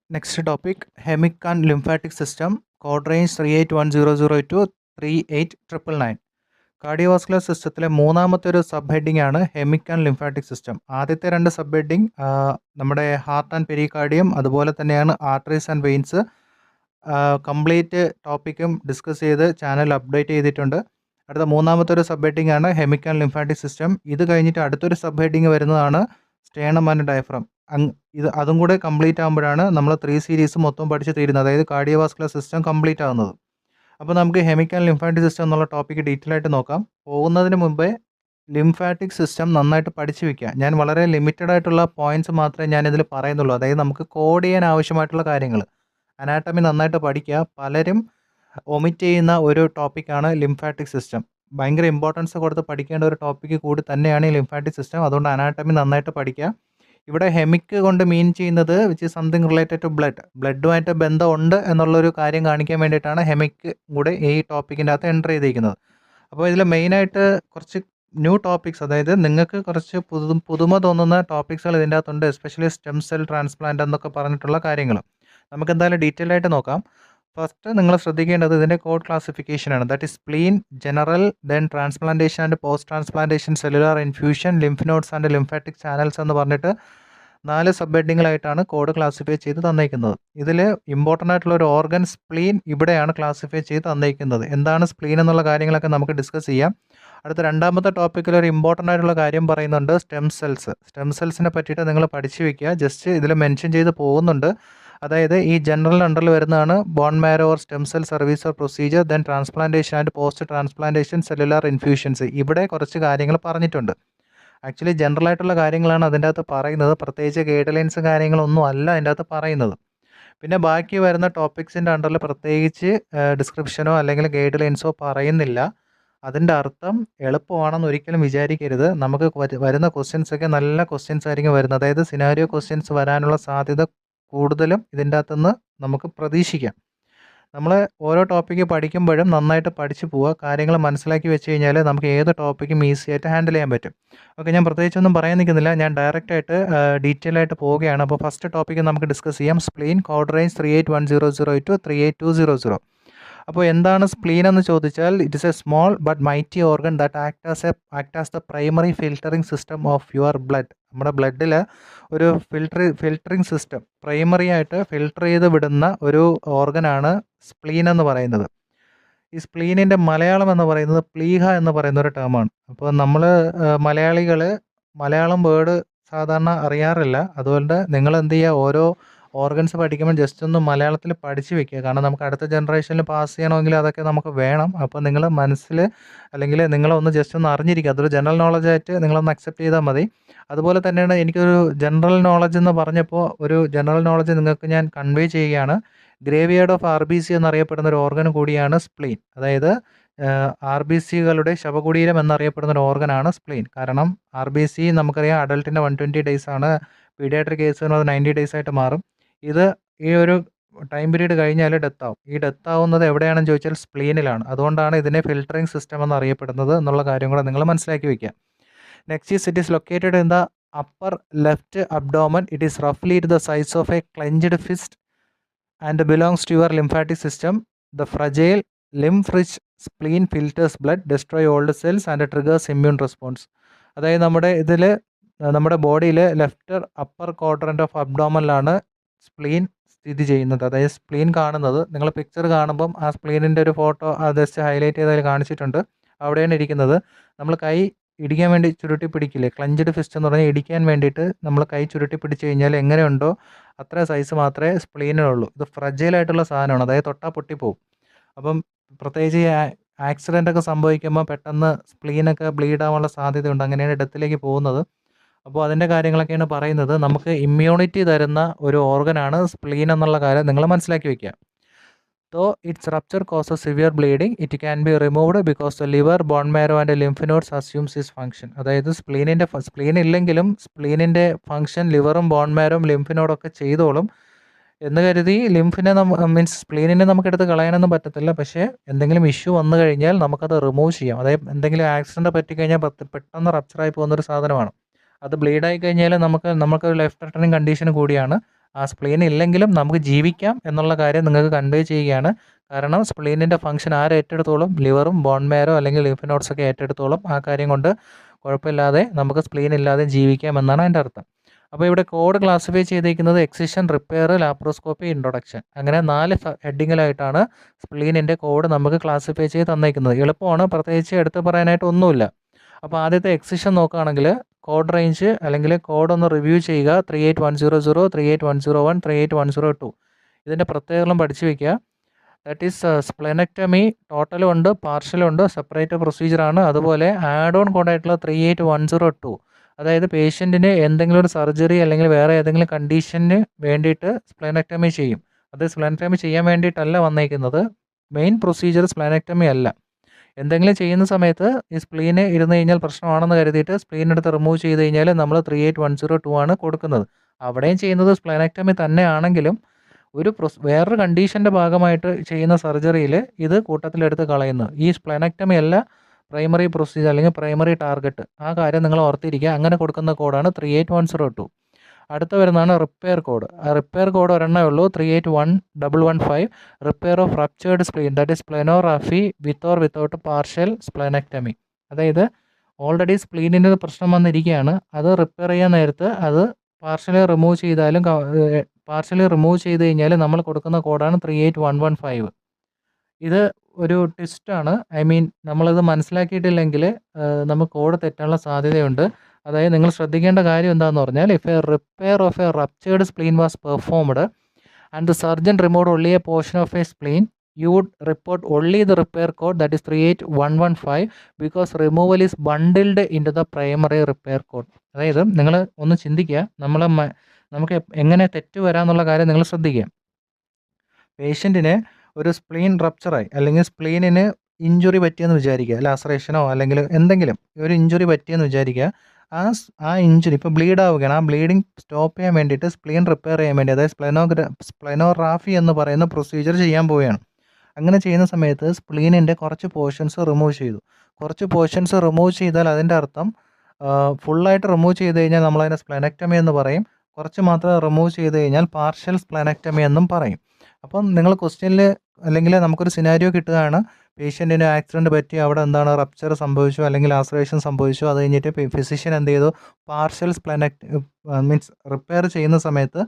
Next topic, hemic and lymphatic system, code range 381002 to 38999. Cardiovascular സിസ്റ്റത്തിലെ മൂന്നാമത്തെ ഒരു sub heading ആണ് ഹെമിക് ആൻഡ് ലിംഫാറ്റിക് സിസ്റ്റം. ആദ്യത്തെ രണ്ട് സബ് ഹെഡിംഗ് നമ്മുടെ ഹാർട്ട് ആൻഡ് പെരികാർഡിയം, അതുപോലെ തന്നെയാണ് ആർട്ടറീസ് ആൻഡ് വെയിൻസ്. കംപ്ലീറ്റ് ടോപ്പിക്കും ഡിസ്കസ് ചെയ്ത് ചാനൽ അപ്ഡേറ്റ് ചെയ്തിട്ടുണ്ട്. അടുത്ത മൂന്നാമത്തെ ഒരു സബ് ഹെഡിംഗ് ആണ് ഹെമിക് ആൻഡ് ലിംഫാറ്റിക് സിസ്റ്റം. ഇത് കഴിഞ്ഞിട്ട് അടുത്തൊരു സബ് ഹെഡിംഗ് വരുന്നതാണ് സ്റ്റേണം ആൻഡ് ഡയഫ്രം. അതും കൂടെ കംപ്ലീറ്റ് ആകുമ്പോഴാണ് നമ്മൾ 3 സീരീസ് മൊത്തം പഠിച്ച് തീരുന്നത്, അതായത് കാർഡിയോവാസ്കുലർ സിസ്റ്റം കംപ്ലീറ്റ് ആകുന്നത്. അപ്പോൾ നമുക്ക് ഹെമിക് ആൻഡ് ലിംഫാറ്റിക് സിസ്റ്റം എന്നുള്ള ടോപ്പിക്ക് ഡീറ്റെയിൽ ആയിട്ട് നോക്കാം. പോകുന്നതിന് മുമ്പേ ലിംഫാറ്റിക് സിസ്റ്റം നന്നായിട്ട് പഠിച്ചു വയ്ക്കുക. ഞാൻ വളരെ ലിമിറ്റഡ് ആയിട്ടുള്ള പോയിന്റ്സ് മാത്രമേ ഞാനിതിൽ പറയുന്നുള്ളൂ. അതായത് നമുക്ക് കോഡ് ചെയ്യാൻ ആവശ്യമായിട്ടുള്ള കാര്യങ്ങൾ, അനാട്ടമി നന്നായിട്ട് പഠിക്കുക. പലരും ഒമിറ്റ് ചെയ്യുന്ന ഒരു ടോപ്പിക്കാണ് ലിംഫാറ്റിക് സിസ്റ്റം. ഭയങ്കര ഇമ്പോർട്ടൻസ് കൊടുത്ത് പഠിക്കേണ്ട ഒരു ടോപ്പിക്ക് കൂടി തന്നെയാണ് ഈ ലിംഫാറ്റിക് സിസ്റ്റം. അതുകൊണ്ട് അനാട്ടമി നന്നായിട്ട് പഠിക്കുക. ഇവിടെ ഹെമിക് കൊണ്ട് മീൻ ചെയ്യുന്നത് which is something related to ബ്ലഡുമായിട്ട് ബന്ധമുണ്ട് എന്നുള്ളൊരു കാര്യം കാണിക്കാൻ വേണ്ടിയിട്ടാണ് ഹെമിക് കൂടെ ഈ ടോപ്പിക്കിൻ്റെ അകത്ത് എൻ്റർ ചെയ്തിരിക്കുന്നത്. അപ്പോൾ ഇതിൽ മെയിനായിട്ട് കുറച്ച് ന്യൂ ടോപ്പിക്സ്, അതായത് നിങ്ങൾക്ക് കുറച്ച് പുതുമ തോന്നുന്ന ടോപ്പിക്സുകൾ ഇതിൻ്റെ അകത്തുണ്ട്. എസ്പെഷ്യലി സ്റ്റെം സെൽ ട്രാൻസ്പ്ലാന്റ് എന്നൊക്കെ പറഞ്ഞിട്ടുള്ള കാര്യങ്ങൾ നമുക്ക് എന്തായാലും ഡീറ്റെയിൽ ആയിട്ട് നോക്കാം. ഫസ്റ്റ് നിങ്ങൾ ശ്രദ്ധിക്കേണ്ടത് ഇതിൻ്റെ കോഡ് ക്ലാസിഫിക്കേഷനാണ്. That is spleen, general, then transplantation and post transplantation, cellular infusion, lymph nodes and lymphatic channels എന്ന് പറഞ്ഞിട്ട് 4 സബ് ഹെഡിങ്ങളായിട്ടാണ് കോഡ് ക്ലാസിഫൈ ചെയ്ത് തന്നേക്കുന്നത്. ഇതിൽ ഇമ്പോർട്ടൻ്റ് ആയിട്ടുള്ള ഒരു ഓർഗൻ സ്പ്ലീൻ ഇവിടെയാണ് ക്ലാസിഫൈ ചെയ്ത് തന്നേക്കുന്നത്. എന്താണ് സ്പ്ലീൻ എന്നുള്ള കാര്യങ്ങളൊക്കെ നമുക്ക് ഡിസ്കസ് ചെയ്യാം. അടുത്ത രണ്ടാമത്തെ ടോപ്പിക്കിൽ ഒരു ഇമ്പോർട്ടൻ്റ് ആയിട്ടുള്ള കാര്യം പറയുന്നുണ്ട്, സ്റ്റെം സെൽസിനെ പറ്റിയിട്ട് നിങ്ങൾ പഠിച്ചു വയ്ക്കുക. ജസ്റ്റ് ഇതിൽ മെൻഷൻ ചെയ്ത് പോകുന്നുണ്ട്. അതായത് ഈ ജനറൽ അണ്ടറിൽ വരുന്നതാണ് bone marrow or stem cell service or procedure, then transplantation and post transplantation, cellular infusions. ഇവിടെ കുറച്ച് കാര്യങ്ങൾ പറഞ്ഞിട്ടുണ്ട്. ആക്ച്വലി ജനറൽ ആയിട്ടുള്ള കാര്യങ്ങളാണ് അതിൻ്റെ അകത്ത് പറയുന്നത്. പ്രത്യേകിച്ച് ഗൈഡ് ലൈൻസ് കാര്യങ്ങളൊന്നും അല്ല അതിൻ്റെ അകത്ത് പറയുന്നത്. പിന്നെ ബാക്കി വരുന്ന ടോപ്പിക്സിൻ്റെ അണ്ടറിൽ പ്രത്യേകിച്ച് ഡിസ്ക്രിപ്ഷനോ അല്ലെങ്കിൽ ഗൈഡ് ലൈൻസോ പറയുന്നില്ല. അതിൻ്റെ അർത്ഥം എളുപ്പമാണെന്ന് ഒരിക്കലും വിചാരിക്കരുത്. നമുക്ക് വരുന്ന ക്വസ്റ്റ്യൻസൊക്കെ നല്ല ക്വസ്റ്റ്യൻസ് ആയിരിക്കും വരുന്നത്. അതായത് സിനാരിയോ ക്വസ്റ്റ്യൻസ് വരാനുള്ള സാധ്യത കൂടുതലും ഇതിൻ്റെ അകത്തുനിന്ന് നമുക്ക് പ്രതീക്ഷിക്കാം. നമ്മൾ ഓരോ ടോപ്പിക്ക് പഠിക്കുമ്പോഴും നന്നായിട്ട് പഠിച്ചു പോവുക. കാര്യങ്ങൾ മനസ്സിലാക്കി വെച്ച് കഴിഞ്ഞാൽ നമുക്ക് ഏത് ടോപ്പിക്കും ഈസി ആയിട്ട് ഹാൻഡിൽ ചെയ്യാൻ പറ്റും. ഓക്കെ, ഞാൻ പ്രത്യേകിച്ചൊന്നും പറയാൻ നിൽക്കുന്നില്ല. ഞാൻ ഡയറക്റ്റായിട്ട് ഡീറ്റെയിൽ ആയിട്ട് പോവുകയാണ്. അപ്പോൾ ഫസ്റ്റ് ടോപ്പിക്ക് നമുക്ക് ഡിസ്കസ് ചെയ്യാം. Spleen, code range 381002 to 38200. അപ്പോൾ എന്താണ് സ്പ്ലീൻ എന്ന് ചോദിച്ചാൽ, it is A small but mighty organ that act as the primary filtering system of your blood. നമ്മുടെ ബ്ലഡിൽ ഒരു ഫിൽറ്ററിംഗ് സിസ്റ്റം, പ്രൈമറി ആയിട്ട് ഫിൽറ്റർ ചെയ്ത് വിടുന്ന ഒരു ഓർഗനാണ് സ്പ്ലീൻ എന്ന് പറയുന്നത്. ഈ സ്പ്ലീനിൻ്റെ മലയാളം എന്ന് പറയുന്നത് പ്ലീഹ എന്ന് പറയുന്ന ഒരു ടേമാണ്. അപ്പോൾ നമ്മൾ മലയാളികൾ മലയാളം വേർഡ് സാധാരണ അറിയാറില്ല. അതുകൊണ്ട് നിങ്ങൾ എന്ത് ചെയ്യുക, ഓരോ ഓർഗൻസ് പഠിക്കുമ്പോൾ ജസ്റ്റ് ഒന്ന് മലയാളത്തിൽ പഠിച്ച് വെക്കുക. കാരണം നമുക്ക് അടുത്ത ജനറേഷനിൽ പാസ് ചെയ്യണമെങ്കിൽ അതൊക്കെ നമുക്ക് വേണം. അപ്പോൾ നിങ്ങൾ മനസ്സിൽ അല്ലെങ്കിൽ നിങ്ങളൊന്ന് ജസ്റ്റ് ഒന്ന് അറിഞ്ഞിരിക്കുക. അതൊരു ജനറൽ നോളജായിട്ട് നിങ്ങളൊന്ന് അക്സെപ്റ്റ് ചെയ്താൽ മതി. അതുപോലെ തന്നെയാണ് എനിക്കൊരു ജനറൽ നോളജ് എന്ന് പറഞ്ഞപ്പോൾ ഒരു ജനറൽ നോളജ് നിങ്ങൾക്ക് ഞാൻ കൺവേ ചെയ്യുകയാണ്. ഗ്രേവിയാർഡ് ഓഫ് RBC എന്നറിയപ്പെടുന്ന ഒരു ഓർഗൻ കൂടിയാണ് സ്പ്ലീൻ. അതായത് RBCകളുടെ ശവകുടീരം എന്നറിയപ്പെടുന്ന ഒരു ഓർഗനാണ് സ്പ്ലീൻ. കാരണം RBC നമുക്കറിയാം അഡൾട്ടിൻ്റെ 120 ഡേയ്സ് ആണ്, പീഡിയാട്രിക് കേസിന് 90 ഡേയ്സ് ആയിട്ട് മാറും. ഇത് ഈ ഒരു ടൈം പീരീഡ് കഴിഞ്ഞാൽ ഡെത്ത് ആവും. ഈ ഡെത്ത് ആവുന്നത് എവിടെയാണെന്ന് ചോദിച്ചാൽ സ്പ്ലീനിലാണ്. അതുകൊണ്ടാണ് ഇതിനെ ഫിൽറ്ററിംഗ് സിസ്റ്റം എന്നറിയപ്പെടുന്നത് എന്നുള്ള കാര്യം കൂടെ നിങ്ങൾ മനസ്സിലാക്കി വയ്ക്കുക. Next is it is located in the upper left abdomen. It is റഫ്ലി the size of a clenched fist and belongs to your lymphatic system. The fragile lymph-rich spleen filters blood, destroy old cells and triggers immune response. അതായത് നമ്മുടെ ബോഡിയിൽ left upper quadrant of അബ്ഡോമനിലാണ് spleen സ്ഥിതി ചെയ്യുന്നത്. അതായത് spleen കാണുന്നത് നിങ്ങൾ picture കാണുമ്പം ആ സ്പ്ലീനിൻ്റെ ഒരു ഫോട്ടോ ജസ്റ്റ് ഹൈലൈറ്റ് ചെയ്തതിൽ കാണിച്ചിട്ടുണ്ട്. അവിടെയാണ് ഇരിക്കുന്നത്. നമ്മൾ കൈ ഇടിക്കാൻ വേണ്ടി ചുരുട്ടി പിടിക്കില്ലേ, ക്ലഞ്ച്ഡ് ഫിസ്റ്റ് എന്ന് പറഞ്ഞാൽ ഇടിക്കാൻ വേണ്ടിയിട്ട് നമ്മൾ കൈ ചുരുട്ടി പിടിച്ച് കഴിഞ്ഞാൽ എങ്ങനെയുണ്ടോ അത്ര സൈസ് മാത്രമേ സ്പ്ലീനിനുള്ളൂ. ഇത് ഫ്രജൈലായിട്ടുള്ള സാധനമാണ്, അതായത് തൊട്ടാൽ പൊട്ടിപ്പോവും. അപ്പം പ്രത്യേകിച്ച് ആക്സിഡൻ്റ് ഒക്കെ സംഭവിക്കുമ്പോൾ പെട്ടെന്ന് സ്പ്ലീനൊക്കെ ബ്ലീഡ് ആവാനുള്ള സാധ്യതയുണ്ട്. അങ്ങനെയാണ് ഡെത്തിലേക്ക് പോകുന്നത്. അപ്പോൾ അതിൻ്റെ കാര്യങ്ങളൊക്കെയാണ് പറയുന്നത്. നമുക്ക് ഇമ്മ്യൂണിറ്റി തരുന്ന ഒരു ഓർഗനാണ് സ്പ്ലീൻ എന്നുള്ള കാര്യം നിങ്ങൾ മനസ്സിലാക്കി വയ്ക്കുക. Though its rupture causes severe bleeding, it can be removed because the liver, bone marrow and lymph nodes assumes its function. അതായത് സ്പ്ലീൻ ഇല്ലെങ്കിലും സ്പ്ലീനിൻ്റെ ഫംഗ്ഷൻ ലിവറും ബോൺ മാരോയും ലിംഫ് നോഡൊക്കെ ചെയ്തോളും എന്ന് കരുതി സ്പ്ലീനിനെ നമുക്കെടുത്ത് കളയാനൊന്നും പറ്റത്തില്ല. പക്ഷേ എന്തെങ്കിലും ഇഷ്യൂ വന്നു കഴിഞ്ഞാൽ നമുക്കത് റിമൂവ് ചെയ്യാം. അതായത് എന്തെങ്കിലും ആക്സിഡൻറ്റ് പറ്റിക്കഴിഞ്ഞാൽ പെട്ടെന്ന് റപ്ചറായി പോകുന്നൊരു സാധനമാണ്. അത് ബ്ലീഡായി കഴിഞ്ഞാൽ നമുക്ക് ലൈഫ് ത്രെട്ടനിങ് കണ്ടീഷൻ കൂടിയാണ്. ആ സ്പ്ലീൻ ഇല്ലെങ്കിലും നമുക്ക് ജീവിക്കാം എന്നുള്ള കാര്യം നിങ്ങൾക്ക് കൺവേ ചെയ്യുകയാണ്. കാരണം സ്പ്ലീനിൻ്റെ ഫംഗ്ഷൻ ആര് ഏറ്റെടുത്തോളും? ലിവറും ബോൺ മാരോ അല്ലെങ്കിൽ ലിംഫ് നോഡ്സൊക്കെ ഏറ്റെടുത്തോളും. ആ കാര്യം കൊണ്ട് കുഴപ്പമില്ലാതെ നമുക്ക് സ്പ്ലീൻ ഇല്ലാതെ ജീവിക്കാം എന്നാണ് അതിൻ്റെ അർത്ഥം. അപ്പോൾ ഇവിടെ കോഡ് ക്ലാസിഫൈ ചെയ്തിരിക്കുന്നത് എക്സിഷൻ, റിപ്പയർ, ലാപ്രോസ്കോപ്പി, ഇൻട്രൊഡക്ഷൻ. അങ്ങനെ 4 ഹെഡിങ്ങിലായിട്ടാണ് സ്പ്ലീനിൻ്റെ കോഡ് നമുക്ക് ക്ലാസിഫൈ ചെയ്ത് തന്നിരിക്കുന്നത്. എളുപ്പമാണ്, പ്രത്യേകിച്ച് എടുത്ത് പറയാനായിട്ട് ഒന്നുമില്ല. അപ്പോൾ ആദ്യത്തെ എക്സിഷൻ നോക്കുകയാണെങ്കിൽ കോഡ് റേഞ്ച് അല്ലെങ്കിൽ കോഡ് ഒന്ന് റിവ്യൂ ചെയ്യുക. 38100, 38101, 38102. ഇതിൻ്റെ പ്രത്യേകതകളും പഠിച്ചു വയ്ക്കുക. ദാറ്റ് ഈസ് സ്പ്ലെനക്ടമി ടോട്ടലും ഉണ്ട്, പാർഷ്യലും ഉണ്ട്, സെപ്പറേറ്റ് പ്രൊസീജിയറാണ്. അതുപോലെ ആഡ് ഓൺ കോഡായിട്ടുള്ള 38102, അതായത് പേഷ്യൻറ്റിന് എന്തെങ്കിലും ഒരു സർജറി അല്ലെങ്കിൽ വേറെ ഏതെങ്കിലും കണ്ടീഷന് വേണ്ടിയിട്ട് സ്പ്ലെനക്ടമി ചെയ്യും. അത് സ്പ്ലെനക്ടമി ചെയ്യാൻ വേണ്ടിയിട്ടല്ല വന്നേക്കുന്നത്. മെയിൻ പ്രൊസീജിയർ സ്പ്ലെനക്ടമി അല്ല. എന്തെങ്കിലും ചെയ്യുന്ന സമയത്ത് ഈ സ്പ്ലീന് ഇരുന്ന് കഴിഞ്ഞാൽ പ്രശ്നമാണെന്ന് കരുതിയിട്ട് സ്പ്ലീൻ എടുത്ത് റിമൂവ് ചെയ്ത് കഴിഞ്ഞാൽ നമ്മൾ 38102 ആണ് കൊടുക്കുന്നത്. അവിടെയും ചെയ്യുന്നത് സ്പ്ലെനക്ടമി തന്നെ ആണെങ്കിലും വേറൊരു കണ്ടീഷൻ്റെ ഭാഗമായിട്ട് ചെയ്യുന്ന സർജറിയിൽ ഇത് കൂട്ടത്തിലെടുത്ത് കളയുന്നു. ഈ സ്പ്ലെനക്ടമി അല്ല പ്രൈമറി പ്രൊസീജിയർ അല്ലെങ്കിൽ പ്രൈമറി ടാർഗറ്റ്. ആ കാര്യം നിങ്ങൾ ഓർത്തിരിക്കുക. അങ്ങനെ കൊടുക്കുന്ന കോഡാണ് 38102. അടുത്ത വരുന്നതാണ് റിപ്പയർ കോഡ്. ആ റിപ്പയർ കോഡ് ഒരെണ്ണേ ഉള്ളൂ, 38115. Repair of ruptured spleen, that is splenorrhaphy with or without partial splenectomy. അതായത് ഓൾറെഡി സ്പ്ലീനിൻ്റെ പ്രശ്നം വന്നിരിക്കുകയാണ്, അത് റിപ്പയർ ചെയ്യാൻ നേരത്ത് അത് പാർഷ്യലി റിമൂവ് ചെയ്താലും പാർഷ്യലി റിമൂവ് ചെയ്ത് കഴിഞ്ഞാൽ നമ്മൾ കൊടുക്കുന്ന കോഡാണ് 38115. ഇത് ഒരു ട്വിസ്റ്റാണ്. ഐ മീൻ നമ്മളിത് മനസ്സിലാക്കിയിട്ടില്ലെങ്കിൽ നമുക്ക് കോഡ് തെറ്റാനുള്ള സാധ്യതയുണ്ട്. അതായത് നിങ്ങൾ ശ്രദ്ധിക്കേണ്ട കാര്യം എന്താണെന്ന് പറഞ്ഞാൽ, if A repair of A ruptured spleen was performed and the surgeon removed only A portion of A spleen, you would report only the repair code, that is 38115, because removal is bundled into the primary repair code. അതായത് നിങ്ങൾ ഒന്ന് ചിന്തിക്കുക, നമുക്ക് എങ്ങനെ തെറ്റ് വരാമെന്നുള്ള കാര്യം നിങ്ങൾ ശ്രദ്ധിക്കുക. പേഷ്യൻറ്റിന് ഒരു സ്പ്ലീൻ റപ്ചറായി അല്ലെങ്കിൽ സ്പ്ലീനിന് ഇഞ്ചുറി പറ്റിയെന്ന് വിചാരിക്കുക, ലാസറേഷനോ അല്ലെങ്കിൽ എന്തെങ്കിലും ഒരു ഇഞ്ചുറി പറ്റിയെന്ന് വിചാരിക്കുക. ആ ഇഞ്ചുറി ഇപ്പോൾ ബ്ലീഡ് ആവുകയാണ്. ആ ബ്ലീഡിങ് സ്റ്റോപ്പ് ചെയ്യാൻ വേണ്ടിയിട്ട് സ്പ്ലീൻ റിപ്പയർ ചെയ്യാൻ വേണ്ടി, അതായത് സ്പ്ലെനോറാഫി എന്ന് പറയുന്ന പ്രൊസീജിയർ ചെയ്യാൻ പോവുകയാണ്. അങ്ങനെ ചെയ്യുന്ന സമയത്ത് സ്പ്ലീനിൻ്റെ കുറച്ച് പോർഷൻസ് റിമൂവ് ചെയ്തു. കുറച്ച് പോർഷൻസ് റിമൂവ് ചെയ്താൽ അതിൻ്റെ അർത്ഥം ഫുള്ളായിട്ട് റിമൂവ് ചെയ്ത് കഴിഞ്ഞാൽ നമ്മളതിനെ സ്പ്ലെനക്ടമി എന്ന് പറയും. കുറച്ച് മാത്രം റിമൂവ് ചെയ്ത് കഴിഞ്ഞാൽ പാർഷ്യൽ സ്പ്ലെനക്ടമി എന്നും പറയും. അപ്പം നിങ്ങൾ ക്വസ്റ്റ്യനിൽ അല്ലെങ്കിൽ നമുക്കൊരു സിനാരിയോ കിട്ടുകയാണ്, പേഷ്യൻറ്റിന് ആക്സിഡൻറ്റ് പറ്റി അവിടെ എന്താണ് റപ്ചർ സംഭവിച്ചു അല്ലെങ്കിൽ ലാസറേഷൻ സംഭവിച്ചു. അത് കഴിഞ്ഞിട്ട് ഫിസിഷ്യൻ എന്ത് ചെയ്തു, പാർഷ്യൽ മീൻസ് റിപ്പയർ ചെയ്യുന്ന സമയത്ത്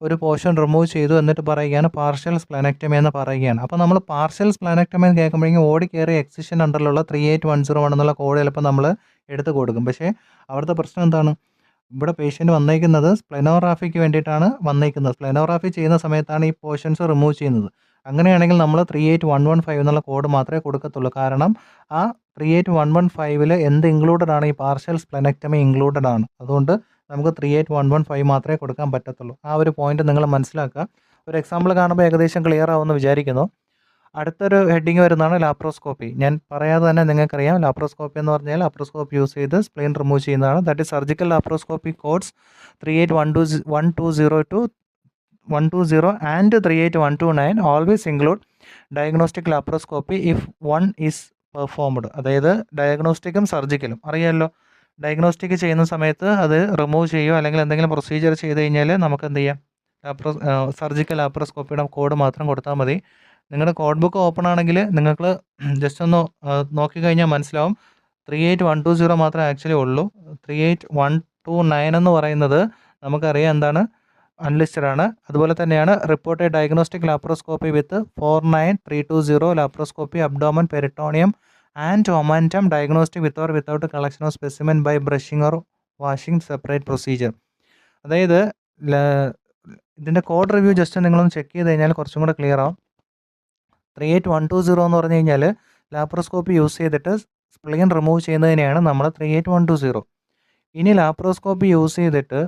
ഒരു പോർഷൻ റിമൂവ് ചെയ്തു എന്നിട്ട് പറയുകയാണ് പാർഷ്യൽ സ്പ്ലെനക്ടമി എന്ന് പറയുകയാണ്. അപ്പോൾ നമ്മൾ പാർഷ്യൽ സ്പ്ലെനക്ടമി എന്ന് കേൾക്കുമ്പോഴേക്കും ഓടി കയറി എക്സിഷൻ അണ്ടറിലുള്ള 38101 എന്നുള്ള കോഡ് ചിലപ്പോൾ നമ്മൾ എടുത്ത് കൊടുക്കും. പക്ഷേ അവിടുത്തെ പ്രശ്നം എന്താണ്, ഇവിടെ പേഷ്യൻറ്റ് വന്നേക്കുന്നത് സ്പ്ലെനോറാഫിക്ക് വേണ്ടിയിട്ടാണ് വന്നേക്കുന്നത്. സ്പ്ലെനോറാഫി ചെയ്യുന്ന സമയത്താണ് ഈ പോർഷൻസ് റിമൂവ് ചെയ്യുന്നത്. അങ്ങനെയാണെങ്കിൽ നമ്മൾ 38115 എന്നുള്ള കോഡ് മാത്രമേ കൊടുക്കത്തുള്ളൂ. കാരണം ആ 38115 എന്ത് ഇൻക്ലൂഡഡ് ആണ്, ഈ പാർഷ്യൽ സ്പ്ലെനക്ടമി ഇൻക്ലൂഡഡ് ആണ്. അതുകൊണ്ട് നമുക്ക് 38115 മാത്രമേ കൊടുക്കാൻ പറ്റത്തുള്ളൂ. ആ ഒരു പോയിന്റ് നിങ്ങൾ മനസ്സിലാക്കുക. ഒരു എക്സാമ്പിൾ കാണുമ്പോൾ ഏകദേശം ക്ലിയർ ആവുമെന്ന് വിചാരിക്കുന്നു. അടുത്തൊരു ഹെഡിങ് വരുന്നതാണ് ലാപ്രോസ്കോപ്പി. ഞാൻ പറയാതെ തന്നെ നിങ്ങൾക്കറിയാം, ലാപ്രോസ്കോപ്പി എന്ന് പറഞ്ഞാൽ ലാപ്രോസ്കോപ്പി യൂസ് ചെയ്ത് സ്പ്ലീൻ റിമൂവ് ചെയ്യുന്നതാണ്. That is surgical laparoscopy codes 38120 and 38129 always include diagnostic laparoscopy if one is performed. അതായത് ഡയഗ്നോസ്റ്റിക്കും സർജിക്കലും അറിയാമല്ലോ. ഡയഗ്നോസ്റ്റിക് ചെയ്യുന്ന സമയത്ത് അത് റിമൂവ് ചെയ്യുമോ അല്ലെങ്കിൽ എന്തെങ്കിലും പ്രൊസീജിയർ ചെയ്ത് കഴിഞ്ഞാൽ നമുക്ക് എന്ത് ചെയ്യാം, സർജിക്കൽ ലാപ്രോസ്കോപ്പിയുടെ കോഡ് മാത്രം കൊടുത്താൽ മതി. നിങ്ങളുടെ കോഡ് ബുക്ക് ഓപ്പൺ ആണെങ്കിൽ നിങ്ങൾക്ക് ജസ്റ്റ് ഒന്ന് നോക്കിക്കഴിഞ്ഞാൽ മനസ്സിലാവും. 38120 മാത്രമേ ആക്ച്വലി ഉള്ളൂ. 38129 എന്ന് പറയുന്നത് നമുക്കറിയാം എന്താണ്, അൺലിസ്റ്റഡ് ആണ്. അതുപോലെ തന്നെയാണ് reported diagnostic laparoscopy with 49320 laparoscopy abdomen peritoneum and omentum diagnostic with or without collection of specimen by brushing or washing separate procedure. അതായത് ഇതിൻ്റെ കോഡ് റിവ്യൂ ജസ്റ്റ് നിങ്ങളൊന്ന് ചെക്ക് ചെയ്ത് കഴിഞ്ഞാൽ കുറച്ചും കൂടെ ക്ലിയർ ആവും. 38120 എന്ന് പറഞ്ഞു കഴിഞ്ഞാൽ ലാപ്രോസ്കോപ്പി യൂസ് ചെയ്തിട്ട് സ്പ്ലീൻ റിമൂവ് ചെയ്യുന്നതിനെയാണ് നമ്മൾ 38120. ഇനി ലാപ്രോസ്കോപ്പി യൂസ് ചെയ്തിട്ട്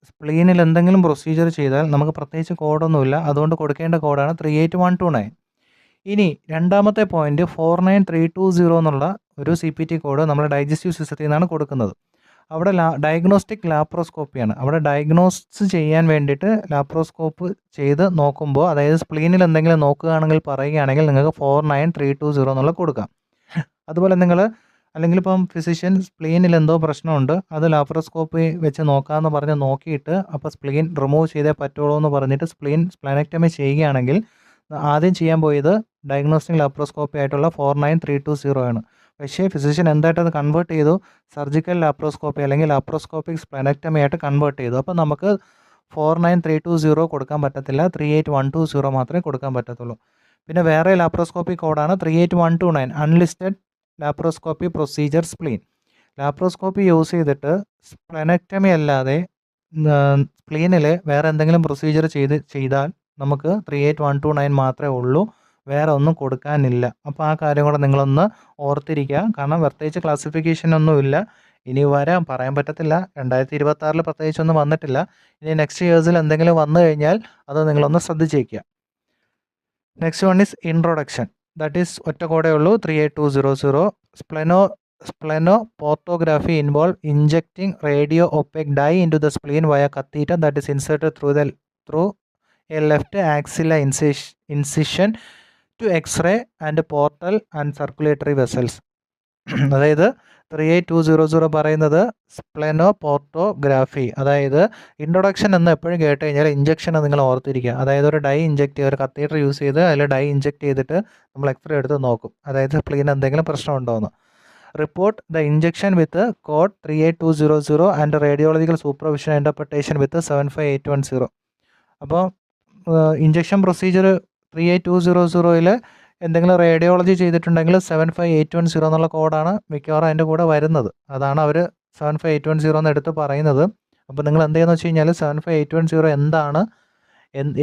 സ്പ്ലീനിൽ എന്തെങ്കിലും പ്രൊസീജിയർ ചെയ്താൽ നമുക്ക് പ്രത്യേകിച്ച് കോഡൊന്നുമില്ല, അതുകൊണ്ട് കൊടുക്കേണ്ട കോഡാണ് 38129. ഇനി രണ്ടാമത്തെ പോയിന്റ് 49320 എന്നുള്ള ഒരു CPT കോഡ് നമ്മുടെ ഡൈജസ്റ്റീവ് സിസ്റ്റത്തിൽ നിന്നാണ് കൊടുക്കുന്നത്. അവിടെ ഡയഗ്നോസ്റ്റിക് ലാപ്രോസ്കോപ്പിയാണ്. അവിടെ ഡയഗ്നോസ് ചെയ്യാൻ വേണ്ടിയിട്ട് ലാപ്രോസ്കോപ്പ് ചെയ്ത് നോക്കുമ്പോൾ, അതായത് സ്പ്ലീനിൽ എന്തെങ്കിലും നോക്കുകയാണെങ്കിൽ പറയുകയാണെങ്കിൽ നിങ്ങൾക്ക് 49320 എന്നുള്ള കൊടുക്കാം. അതുപോലെ നിങ്ങൾ അല്ലെങ്കിൽ ഇപ്പം ഫിസിഷ്യൻ സ്പ്ലീനിൽ എന്തോ പ്രശ്നമുണ്ട്, അത് ലാപ്രോസ്കോപ്പി വെച്ച് നോക്കാമെന്ന് പറഞ്ഞ് നോക്കിയിട്ട് അപ്പോൾ സ്പ്ലീൻ റിമൂവ് ചെയ്തേ പറ്റുള്ളൂ എന്ന് പറഞ്ഞിട്ട് സ്പ്ലനക്ടമി ചെയ്യുകയാണെങ്കിൽ ആദ്യം ചെയ്യാൻ പോയത് ഡയഗ്നോസ്റ്റിക് ലാപ്രോസ്കോപ്പി ആയിട്ടുള്ള 49320 ആണ്. പക്ഷേ ഫിസിഷ്യൻ എന്തായിട്ട് അത് കൺവേർട്ട് ചെയ്തു, സർജിക്കൽ ലാപ്രോസ്കോപ്പി അല്ലെങ്കിൽ ലാപ്രോസ്കോപ്പിക് സ്പ്ലനക്ടമി ആയിട്ട് കൺവേർട്ട് ചെയ്തു. അപ്പോൾ നമുക്ക് 49320 കൊടുക്കാൻ പറ്റത്തില്ല, 38120 മാത്രമേ കൊടുക്കാൻ പറ്റത്തുള്ളൂ. പിന്നെ വേറെ ലാപ്രോസ്കോപ്പി കോഡാണ് 38129, unlisted laparoscopy procedure spleen. Laparoscopy use ചെയ്തിട്ട് സ്പ്ലനക്ടമി അല്ലാതെ സ്പ്ലീനിൽ വേറെ എന്തെങ്കിലും പ്രൊസീജിയർ ചെയ്താൽ നമുക്ക് 38129 മാത്രമേ ഉള്ളൂ, വേറെ ഒന്നും കൊടുക്കാനില്ല. അപ്പോൾ ആ കാര്യം കൂടെ നിങ്ങളൊന്ന് ഓർത്തിരിക്കുക. കാരണം പ്രത്യേകിച്ച് ക്ലാസിഫിക്കേഷൻ ഒന്നുമില്ല, ഇനി വരാം, പറയാൻ പറ്റത്തില്ല. 2026 പ്രത്യേകിച്ചൊന്നും വന്നിട്ടില്ല. ഇനി നെക്സ്റ്റ് ഇയേഴ്സിൽ എന്തെങ്കിലും വന്നു കഴിഞ്ഞാൽ അത് നിങ്ങളൊന്ന് ശ്രദ്ധിച്ചേക്കുക. Next one is introduction. That is ഒറ്റ കോഡേ ഉള്ളൂ, 38200. Splenoportography involve injecting radio opaque dye into the spleen via catheter that is inserted through a left axilla incision to X-ray and portal and circulatory vessels. അതായത് 38200 പറയുന്നത് സ്പ്ലെനോപോർട്ടോഗ്രാഫി. അതായത് introduction എന്ന് എപ്പോഴും കേട്ട് കഴിഞ്ഞാൽ ഇഞ്ചക്ഷൻ നിങ്ങൾ ഓർത്തിരിക്കുക. അതായത് ഒരു ഡൈ ഇഞ്ചെക്ട് ചെയ്യുക, ഒരു കത്തീറ്റർ യൂസ് ചെയ്ത് അതിൽ ഡൈ ഇഞ്ചെക്ട് ചെയ്തിട്ട് നമ്മൾ എക്സ്റേ എടുത്ത് നോക്കും, അതായത് സ്പ്ലീൻ എന്തെങ്കിലും പ്രശ്നമുണ്ടോ എന്ന്. Report the injection with code 38200 and radiological supervision interpretation with 75810. അപ്പോൾ ഇഞ്ചക്ഷൻ പ്രൊസീജിയർ 38200ൽ എന്തെങ്കിലും റേഡിയോളജി ചെയ്തിട്ടുണ്ടെങ്കിൽ 75810 എന്നുള്ള കോഡാണ് മിക്കവാറും അതിൻ്റെ കൂടെ വരുന്നത്. അതാണ് അവർ 75810 എന്ന് എടുത്ത് പറയുന്നത്. അപ്പോൾ നിങ്ങൾ എന്ത് ചെയ്യുന്നത് വെച്ച് കഴിഞ്ഞാൽ 75810 എന്താണ്,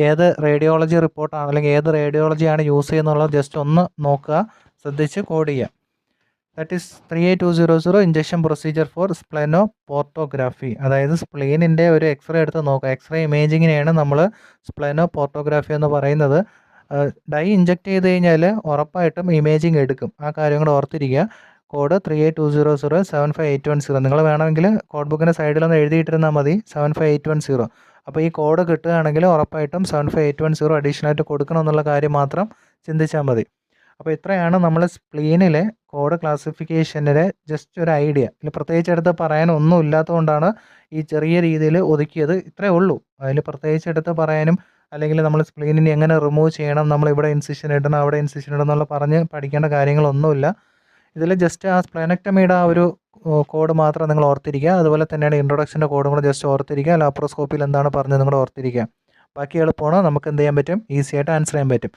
ഏത് റേഡിയോളജി റിപ്പോർട്ടാണ് അല്ലെങ്കിൽ ഏത് റേഡിയോളജിയാണ് യൂസ് ചെയ്യുന്നുള്ളത് ജസ്റ്റ് ഒന്ന് നോക്കുക, ശ്രദ്ധിച്ച് കോഡ് ചെയ്യുക. That is 38200 injection procedure for splenoportography. അതായത് സ്പ്ലീനിൻ്റെ ഒരു എക്സ്റേ എടുത്ത് നോക്കുക. എക്സ്റേ ഇമേജിങ്ങിനെയാണ് നമ്മൾ സ്പ്ലെനോപോർട്ടോഗ്രാഫി എന്ന് പറയുന്നത്. ഡൈ ഇഞ്ചെക്ട് ചെയ്ത് കഴിഞ്ഞാൽ ഉറപ്പായിട്ടും ഇമേജിങ് എടുക്കും, ആ കാര്യം കൂടെ ഓർത്തിരിക്കുക. കോഡ് 38200 75810. നിങ്ങൾ വേണമെങ്കിൽ കോഡ് ബുക്കിൻ്റെ സൈഡിലൊന്ന് എഴുതിയിട്ടിരുന്നാൽ മതി 75810. അപ്പോൾ ഈ കോഡ് കിട്ടുകയാണെങ്കിൽ ഉറപ്പായിട്ടും 75810 അഡീഷണലായിട്ട് കൊടുക്കണം എന്നുള്ള കാര്യം മാത്രം ചിന്തിച്ചാൽ മതി. അപ്പോൾ ഇത്രയാണ് നമ്മൾ സ്പ്ലീനിലെ കോഡ് ക്ലാസിഫിക്കേഷനിലെ ജസ്റ്റ് ഒരു ഐഡിയ. ഇതിൽ പ്രത്യേകിച്ച് എടുത്ത് പറയാനൊന്നും ഇല്ലാത്തതുകൊണ്ടാണ് ഈ ചെറിയ രീതിയിൽ ഒതുക്കിയത്. ഇത്രയേ ഉള്ളൂ, അതിൽ പ്രത്യേകിച്ച് എടുത്ത് പറയാനും അല്ലെങ്കിൽ നമ്മൾ സ്പ്ലീനിനെ എങ്ങനെ റിമൂവ് ചെയ്യണം, നമ്മൾ ഇവിടെ ഇൻസിഷൻ ഇടണം അവിടെ ഇൻസിഷൻ ഇടണം എന്നുള്ള പറഞ്ഞ് പഠിക്കേണ്ട കാര്യങ്ങളൊന്നുമില്ല. ഇതിൽ ജസ്റ്റ് ആ സ്പ്ലെനക്ടമിയുടെ ആ ഒരു കോഡ് മാത്രം നിങ്ങൾ ഓർത്തിരിക്കുക. അതുപോലെ തന്നെയാണ് ഇൻട്രൊഡക്ഷൻ്റെ കോഡും കൂടെ ജസ്റ്റ് ഓർത്തിരിക്കുക. ലാപ്രോസ്കോപ്പിയിൽ എന്താണ് പറഞ്ഞത് നിങ്ങൾ ഓർത്തിരിക്കുക. ബാക്കി എളുപ്പമാണ്, നമുക്ക് എന്ത് ചെയ്യാൻ പറ്റും, ഈസി ആയിട്ട് ആൻസർ ചെയ്യാൻ പറ്റും.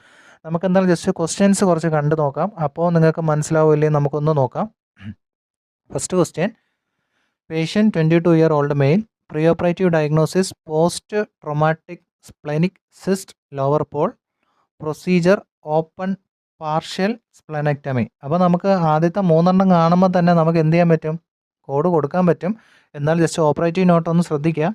നമുക്ക് എന്തായാലും ജസ്റ്റ് ക്വസ്റ്റ്യൻസ് കുറച്ച് കണ്ടു നോക്കാം, അപ്പോൾ നിങ്ങൾക്ക് മനസ്സിലാവില്ലേ, നമുക്കൊന്ന് നോക്കാം. First question, patient 22-year-old male, pre operative diagnosis post traumatic splenic cyst lower pole, procedure open partial splenectomy. അപ്പോൾ നമുക്ക് ആദ്യത്തെ 3 കാണുമ്പോൾ തന്നെ നമുക്ക് എന്ത് ചെയ്യാൻ പറ്റും, കോഡ് കൊടുക്കാൻ പറ്റും. എന്നാൽ ജസ്റ്റ് ഓപ്പറേറ്റീവ് നോട്ട് ഒന്ന് ശ്രദ്ധിക്കുക.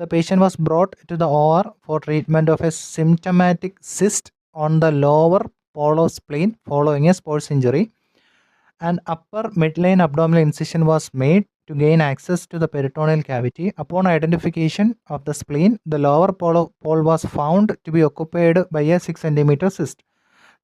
The patient was brought to the OR for treatment of a symptomatic cyst on the lower pole of spleen following a sports injury. An upper midline abdominal incision was made to gain access to the peritoneal cavity. Upon identification of the spleen, the lower pole was found to be occupied by a 6 cm cyst.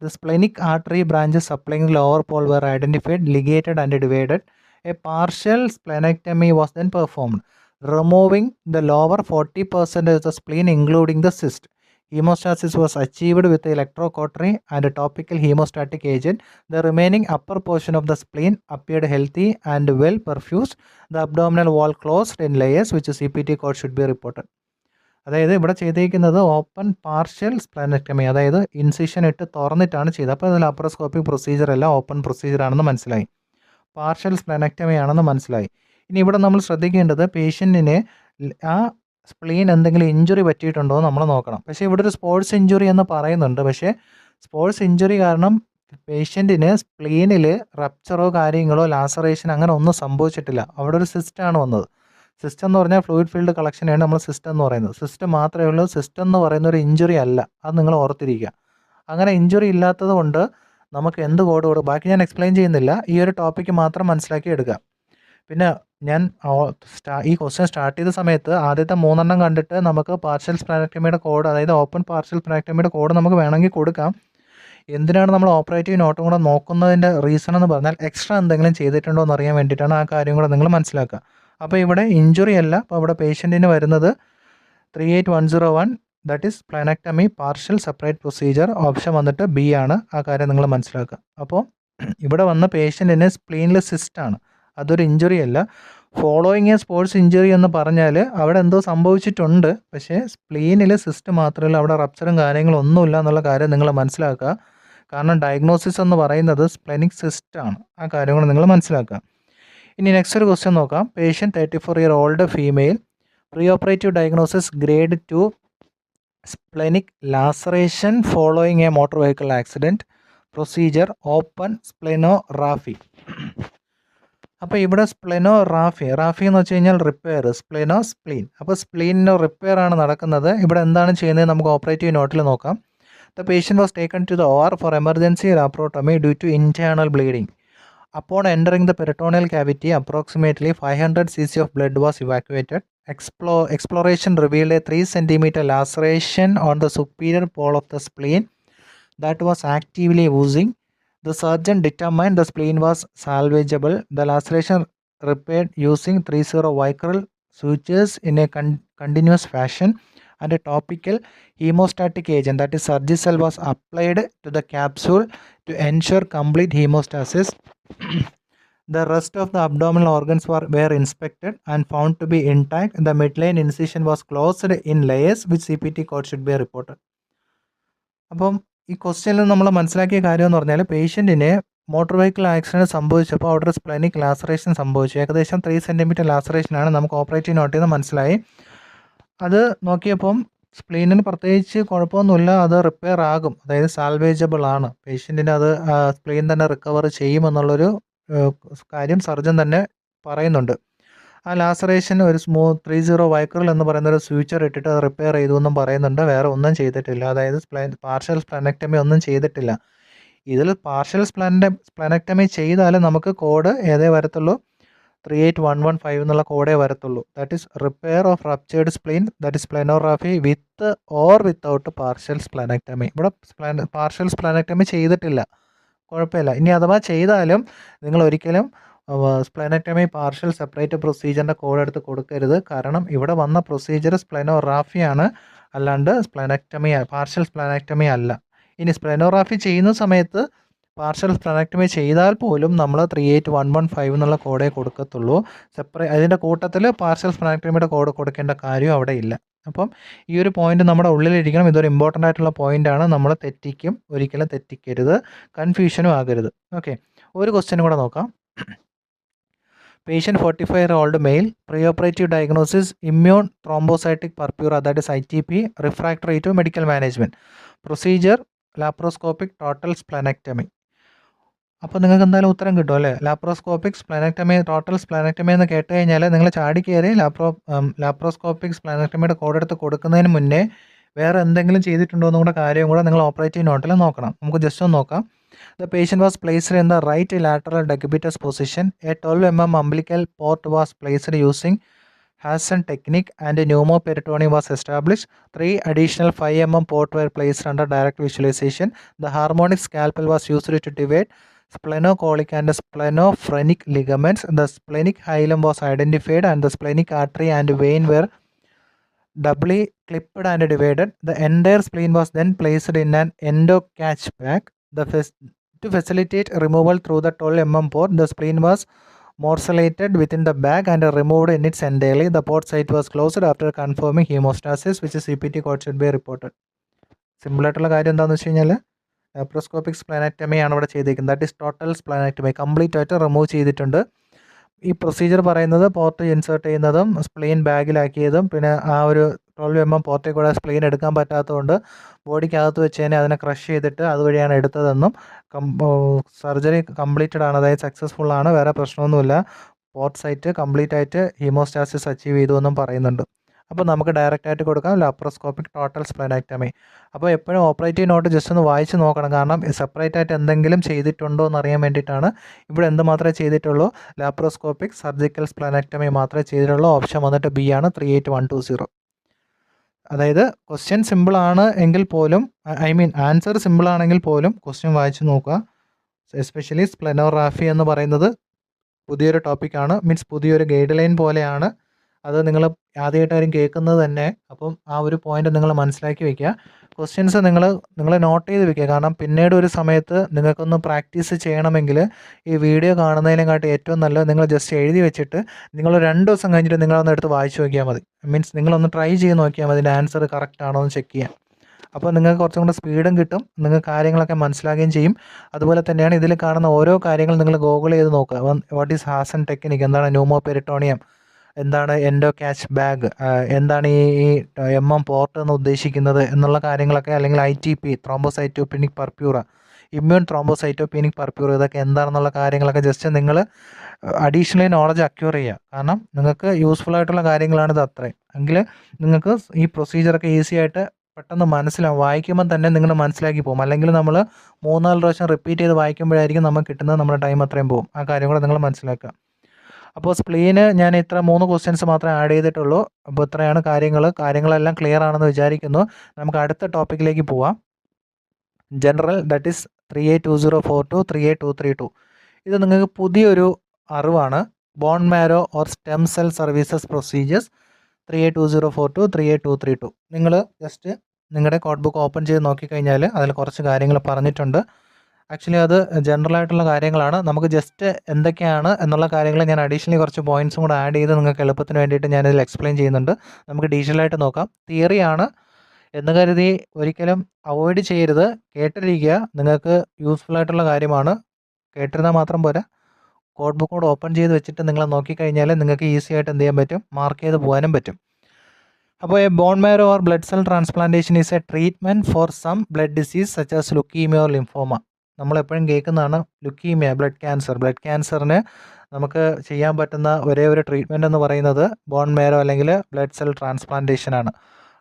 The splenic artery branches supplying the lower pole were identified, ligated and divided. A partial splenectomy was then performed, removing the lower 40% of the spleen including the cyst. Hemostasis was achieved with electrocautery and a topical hemostatic agent. The remaining upper portion of the spleen appeared healthy and well perfused. The abdominal wall closed in layers, which CPT code should be reported. അതായത് ഇവിടെ ചെയ്തിരിക്കുന്നത് open partial splenectomy, അതായത് incision ഇട്ട് തുറന്നിട്ടാണ് ചെയ്തത്. അപ്പോൾ അത് laparoscopic procedure അല്ല, open procedure ആണെന്ന് മനസ്സിലായി, പാർഷ്യൽ സ്പ്ലെനക്ടമി ആണെന്ന് മനസ്സിലായി. ഇനി ഇവിടെ നമ്മൾ ശ്രദ്ധിക്കേണ്ടത് പേഷ്യൻറ്റിന് ആ സ്പ്ലീൻ എന്തെങ്കിലും ഇഞ്ചുറി പറ്റിയിട്ടുണ്ടോ എന്ന് നമ്മൾ നോക്കണം. പക്ഷേ ഇവിടെ ഒരു സ്പോർട്സ് ഇഞ്ചുറി എന്ന് പറയുന്നുണ്ട്. പക്ഷേ സ്പോർട്സ് ഇഞ്ചുറി കാരണം പേഷ്യൻറ്റിന് സ്പ്ലീനിൽ റപ്ചറോ കാര്യങ്ങളോ ലാസറേഷൻ അങ്ങനെ ഒന്നും സംഭവിച്ചിട്ടില്ല. അവിടെ ഒരു സിസ്റ്റാണ് വന്നത്. സിസ്റ്റം എന്ന് പറഞ്ഞാൽ ഫ്ലൂയിഡ് ഫീൽഡ് കളക്ഷനാണ് നമ്മൾ സിസ്റ്റം എന്ന് പറയുന്നത്. സിസ്റ്റം മാത്രമേ ഉള്ളൂ, സിസ്റ്റം എന്ന് പറയുന്ന ഒരു ഇഞ്ചുറി അല്ല, അത് നിങ്ങൾ ഓർത്തിരിക്കുക. അങ്ങനെ ഇഞ്ചുറി ഇല്ലാത്തത് കൊണ്ട് നമുക്ക് എന്ത് കോഡ് കൊടുക്കും, ബാക്കി ഞാൻ എക്സ്പ്ലെയിൻ ചെയ്യുന്നില്ല, ഈ ഒരു ടോപ്പിക്ക് മാത്രം മനസ്സിലാക്കി എടുക്കുക. പിന്നെ ഞാൻ ഈ ക്വസ്റ്റ്യൻ സ്റ്റാർട്ട് ചെയ്ത സമയത്ത് ആദ്യത്തെ 3 കണ്ടിട്ട് നമുക്ക് പാർഷ്യൽ സ്പ്ലെനക്ടമിയുടെ കോഡ്, അതായത് ഓപ്പൺ പാർഷ്യൽ സ്പ്ലെനക്ടമിയുടെ കോഡ് നമുക്ക് വേണമെങ്കിൽ കൊടുക്കാം. എന്തിനാണ് നമ്മൾ ഓപ്പറേറ്റീവ് നോട്ടും കൂടെ നോക്കുന്നതിൻ്റെ റീസൺ എന്ന് പറഞ്ഞാൽ എക്സ്ട്രാ എന്തെങ്കിലും ചെയ്തിട്ടുണ്ടോ എന്ന് അറിയാൻ വേണ്ടിയിട്ടാണ്. ആ കാര്യം കൂടെ നിങ്ങൾ മനസ്സിലാക്കുക. അപ്പോൾ ഇവിടെ ഇഞ്ചുറി അല്ല, അപ്പോൾ ഇവിടെ പേഷ്യൻറ്റിന് വരുന്നത് 38101, that is സ്പ്ലെനക്ടമി partial separate procedure. Option വന്നിട്ട് ബി ആണ്. ആ കാര്യം നിങ്ങൾ മനസ്സിലാക്കുക. അപ്പോൾ ഇവിടെ വന്ന പേഷ്യൻറ്റിന് സ്പ്ലീനിൽ സിസ്റ്റാണ്, അതൊരു ഇഞ്ചുറി അല്ല. ഫോളോയിങ് എ സ്പോർട്സ് ഇഞ്ചുറി എന്ന് പറഞ്ഞാൽ അവിടെ എന്തോ സംഭവിച്ചിട്ടുണ്ട്, പക്ഷേ സ്പ്ലീനിൽ സിസ്റ്റ് മാത്രമല്ല, അവിടെ റപ്ചറും കാര്യങ്ങളും ഒന്നുമില്ല എന്നുള്ള കാര്യം നിങ്ങൾ മനസ്സിലാക്കുക. കാരണം ഡയഗ്നോസിസ് എന്ന് പറയുന്നത് സ്പ്ലെനിക് സിസ്റ്റാണ്. ആ കാര്യം കൂടെ നിങ്ങൾ മനസ്സിലാക്കുക. ഇനി നെക്സ്റ്റ് ഒരു ക്വസ്റ്റ്യൻ നോക്കാം. Patient 34-year-old female, pre operative diagnosis grade 2 splenic laceration following a motor vehicle accident, procedure open splenorrhaphy. അപ്പോൾ ഇവിടെ സ്പ്ലെനോറാഫി എന്ന് വെച്ച് കഴിഞ്ഞാൽ റിപ്പയർ, സ്പ്ലെയിൻ. അപ്പോൾ സ്പ്ലീനിൻ്റെ റിപ്പയർ ആണ് നടക്കുന്നത്. ഇവിടെ എന്താണ് ചെയ്യുന്നത് നമുക്ക് ഓപ്പറേറ്റീവ് നോട്ടിൽ നോക്കാം. The patient was taken to the OR for emergency laparotomy due to internal bleeding. Upon entering the peritoneal cavity, approximately 500 cc of blood was evacuated. Exploration revealed a 3 cm laceration on the superior pole of the spleen that was actively oozing. The surgeon determined the spleen was salvageable. The laceration repaired using 30 Vicryl sutures in a continuous fashion, and a topical hemostatic agent, that is Surgicel, was applied to the capsule to ensure complete hemostasis. The rest of the abdominal organs were inspected and found to be intact. The midline incision was closed in layers, which CPT code should be reported. അപ്പം ഈ ക്വസ്റ്റ്യനിൽ നമ്മൾ മനസ്സിലാക്കിയ കാര്യം എന്ന് പറഞ്ഞാൽ പേഷ്യൻറ്റിന് motor vehicle accident സംഭവിച്ചപ്പോൾ അവിടെ ഒരു സ്പ്ലെനിക് ലാസറേഷൻ സംഭവിച്ചു. ഏകദേശം 3 cm ലാസറേഷനാണ് നമുക്ക് ഓപ്പറേറ്റീവ് നോട്ടിൽ നിന്ന് മനസ്സിലായി. അത് നോക്കിയപ്പം സ്പ്ലീനിന് പ്രത്യേകിച്ച് കുഴപ്പമൊന്നുമില്ല, അത് റിപ്പയർ ആകും, അതായത് സാൽവേജബിൾ ആണ്. പേഷ്യൻറ്റിന് അത് സ്പ്ലീൻ തന്നെ റിക്കവർ ചെയ്യുമെന്നുള്ളൊരു കാര്യം സർജൻ തന്നെ പറയുന്നുണ്ട്. ആ ലാസറേഷൻ ഒരു 30 Vicryl എന്ന് പറയുന്ന ഒരു സ്യൂച്ചർ ഇട്ടിട്ട് അത് റിപ്പയർ ചെയ്തു എന്നും പറയുന്നുണ്ട്. വേറെ ഒന്നും ചെയ്തിട്ടില്ല, അതായത് പാർഷ്യൽ സ്പ്ലെനക്ടമി ഒന്നും ചെയ്തിട്ടില്ല. ഇതിൽ പാർഷ്യൽ സ്പ്ലെനക്ടമി ചെയ്താൽ നമുക്ക് കോഡ് ഏതേ വരത്തുള്ളൂ, 38115 എന്നുള്ള കോഡേ വരത്തുള്ളൂ. That is repair of ruptured spleen, that is splenorrhaphy with or without partial splenectomy. ഇവിടെ പാർഷ്യൽ സ്പ്ലെനക്ടമി ചെയ്തിട്ടില്ല, കുഴപ്പമില്ല. ഇനി അഥവാ ചെയ്താലും നിങ്ങൾ ഒരിക്കലും സ്പ്ലെനക്ടമി പാർഷ്യൽ സെപ്പറേറ്റ് പ്രൊസീജിയറിൻ്റെ കോഡ് എടുത്ത് കൊടുക്കരുത്. കാരണം ഇവിടെ വന്ന പ്രൊസീജിയർ സ്പ്ലെനോറാഫിയാണ്, അല്ലാണ്ട് പാർഷ്യൽ സ്പ്ലെനക്ടമി അല്ല. ഇനി സ്പ്ലെനോറാഫി ചെയ്യുന്ന സമയത്ത് പാർഷ്യൽ സ്പ്ലെനക്ടമി ചെയ്താൽ പോലും നമ്മൾ 38115 എന്നുള്ള കോഡേ കൊടുക്കത്തുള്ളൂ. അതിൻ്റെ കൂട്ടത്തിൽ പാർഷ്യൽ സ്പ്ലെനക്ടമിയുടെ കോഡ് കൊടുക്കേണ്ട കാര്യം അവിടെ ഇല്ല. അപ്പം ഈ ഒരു പോയിന്റ് നമ്മുടെ ഉള്ളിലിരിക്കണം. ഇതൊരു ഇമ്പോർട്ടൻ്റ് ആയിട്ടുള്ള പോയിൻ്റാണ്. നമ്മൾ തെറ്റിക്കും, ഒരിക്കലും തെറ്റിക്കരുത്, കൺഫ്യൂഷനും ആകരുത്. ഓക്കെ, ഒരു ക്വസ്റ്റ്യൻ കൂടെ നോക്കാം. Patient 45-year-old male, preoperative diagnosis immune thrombocytic purpura, that is ITP, refractory to medical management. Procedure laparoscopic total splenectomy. അപ്പോൾ നിങ്ങൾക്ക് എന്തായാലും ഉത്തരം കിട്ടും അല്ലേ? ലാപ്രോസ്കോപ്പിക് സ്പ്ലെനക്ടമി, ടോട്ടൽ സ്പ്ലെനക്ടമി എന്ന് കേട്ട് കഴിഞ്ഞാൽ നിങ്ങൾ ചാടി കയറി ലാപ്രോസ്കോപ്പിക് സ്പ്ലെനക്ടമിയുടെ കോഡ് എടുത്ത് കൊടുക്കുന്നതിന് മുന്നേ വേറെ എന്തെങ്കിലും ചെയ്തിട്ടുണ്ടോ എന്നും കൂടെ കാര്യം കൂടെ നിങ്ങൾ ഓപ്പറേറ്റീവ് നോട്ടിൽ നോക്കണം. നമുക്ക് ജസ്റ്റ് ഒന്ന് നോക്കാം. The patient was placed in the right lateral decubitus position. A 12 mm umbilical port was placed using Hassan technique and a pneumoperitoneum was established. 3 additional 5 mm port were placed under direct visualization. The harmonic scalpel was used to divide splenocolic and splenophrenic ligaments. The splenic hilum was identified and the splenic artery and vein were doubly clipped and divided. The entire spleen was then placed in an endocatch bag. To facilitate removal through the 12 mm port, the spleen was morcellated within the bag and removed in its entirely. The port site was closed after confirming hemostasis, which is CPT code should be reported. Simple ആയിട്ടുള്ള കാര്യം എന്താണെന്ന് വെച്ച് കഴിഞ്ഞാൽ laparoscopic സ്പ്ലെനക്ടമി ആണ് ഇവിടെ ചെയ്തിരിക്കുന്നത്. That is total സ്പ്ലെനക്ടമി, complete ആയിട്ട് remove ചെയ്തിട്ടുണ്ട്. ഈ പ്രൊസീജിയർ പറയുന്നത് പോർട്ട് ഇൻസേർട്ട് ചെയ്യുന്നതും സ്പ്ലെയിൻ ബാഗിലാക്കിയതും പിന്നെ ആ ഒരു 12 mm പോർട്ടിൽ കൂടെ സ്പ്ലെയിൻ എടുക്കാൻ പറ്റാത്തതുകൊണ്ട് ബോഡിക്കകത്ത് വെച്ച് തന്നെ അതിനെ ക്രഷ് ചെയ്തിട്ട് അതുവഴിയാണ് എടുത്തതെന്നും സർജറി കംപ്ലീറ്റഡ് ആണ്, അതായത് സക്സസ്ഫുൾ ആണ്, വേറെ പ്രശ്നമൊന്നുമില്ല, പോർട്ട് സൈറ്റ് കംപ്ലീറ്റ് ആയിട്ട് ഹീമോസ്റ്റാസിസ് അച്ചീവ് ചെയ്തു എന്നും പറയുന്നുണ്ട്. അപ്പോൾ നമുക്ക് ഡയറക്റ്റ് ആയിട്ട് കൊടുക്കാം ലാപ്രോസ്കോപ്പിക് ടോട്ടൽ സ്പ്ലെനക്ടമി. അപ്പോൾ എപ്പോഴും ഓപ്പറേറ്റീവ് നോട്ട് ജസ്റ്റ് ഒന്ന് വായിച്ച് നോക്കണം, കാരണം സെപ്പറേറ്റ് ആയിട്ട് എന്തെങ്കിലും ചെയ്തിട്ടുണ്ടോ എന്നറിയാൻ വേണ്ടിയിട്ടാണ്. ഇവിടെ എന്ത് മാത്രമേ ചെയ്തിട്ടുള്ളൂ? ലാപ്രോസ്കോപ്പിക് സർജിക്കൽ സ്പ്ലെനക്ടമി മാത്രമേ ചെയ്തിട്ടുള്ളൂ. ഓപ്ഷൻ വന്നിട്ട് ബി ആണ്, 38120. അതായത് ക്വസ്റ്റ്യൻ സിമ്പിളാണ് എങ്കിൽ പോലും ആൻസർ സിമ്പിളാണെങ്കിൽ പോലും ക്വസ്റ്റ്യൻ വായിച്ച് നോക്കുക. എസ്പെഷ്യലി സ്പ്ലെനോഗ്രാഫി എന്ന് പറയുന്നത് പുതിയൊരു ടോപ്പിക്കാണ്, മീൻസ് പുതിയൊരു ഗൈഡ് ലൈൻ പോലെയാണ്. അത് നിങ്ങൾ ആദ്യമായിട്ടായിരിക്കും കേൾക്കുന്നത് തന്നെ. അപ്പം ആ ഒരു പോയിന്റ് നിങ്ങൾ മനസ്സിലാക്കി വെക്കുക. ക്വസ്റ്റ്യൻസ് നിങ്ങൾ നോട്ട് ചെയ്ത് വെക്കുക. കാരണം പിന്നീട് ഒരു സമയത്ത് നിങ്ങൾക്കൊന്ന് പ്രാക്ടീസ് ചെയ്യണമെങ്കിൽ ഈ വീഡിയോ കാണുന്നതിനെക്കാട്ടി ഏറ്റവും നല്ലത് നിങ്ങൾ ജസ്റ്റ് എഴുതി വെച്ചിട്ട് നിങ്ങൾ 2 ദിവസം കഴിഞ്ഞിട്ട് നിങ്ങളൊന്ന് എടുത്ത് വായിച്ച് നോക്കിയാൽ മതി. മീൻസ് നിങ്ങളൊന്ന് ട്രൈ ചെയ്ത് നോക്കിയാൽ മതി, ഇതിൻ്റെ ആൻസർ കറക്റ്റ് ആണോ എന്ന് ചെക്ക് ചെയ്യാം. അപ്പോൾ നിങ്ങൾക്ക് കുറച്ചും കൂടെ സ്പീഡും കിട്ടും, നിങ്ങൾക്ക് കാര്യങ്ങളൊക്കെ മനസ്സിലാകുകയും ചെയ്യും. അതുപോലെ തന്നെയാണ് ഇതിൽ കാണുന്ന ഓരോ കാര്യങ്ങൾ നിങ്ങൾ ഗൂഗിൾ ചെയ്ത് നോക്കുക. വാട്ട് ഈസ് ഹാസൻ ടെക്നിക്, എന്താണ് ന്യൂമോപെരിട്ടോണിയം, എന്താണ് എൻഡോ ക്യാച്ച് ബാഗ്, എന്താണ് ഈ പോർട്ട് എന്ന് ഉദ്ദേശിക്കുന്നത് എന്നുള്ള കാര്യങ്ങളൊക്കെ, അല്ലെങ്കിൽ ITP ത്രോംബോസൈറ്റോപെനിക് പർപ്യൂറ, ഇമ്മ്യൂൺ ത്രോംബോസൈറ്റോപെനിക് പർപ്യൂറ, ഇതൊക്കെ എന്താണെന്നുള്ള കാര്യങ്ങളൊക്കെ ജസ്റ്റ് നിങ്ങൾ അഡീഷണലി നോളജ് അക്യൂർ ചെയ്യുക. കാരണം നിങ്ങൾക്ക് യൂസ്ഫുൾ ആയിട്ടുള്ള കാര്യങ്ങളാണിത് അത്രയും. എങ്കിൽ നിങ്ങൾക്ക് ഈ പ്രൊസീജിയറൊക്കെ ഈസി ആയിട്ട് പെട്ടെന്ന് മനസ്സിലാവും. വായിക്കുമ്പോൾ തന്നെ നിങ്ങൾ മനസ്സിലാക്കി പോകും. അല്ലെങ്കിൽ നമ്മൾ 3-4 പ്രാവശ്യം റിപ്പീറ്റ് ചെയ്ത് വായിക്കുമ്പോഴായിരിക്കും നമുക്ക് കിട്ടുന്നത്, നമ്മുടെ ടൈം അത്രയും പോകും. ആ കാര്യം കൂടെ നിങ്ങൾ മനസ്സിലാക്കുക. അപ്പോൾ സ്പ്ലീന് ഞാൻ ഇത്ര 3 ക്വസ്റ്റ്യൻസ് മാത്രമേ ആഡ് ചെയ്തിട്ടുള്ളൂ. അപ്പോൾ ഇത്രയാണ് കാര്യങ്ങളെല്ലാം ക്ലിയർ ആണെന്ന് വിചാരിക്കുന്നു. നമുക്ക് അടുത്ത ടോപ്പിക്കിലേക്ക് പോവാം. General, that is 382042 38232. ഇത് നിങ്ങൾക്ക് പുതിയൊരു അറിവാണ്. Bone marrow or stem cell services procedures 382042 38232. നിങ്ങൾ ജസ്റ്റ് നിങ്ങളുടെ കോഡ് ബുക്ക് ഓപ്പൺ ചെയ്ത് നോക്കിക്കഴിഞ്ഞാൽ അതിൽ കുറച്ച് കാര്യങ്ങൾ പറഞ്ഞിട്ടുണ്ട്. ആക്ച്വലി അത് ജനറൽ ആയിട്ടുള്ള കാര്യങ്ങളാണ്. നമുക്ക് ജസ്റ്റ് എന്തൊക്കെയാണ് എന്നുള്ള കാര്യങ്ങൾ ഞാൻ അഡീഷണലി കുറച്ച് പോയിൻറ്റ്സും കൂടെ ആഡ് ചെയ്ത് നിങ്ങൾക്ക് എളുപ്പത്തിന് വേണ്ടിയിട്ട് ഞാനിതിൽ എക്സ്പ്ലെയിൻ ചെയ്യുന്നുണ്ട്. നമുക്ക് ഡീറ്റെയിലായിട്ട് നോക്കാം. തിയറിയാണ് എന്ന് കരുതി ഒരിക്കലും അവോയ്ഡ് ചെയ്യരുത്. കേട്ടിരിക്കുക, നിങ്ങൾക്ക് യൂസ്ഫുൾ ആയിട്ടുള്ള കാര്യമാണ്. കേട്ടിരുന്നാൽ മാത്രം പോരാ, കോഡ് ബുക്ക് കൂടെ ഓപ്പൺ ചെയ്ത് വെച്ചിട്ട് നിങ്ങൾ നോക്കിക്കഴിഞ്ഞാൽ നിങ്ങൾക്ക് ഈസി ആയിട്ട് എന്ത് ചെയ്യാൻ പറ്റും, മാർക്ക് ചെയ്ത് പോകാനും പറ്റും. അപ്പോൾ a bone marrow or blood cell transplantation is a treatment for some blood disease such as leukaemia or lymphoma. നമ്മളെപ്പോഴും കേൾക്കുന്നതാണ് ലുക്കീമിയ, ബ്ലഡ് ക്യാൻസർ. ബ്ലഡ് ക്യാൻസറിന് നമുക്ക് ചെയ്യാൻ പറ്റുന്ന ഒരേ ഒരു ട്രീറ്റ്മെൻറ്റ് എന്ന് പറയുന്നത് ബോൺ മാരോ അല്ലെങ്കിൽ ബ്ലഡ് സെൽ ട്രാൻസ്പ്ലാന്റേഷനാണ്.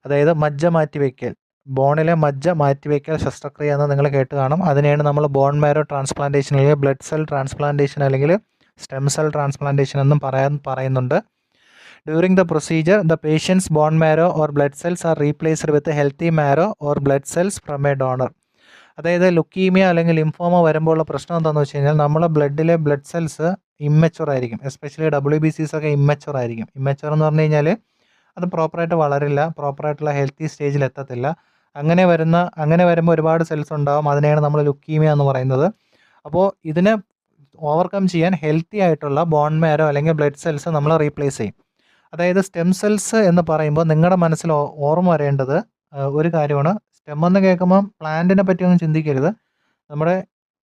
അതായത് മജ്ജ മാറ്റിവെക്കൽ, ബോണിലെ മജ്ജ മാറ്റിവെക്കൽ ശസ്ത്രക്രിയ എന്ന് നിങ്ങൾ കേട്ട് കാണും. അതിനെയാണ് നമ്മൾ ബോൺ മാരോ ട്രാൻസ്പ്ലാന്റേഷൻ അല്ലെങ്കിൽ ബ്ലഡ് സെൽ ട്രാൻസ്പ്ലാന്റേഷൻ അല്ലെങ്കിൽ സ്റ്റെം സെൽ ട്രാൻസ്പ്ലാന്റേഷൻ എന്നും പറയുന്നുണ്ട്. During the procedure, the patient's bone marrow or blood cells are replaced with healthy marrow or blood cells from a donor. അതായത് ലുക്കീമിയ അല്ലെങ്കിൽ lymphoma വരുമ്പോഴുള്ള പ്രശ്നം എന്താണെന്ന് വെച്ച് കഴിഞ്ഞാൽ നമ്മളെ ബ്ലഡിലെ ബ്ലഡ് സെൽസ് ഇമ്മച്ചുവർ ആയിരിക്കും. എസ്പെഷ്യലി WBCs ഒക്കെ ഇമ്മച്ചുവർ ആയിരിക്കും. ഇമ്മച്ചുവർ എന്ന് പറഞ്ഞു കഴിഞ്ഞാൽ അത് പ്രോപ്പറായിട്ട് വളരില്ല, പ്രോപ്പറായിട്ടുള്ള ഹെൽത്തി സ്റ്റേജിൽ എത്തത്തില്ല. അങ്ങനെ വരുമ്പോൾ ഒരുപാട് സെൽസ് ഉണ്ടാകും. അതിനെയാണ് നമ്മൾ ലുക്കീമിയ എന്ന് പറയുന്നത്. അപ്പോൾ ഇതിനെ ഓവർകം ചെയ്യാൻ ഹെൽത്തി ആയിട്ടുള്ള ബോൺ മാരോ അല്ലെങ്കിൽ ബ്ലഡ് സെൽസ് നമ്മൾ റീപ്ലേസ് ചെയ്യും. അതായത് സ്റ്റെം സെൽസ് എന്ന് പറയുമ്പോൾ നിങ്ങളുടെ മനസ്സിൽ ഓർമ്മ വരേണ്ടത് ഒരു കാര്യമാണ്. സ്റ്റെം എന്ന് കേൾക്കുമ്പോൾ പ്ലാന്റിനെ പറ്റിയൊന്നും ചിന്തിക്കരുത്. നമ്മുടെ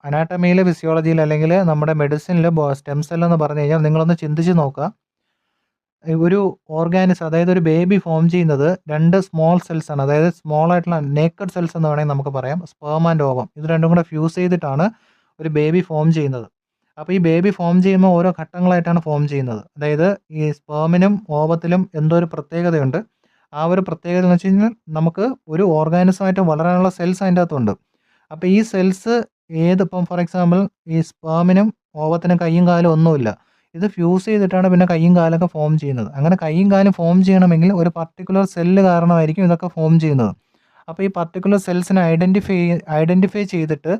അനാട്ടമിയിൽ, ഫിസിയോളജിയിൽ അല്ലെങ്കിൽ നമ്മുടെ മെഡിസിനിൽ സ്റ്റെം സെൽ എന്ന് പറഞ്ഞു കഴിഞ്ഞാൽ നിങ്ങളൊന്ന് ചിന്തിച്ച് നോക്കുക. ഒരു ഓർഗാനിസം, അതായത് ഒരു ബേബി ഫോം ചെയ്യുന്നത് 2 സ്മോൾ സെൽസ് ആണ്. അതായത് സ്മോൾ ആയിട്ടുള്ള നേക്കഡ് സെൽസ് എന്ന് വേണമെങ്കിൽ നമുക്ക് പറയാം. സ്പേം ആൻഡ് ഓവം, ഇത് രണ്ടും കൂടെ ഫ്യൂസ് ചെയ്തിട്ടാണ് ഒരു ബേബി ഫോം ചെയ്യുന്നത്. അപ്പോൾ ഈ ബേബി ഫോം ചെയ്യുമ്പോൾ ഓരോ ഘട്ടങ്ങളായിട്ടാണ് ഫോം ചെയ്യുന്നത്. അതായത് ഈ സ്പേമിനും ഓവത്തിലും എന്തോ ഒരു പ്രത്യേകതയുണ്ട്. ആ ഒരു പ്രത്യേകത എന്ന് വെച്ച് കഴിഞ്ഞാൽ നമുക്ക് ഒരു ഓർഗാനിസമായിട്ട് വളരാനുള്ള സെൽസ് അതിൻ്റെ അകത്തുണ്ട്. അപ്പോൾ ഈ സെൽസ് ഇപ്പം ഫോർ എക്സാമ്പിൾ ഈ സ്പേമിനും ഓവത്തിനും കയ്യും കാലും ഒന്നുമില്ല. ഇത് ഫ്യൂസ് ചെയ്തിട്ടാണ് പിന്നെ കയ്യും കാലൊക്കെ ഫോം ചെയ്യുന്നത്. അങ്ങനെ കയ്യും കാലും ഫോം ചെയ്യണമെങ്കിൽ ഒരു പർട്ടിക്കുലർ സെല്ല് കാരണമായിരിക്കും ഇതൊക്കെ ഫോം ചെയ്യുന്നത്. അപ്പോൾ ഈ പർട്ടിക്കുലർ സെൽസിനെ ഐഡൻറ്റിഫൈ ചെയ്തിട്ട്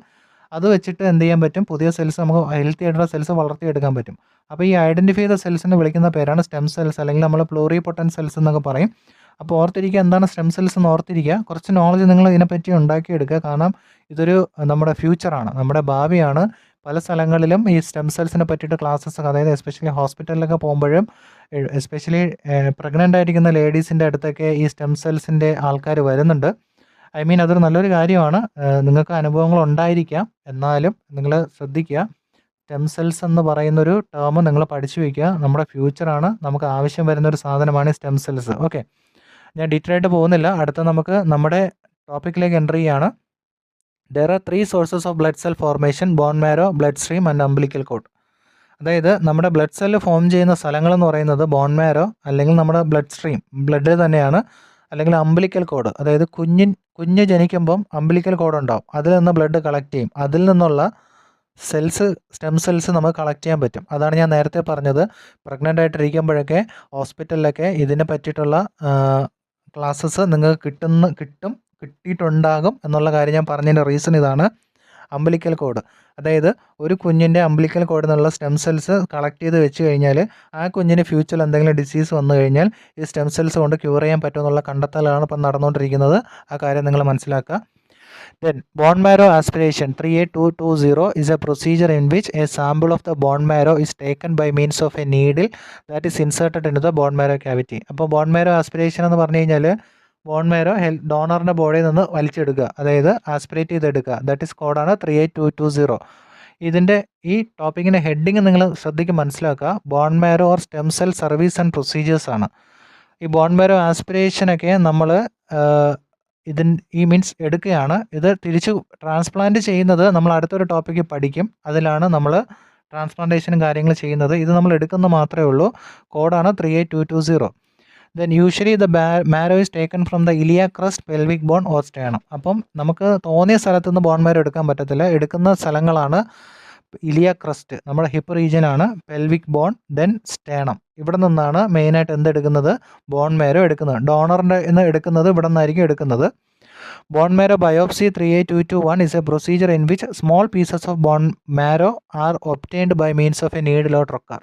അത് വെച്ചിട്ട് എന്ത് ചെയ്യാൻ പറ്റും, പുതിയ സെൽസ് നമുക്ക് ഹെൽത്തി ആയിട്ടുള്ള സെൽസ് വളർത്തിയെടുക്കാൻ പറ്റും. അപ്പോൾ ഈ ഐഡൻറ്റിഫൈ ചെയ്ത സെൽസിനെ വിളിക്കുന്ന പേരാണ് സ്റ്റെം സെൽസ്, അല്ലെങ്കിൽ നമ്മൾ പ്ലൂറിപൊട്ടൻറ്റ് സെൽസ് എന്നൊക്കെ പറയും. അപ്പോൾ ഓർത്തിരിക്കുക, എന്താണ് സ്റ്റെം സെൽസ് എന്ന് ഓർത്തിരിക്കുക. കുറച്ച് നോളജ് നിങ്ങൾ ഇതിനെപ്പറ്റി ഉണ്ടാക്കിയെടുക്കുക. കാരണം ഇതൊരു നമ്മുടെ ഫ്യൂച്ചറാണ്, നമ്മുടെ ഭാവിയാണ്. പല സ്ഥലങ്ങളിലും ഈ സ്റ്റെം സെൽസിനെ പറ്റിയിട്ട് ക്ലാസ്സസ്, അതായത് എസ്പെഷ്യലി ഹോസ്പിറ്റലിലൊക്കെ പോകുമ്പോഴും എസ്പെഷ്യലി പ്രഗ്നൻ്റ് ആയിരിക്കുന്ന ലേഡീസിൻ്റെ അടുത്തൊക്കെ ഈ സ്റ്റെം സെൽസിൻ്റെ ആൾക്കാർ വരുന്നുണ്ട്. അതൊരു നല്ലൊരു കാര്യമാണ്. നിങ്ങൾക്ക് അനുഭവങ്ങൾ ഉണ്ടായിരിക്കാം, എന്നാലും നിങ്ങൾ ശ്രദ്ധിക്കുക. സ്റ്റെം സെൽസ് എന്ന് പറയുന്നൊരു ടേം നിങ്ങൾ പഠിച്ചു വയ്ക്കുക. നമ്മുടെ ഫ്യൂച്ചറാണ്, നമുക്ക് ആവശ്യം വരുന്നൊരു സാധനമാണ് സ്റ്റെം സെൽസ്. ഓക്കെ, ഞാൻ ഡീറ്റെയിൽ ആയിട്ട് പോകുന്നില്ല. അടുത്ത നമുക്ക് നമ്മുടെ ടോപ്പിക്കിലേക്ക് എൻ്റർ ചെയ്യുകയാണ്. There are 3 sources of blood cell formation: bone marrow, blood stream and umbilical cord. അതായത് നമ്മുടെ ബ്ലഡ് സെല്ല് ഫോം ചെയ്യുന്ന സ്ഥലങ്ങളെന്ന് പറയുന്നത് ബോൺ മാരോ അല്ലെങ്കിൽ നമ്മുടെ ബ്ലഡ് സ്ട്രീം, ബ്ലഡ് തന്നെയാണ്, അല്ലെങ്കിൽ അംബിലിക്കൽ കോഡ്. അതായത് കുഞ്ഞ് ജനിക്കുമ്പം അംബിലിക്കൽ കോഡ് ഉണ്ടാവും. അതിൽ നിന്ന് ബ്ലഡ് കളക്ട് ചെയ്യും. അതിൽ നിന്നുള്ള സെൽസ്, സ്റ്റെം സെൽസ് നമുക്ക് കളക്ട് ചെയ്യാൻ പറ്റും. അതാണ് ഞാൻ നേരത്തെ പറഞ്ഞത്. പ്രഗ്നൻ്റ് ആയിട്ടിരിക്കുമ്പോഴൊക്കെ ഹോസ്പിറ്റലിലൊക്കെ ഇതിനെ പറ്റിയിട്ടുള്ള ക്ലാസ്സസ് നിങ്ങൾക്ക് കിട്ടിയിട്ടുണ്ടാകും എന്നുള്ള കാര്യം ഞാൻ പറഞ്ഞതിൻ്റെ റീസൺ ഇതാണ്. അംബിലിക്കൽ കോഡ്, അതായത് ഒരു കുഞ്ഞിൻ്റെ അംബിലിക്കൽ കോഡിൽ നിന്നുള്ള സ്റ്റെം സെൽസ് കളക്ട് ചെയ്ത് വെച്ച് കഴിഞ്ഞാൽ ആ കുഞ്ഞിന് ഫ്യൂച്ചറിൽ എന്തെങ്കിലും ഡിസീസ് വന്നു കഴിഞ്ഞാൽ ഈ സ്റ്റെം സെൽസ് കൊണ്ട് ക്യൂർ ചെയ്യാൻ പറ്റുമെന്നുള്ള കണ്ടെത്തലാണ് ഇപ്പം നടന്നുകൊണ്ടിരിക്കുന്നത്. ആ കാര്യം നിങ്ങൾ മനസ്സിലാക്കുക. Then bone marrow aspiration 38220 is a procedure in which a sample of the bone marrow is taken by means of a needle that is inserted into the bone marrow cavity. അപ്പോൾ bone marrow aspiration എന്ന് പറഞ്ഞു കഴിഞ്ഞാൽ bone marrow ഡോണറിൻ്റെ ബോഡിയിൽ നിന്ന് വലിച്ചെടുക്കുക, അതായത് aspirate ചെയ്തെടുക്കുക. That is കോഡാണ് 38220. ഇതിൻ്റെ ഈ ടോപ്പിക്കിൻ്റെ ഹെഡിങ് നിങ്ങൾ ശ്രദ്ധിക്കും മനസ്സിലാക്കുക. Bone marrow or stem cell service and procedures ആണ്. ഈ ബോൺ മാരോ ആസ്പിറേഷനൊക്കെ നമ്മൾ മീൻസ് എടുക്കുകയാണ്. ഇത് തിരിച്ച് ട്രാൻസ്പ്ലാന്റ് ചെയ്യുന്നത് നമ്മൾ അടുത്തൊരു ടോപ്പിക്ക് പഠിക്കും. അതിലാണ് നമ്മൾ ട്രാൻസ്പ്ലാന്റേഷനും കാര്യങ്ങൾ ചെയ്യുന്നത്. ഇത് നമ്മൾ എടുക്കുന്നത് മാത്രമേ ഉള്ളൂ. കോഡാണ് 38220. Then usually the marrow is taken from the iliac crest, pelvic bone or sternum. അപ്പം നമുക്ക് തോന്നിയ സ്ഥലത്തുനിന്ന് ബോൺ മാരോ എടുക്കാൻ പറ്റത്തില്ല. എടുക്കുന്ന സ്ഥലങ്ങളാണ് ഇലിയ ക്രസ്റ്റ്, നമ്മുടെ ഹിപ്പ് റീജിയനാണ്, പെൽവിക് ബോൺ, ദെൻ സ്റ്റേണം. ഇവിടെ നിന്നാണ് മെയിനായിട്ട് എന്തെടുക്കുന്നത്, ബോൺ മാരോ എടുക്കുന്നത്. ഡോണറിൻ്റെ നിന്ന് എടുക്കുന്നത് ഇവിടെ നിന്നായിരിക്കും എടുക്കുന്നത്. Bone marrow biopsy 38221 is a procedure in which small pieces of bone marrow are obtained by means of a needle or trocar.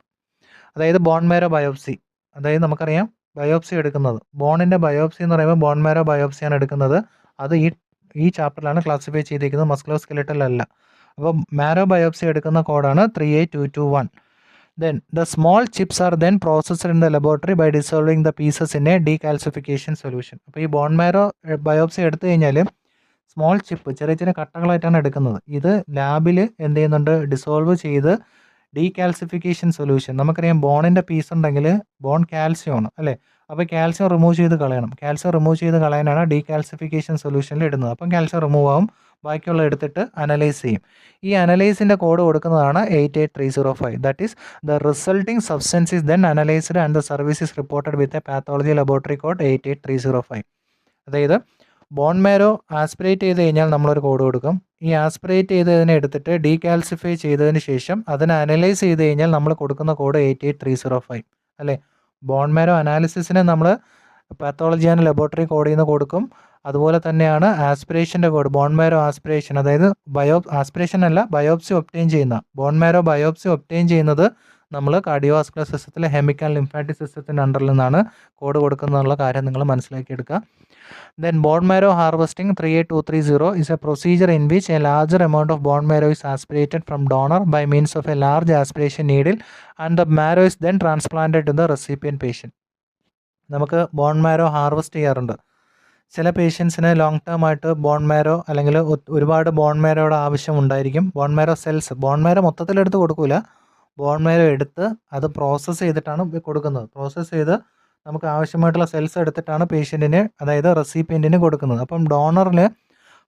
അതായത് ബോൺ മാരോ ബയോപ്സി, അതായത് നമുക്കറിയാം ബയോപ്സി എടുക്കുന്നത്, ബോണിൻ്റെ ബയോപ്സി എന്ന് പറയുമ്പോൾ ബോൺ മാരോ ബയോപ്സിയാണ് എടുക്കുന്നത്. അത് ഈ ചാപ്റ്ററിലാണ് ക്ലാസിഫൈ ചെയ്തിരിക്കുന്നത്, മസ്കുലോസ്കെലറ്റലല്ല. അപ്പോൾ മാരോ ബയോപ്സി എടുക്കുന്ന കോഡാണ് 38221. Then the small chips are then processed in the laboratory by dissolving the pieces in a decalcification solution. അപ്പോൾ ഈ ബോൺ മാരോ ബയോപ്സി എടുത്തു കഴിഞ്ഞാൽ സ്മോൾ ചിപ്പ്, ചെറിയ ചെറിയ കട്ടകളായിട്ടാണ് എടുക്കുന്നത്. ഇത് ലാബിൽ എന്ത് ചെയ്യുന്നുണ്ട്, ഡിസോൾവ് ചെയ്ത് ഡീകാൽസിഫിക്കേഷൻ സൊല്യൂഷൻ. നമുക്കറിയാം ബോണിൻ്റെ പീസ് ഉണ്ടെങ്കിൽ ബോൺ കാൽസ്യമാണ് അല്ലേ, അപ്പോൾ കാൽസ്യം റിമൂവ് ചെയ്ത് കളയണം. കാൽസ്യം റിമൂവ് ചെയ്ത് കളയാനാണ് ഡീകാൽസിഫിക്കേഷൻ സൊല്യൂഷനിൽ ഇടുന്നത്. അപ്പം കാൽസ്യം റിമൂവ് ആവും, ബാക്കിയുള്ള എടുത്തിട്ട് അനലൈസ് ചെയ്യും. ഈ അനലൈസിൻ്റെ കോഡ് കൊടുക്കുന്നതാണ് 88305. That is the resulting substance is then analysed and the service is reported with a pathology laboratory code 88305. അതായത് ബോൺ മാരോ ആസ്പിറേറ്റ് ചെയ്ത് കഴിഞ്ഞാൽ നമ്മളൊരു കോഡ് കൊടുക്കും. ഈ ആസ്പിറേറ്റ് ചെയ്തതിനെ എടുത്തിട്ട് ഡീകാൽസിഫൈ ചെയ്തതിന് ശേഷം അതിനെ അനലൈസ് ചെയ്ത് കഴിഞ്ഞാൽ നമ്മൾ കൊടുക്കുന്ന കോഡ് 88305 അല്ലേ. ബോൺ മാരോ അനാലിസിസിന് നമ്മൾ പാത്തോളജി ആൻഡ് ലബോറട്ടറി കോഡിൽ നിന്ന് കൊടുക്കും. അതുപോലെ തന്നെയാണ് ആസ്പിറേഷൻ്റെ കോഡ്, ബോൺ മാരോ ആസ്പിറേഷൻ, അതായത് ആസ്പിറേഷൻ അല്ല, ബയോപ്സി ഒബ്റ്റെയിൻ ചെയ്യുന്ന, ബോൺ മാരോ ബയോപ്സി ഒബ്റ്റെയിൻ ചെയ്യുന്നത് നമ്മൾ കാർഡിയോവാസ്കുലർ സിസ്റ്റത്തിലെ ഹെമിക് ആൻഡ് ലിംഫാറ്റിക് സിസ്റ്റത്തിൻ്റെ അണ്ടറിൽ നിന്നാണ് കോഡ് കൊടുക്കുന്നതെന്നുള്ള കാര്യം നിങ്ങൾ മനസ്സിലാക്കിയെടുക്കുക. Then bone marrow harvesting 38230 is a procedure in which a larger amount of bone marrow is aspirated from donor by means of a large aspiration needle and the marrow is then transplanted to the recipient patient. നമുക്ക് bone marrow harvest ചെയ്യാറുണ്ട്. ചില പേഷ്യൻസിന് long term ആയിട്ട് bone marrow അല്ലെങ്കിൽ ഒരുപാട് bone മാരോയുടെ ആവശ്യം ഉണ്ടായിരിക്കും. Bone marrow cells, bone marrow മൊത്തത്തിലെടുത്ത് കൊടുക്കില്ല, ബോൺ മാരോ എടുത്ത് അത് പ്രോസസ്സ് ചെയ്തിട്ടാണ് കൊടുക്കുന്നത്. പ്രോസസ്സ് ചെയ്ത് നമുക്ക് ആവശ്യമായിട്ടുള്ള സെൽസ് എടുത്തിട്ടാണ് പേഷ്യൻറ്റിന്, അതായത് റെസിപ്പിയൻറ്റിന് കൊടുക്കുന്നത്. അപ്പം ഡോണറിൽ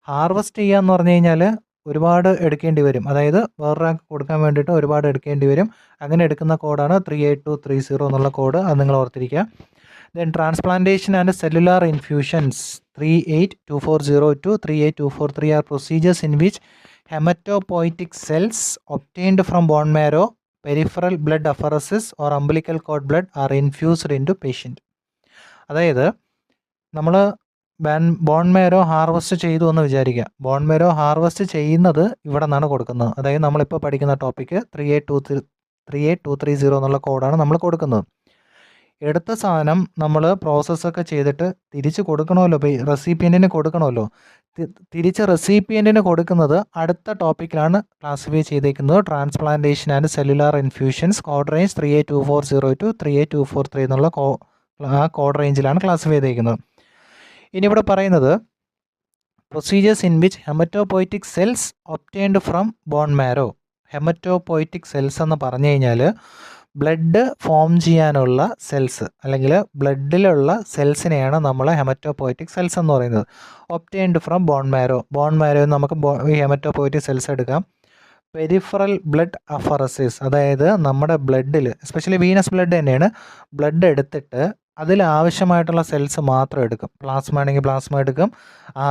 ഹാർവെസ്റ്റ് ചെയ്യുക എന്ന് പറഞ്ഞു കഴിഞ്ഞാൽ ഒരുപാട് എടുക്കേണ്ടി വരും, അതായത് വേറൊരാൾക്ക് കൊടുക്കാൻ വേണ്ടിയിട്ട് ഒരുപാട് എടുക്കേണ്ടി വരും. അങ്ങനെ എടുക്കുന്ന കോഡാണ് 38230 എന്നുള്ള കോഡ്, അത് നിങ്ങൾ ഓർത്തിരിക്കുക. Then transplantation and cellular infusions 38240 38243 are procedures in which haematopoietic cells obtained from bone marrow, peripheral blood apheresis or umbilical cord blood are infused into patient. അതായത് നമ്മൾ ബോൺ മാരോ ഹാർവെസ്റ്റ് ചെയ്തു എന്ന് വിചാരിക്കുക. Bone marrow harvest ചെയ്യുന്നത് ഇവിടെ നിന്നാണ് കൊടുക്കുന്നത്. അതായത് നമ്മളിപ്പോൾ പഠിക്കുന്ന ടോപ്പിക്ക് 38230 എന്നുള്ള കോഡാണ് നമ്മൾ കൊടുക്കുന്നത്. എടുത്ത സാധനം നമ്മൾ പ്രോസസ്സൊക്കെ ചെയ്തിട്ട് തിരിച്ച് കൊടുക്കണമല്ലോ, റെസിപ്പിയൻറ്റിന് കൊടുക്കണമല്ലോ. തിരിച്ച് റെസിപ്പിയൻറ്റിന് കൊടുക്കുന്നത് അടുത്ത ടോപ്പിക്കിലാണ് ക്ലാസിഫൈ ചെയ്തേക്കുന്നത്, transplantation and cellular infusions. Code range 38240 38243 എന്നുള്ള ആ കോഡ് റേഞ്ചിലാണ് ക്ലാസിഫൈ ചെയ്തേക്കുന്നത്. ഇനി ഇവിടെ പറയുന്നത് procedures in which haematopoietic cells obtained from bone marrow. Haematopoietic cells എന്ന് പറഞ്ഞു കഴിഞ്ഞാൽ ബ്ലഡ് ഫോം ചെയ്യാനുള്ള സെൽസ് അല്ലെങ്കിൽ ബ്ലഡിലുള്ള സെൽസിനെയാണ് നമ്മൾ ഹെമറ്റോപോയിറ്റിക് സെൽസ് എന്ന് പറയുന്നത്. Obtained from bone marrow, bone മാരോയിൽ നമുക്ക് ഈ ഹെമറ്റോപോയിറ്റിക് സെൽസ് എടുക്കാം. പെരിഫറൽ ബ്ലഡ് അഫറസിസ്, അതായത് നമ്മുടെ ബ്ലഡിൽ, എസ്പെഷ്യലി വീനസ് ബ്ലഡ് തന്നെയാണ്, ബ്ലഡ് എടുത്തിട്ട് അതിൽ ആവശ്യമായിട്ടുള്ള സെൽസ് മാത്രം എടുക്കും. പ്ലാസ്മ ആണെങ്കിൽ പ്ലാസ്മ എടുക്കും,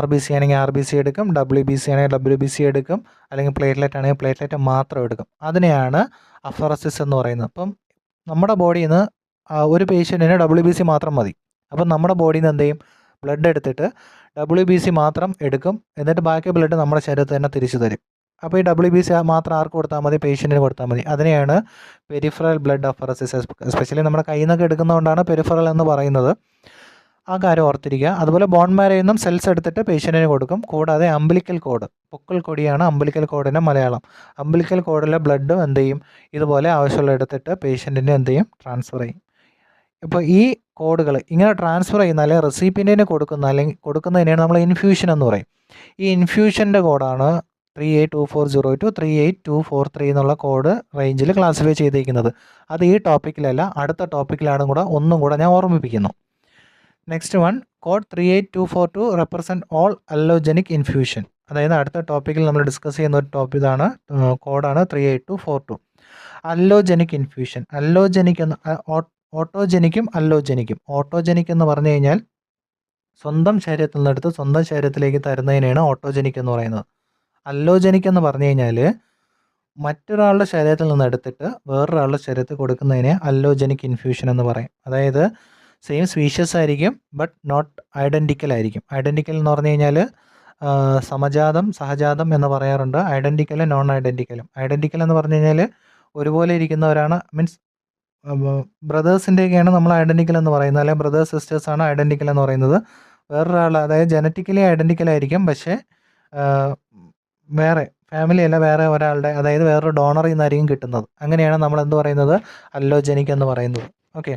RBC ആണെങ്കിൽ RBC എടുക്കും, WBC ആണെങ്കിൽ WBC എടുക്കും, അല്ലെങ്കിൽ പ്ലേറ്റ്ലെറ്റ് ആണെങ്കിൽ പ്ലേറ്റ്ലെറ്റ് മാത്രം എടുക്കും. അതിനെയാണ് അഫറസിസ് എന്ന് പറയുന്നത്. അപ്പം നമ്മുടെ ബോഡിയിൽ നിന്ന് ഒരു പേഷ്യൻറ്റിന് WBC മാത്രം മതി. അപ്പം നമ്മുടെ ബോഡിയിൽ നിന്ന് എന്ത് ചെയ്യും, ബ്ലഡ് എടുത്തിട്ട് WBC മാത്രം എടുക്കും, എന്നിട്ട് ബാക്കി ബ്ലഡ് നമ്മുടെ ശരീരത്തിൽ തന്നെ തിരിച്ചു തരും. അപ്പോൾ ഈ WBC മാത്രം ആർക്ക് കൊടുത്താൽ മതി? പേഷ്യൻറ്റിന് കൊടുത്താൽ മതി. അതിനെയാണ് പെരിഫറൽ ബ്ലഡ് അഫറസിസ്. എസ്പെഷ്യലി നമ്മുടെ കയ്യിൽ നിന്നൊക്കെ എടുക്കുന്നതുകൊണ്ടാണ് പെരിഫറൽ എന്ന് പറയുന്നത്. ആ കാര്യം ഓർത്തിരിക്കുക. അതുപോലെ ബോൺ മാരോയിൽ നിന്നും സെൽസ് എടുത്തിട്ട് പേഷ്യൻറ്റിന് കൊടുക്കും. കൂടാതെ അംബിലിക്കൽ കോഡ്, പൊക്കിൾ കൊടിയാണ് അംബിലിക്കൽ കോഡിൻ്റെ മലയാളം. അംബിലിക്കൽ കോഡിലെ ബ്ലഡും എന്ത് ചെയ്യും? ഇതുപോലെ ആവശ്യമുള്ള എടുത്തിട്ട് പേഷ്യൻറ്റിന് എന്ത് ചെയ്യും? ട്രാൻസ്ഫർ ചെയ്യും. ഇപ്പോൾ ഈ കോഡുകൾ ഇങ്ങനെ ട്രാൻസ്ഫർ ചെയ്യുന്ന അല്ലെങ്കിൽ റെസിപ്പിയൻറ്റിന് കൊടുക്കുന്നതിനെയാണ് നമ്മൾ ഇൻഫ്യൂഷൻ എന്ന് പറയും. ഈ ഇൻഫ്യൂഷൻ്റെ കോഡാണ് 382402 38243 എന്നുള്ള കോഡ് റേഞ്ചിൽ ക്ലാസിഫൈ ചെയ്തിരിക്കുന്നത്. അത് ഈ ടോപ്പിക്കിലല്ല, അടുത്ത ടോപ്പിക്കിലാണ് ഒന്നും കൂടെ ഞാൻ ഓർമ്മിപ്പിക്കുന്നു. Next one, code 38242 represent all allogeneic infusion. അതായത് അടുത്ത ടോപ്പിക്കിൽ നമ്മൾ ഡിസ്കസ് ചെയ്യുന്ന ഒരു ടോപ്പിക് ഇതാണ്, കോഡാണ് 38242. അല്ലോജനിക് ഇൻഫ്യൂഷൻ. അല്ലോജനിക് എന്ന് ഓട്ടോജനിക്കും അല്ലോജനിക്കും. ഓട്ടോജനിക് എന്ന് പറഞ്ഞു കഴിഞ്ഞാൽ സ്വന്തം ശരീരത്തിൽ നിന്നെടുത്ത് സ്വന്തം ശരീരത്തിലേക്ക് തരുന്നതിനാണ് ഓട്ടോജനിക് എന്ന് പറയുന്നത്. അല്ലോജനിക് എന്ന് പറഞ്ഞു കഴിഞ്ഞാൽ മറ്റൊരാളുടെ ശരീരത്തിൽ നിന്ന് എടുത്തിട്ട് വേറൊരാളുടെ ശരീരത്തിൽ കൊടുക്കുന്നതിനെ അല്ലോജനിക് ഇൻഫ്യൂഷൻ എന്ന് പറയും. അതായത് സെയിം സ്പീഷ്യസ് ആയിരിക്കും, ബട്ട് നോട്ട് ഐഡൻറ്റിക്കൽ ആയിരിക്കും. ഐഡൻറ്റിക്കൽ എന്ന് പറഞ്ഞു കഴിഞ്ഞാൽ സമജാതം, സഹജാതം എന്ന് പറയാറുണ്ട്. ഐഡൻറ്റിക്കലും നോൺ ഐഡൻറ്റിക്കലും. ഐഡൻറ്റിക്കൽ എന്ന് പറഞ്ഞു കഴിഞ്ഞാൽ ഒരുപോലെ ഇരിക്കുന്നവരാണ്, മീൻസ് ബ്രദേഴ്സിൻ്റെയൊക്കെയാണ് നമ്മൾ ഐഡൻറ്റിക്കൽ എന്ന് പറയുന്നത്, അല്ലെങ്കിൽ ബ്രദേഴ്സ് സിസ്റ്റേഴ്സാണ് ഐഡൻറ്റിക്കൽ എന്ന് പറയുന്നത്. വേറൊരാൾ, അതായത് ജനറ്റിക്കലി ഐഡൻറ്റിക്കൽ ആയിരിക്കും, പക്ഷേ വേറെ ഫാമിലി അല്ല, വേറെ ഒരാളുടെ, അതായത് വേറൊരു ഡോണറിൽ നിന്നായിരിക്കും കിട്ടുന്നത്. അങ്ങനെയാണ് നമ്മൾ എന്ത് പറയുന്നത്? അല്ലോജനിക് എന്ന് പറയുന്നത്. Okay,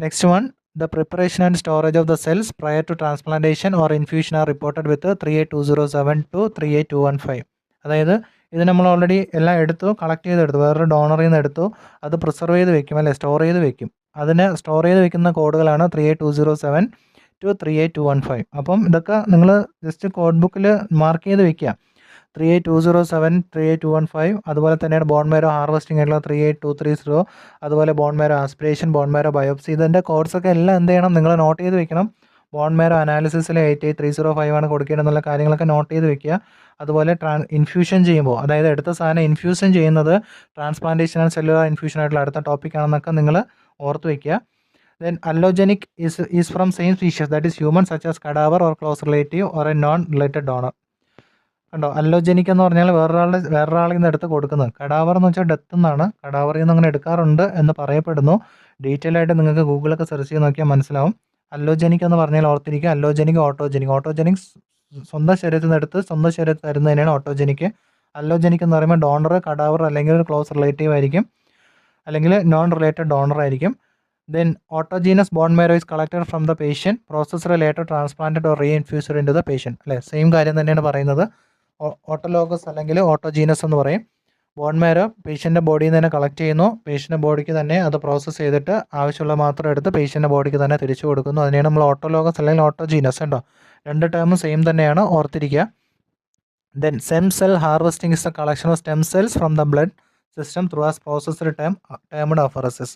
next one, the preparation and storage of the cells prior to transplantation or infusion are reported with 38207 to 38215. അതായത് ഇത് നമ്മൾ ഓൾറെഡി എല്ലാം എടുത്തു, കളക്ട് ചെയ്തെടുത്തു, വേറൊരു ഡോണറിൽ നിന്ന് എടുത്തു, അത് പ്രിസർവ് ചെയ്ത് വെക്കും, അല്ലെ, സ്റ്റോർ ചെയ്ത് വെക്കും. അതിന് സ്റ്റോർ ചെയ്ത് വെക്കുന്ന കോഡുകളാണ് 38207 to 38215. അപ്പം ഇതൊക്കെ നിങ്ങൾ ജസ്റ്റ് കോഡ് ബുക്കിൽ മാർക്ക് ചെയ്ത് വെക്കുക. 38207, 38215. അതുപോലെ തന്നെയാണ് ബോൺ മാരോ ഹാർവെസ്റ്റിംഗ് ആയിട്ടുള്ള 38230. അതുപോലെ bone marrow aspiration, bone marrow biopsy. ഇതിൻ്റെ കോഡ്സൊക്കെ എല്ലാം എന്ത് ചെയ്യണം? നിങ്ങൾ നോട്ട് ചെയ്ത് വെക്കണം. ബോൺ മാരോ അനാലിസിസിൽ 88305 ആണ് കൊടുക്കേണ്ടതെന്നുള്ള കാര്യങ്ങളൊക്കെ നോട്ട് ചെയ്ത് വെക്കുക. അതുപോലെ ഇൻഫ്യൂഷൻ ചെയ്യുമ്പോൾ, അതായത് എടുത്ത സാധനം ഇൻഫ്യൂഷൻ ചെയ്യുന്നത് ട്രാൻസ്പ്ലാന്റേഷൻ ആൻഡ് സെല്ലുലാർ ഇൻഫ്യൂഷൻ ആയിട്ടുള്ള അടുത്ത ടോപ്പിക്കാണെന്നൊക്കെ നിങ്ങൾ ഓർത്ത് വയ്ക്കുക. Then allogenic is from same species, that is human, such as cadaver or close relative or a non-related donor. കണ്ടോ, അല്ലോജനിക് എന്ന് പറഞ്ഞാൽ വേറൊരാളിൽ നിന്ന് എടുത്ത് കൊടുക്കുന്നത്. കടാവർ എന്ന് വെച്ചാൽ ഡെത്ത് എന്നാണ്. കടാവറിൽ നിന്ന് അങ്ങനെ എടുക്കാറുണ്ട് എന്ന് പറയപ്പെടുന്നു. ഡീറ്റെയിൽ ആയിട്ട് നിങ്ങൾക്ക് ഗൂഗിളൊക്കെ സെർച്ച് ചെയ്ത് നോക്കിയാൽ മനസ്സിലാവും. അല്ലോജനിക് എന്ന് പറഞ്ഞാൽ ഓർത്തിരിക്കുക, അല്ലോജനിക്, ഓട്ടോജനിക്. ഓട്ടോജനിക് സ്വന്തം ശരീരത്തിൽ നിന്ന് എടുത്ത് സ്വന്തം ശരീരത്തിൽ തരുന്നതിനാണ് ഓട്ടോജനിക്. അല്ലോജനിക് എന്ന് പറയുമ്പോൾ ഡോണർ കടാവർ അല്ലെങ്കിൽ ഒരു ക്ലോസ് റിലേറ്റീവ് ആയിരിക്കും, അല്ലെങ്കിൽ നോൺ റിലേറ്റഡ് ഡോണർ ആയിരിക്കും. Then autogenous bone marrow is collected from the patient, processed later transplanted or reinfused into the patient. അല്ലേ, സെയിം കാര്യം തന്നെയാണ് പറയുന്നത്. ഓട്ടോലോഗസ് അല്ലെങ്കിൽ ഓട്ടോജീനസ് എന്ന് പറയും. ബോൺ മാരോ പേഷ്യൻ്റെ ബോഡിയിൽ നിന്ന് തന്നെ കളക്ട് ചെയ്യുന്നു, പേഷ്യൻ്റെ ബോഡിക്ക് തന്നെ അത് പ്രോസസ്സ് ചെയ്തിട്ട് ആവശ്യമുള്ള മാത്രം എടുത്ത് പേഷ്യൻ്റെ ബോഡിക്ക് തന്നെ തിരിച്ചു കൊടുക്കുന്നു. അതിനെയാണ് നമ്മൾ ഓട്ടോലോഗസ് അല്ലെങ്കിൽ ഓട്ടോജീനസ്. ഉണ്ടോ, രണ്ട് ടേമും സെയിം തന്നെയാണ്, ഓർത്തിരിക്കുക. Then stem cell harvesting is the collection of stem cells from the blood system through a processed termed apheresis.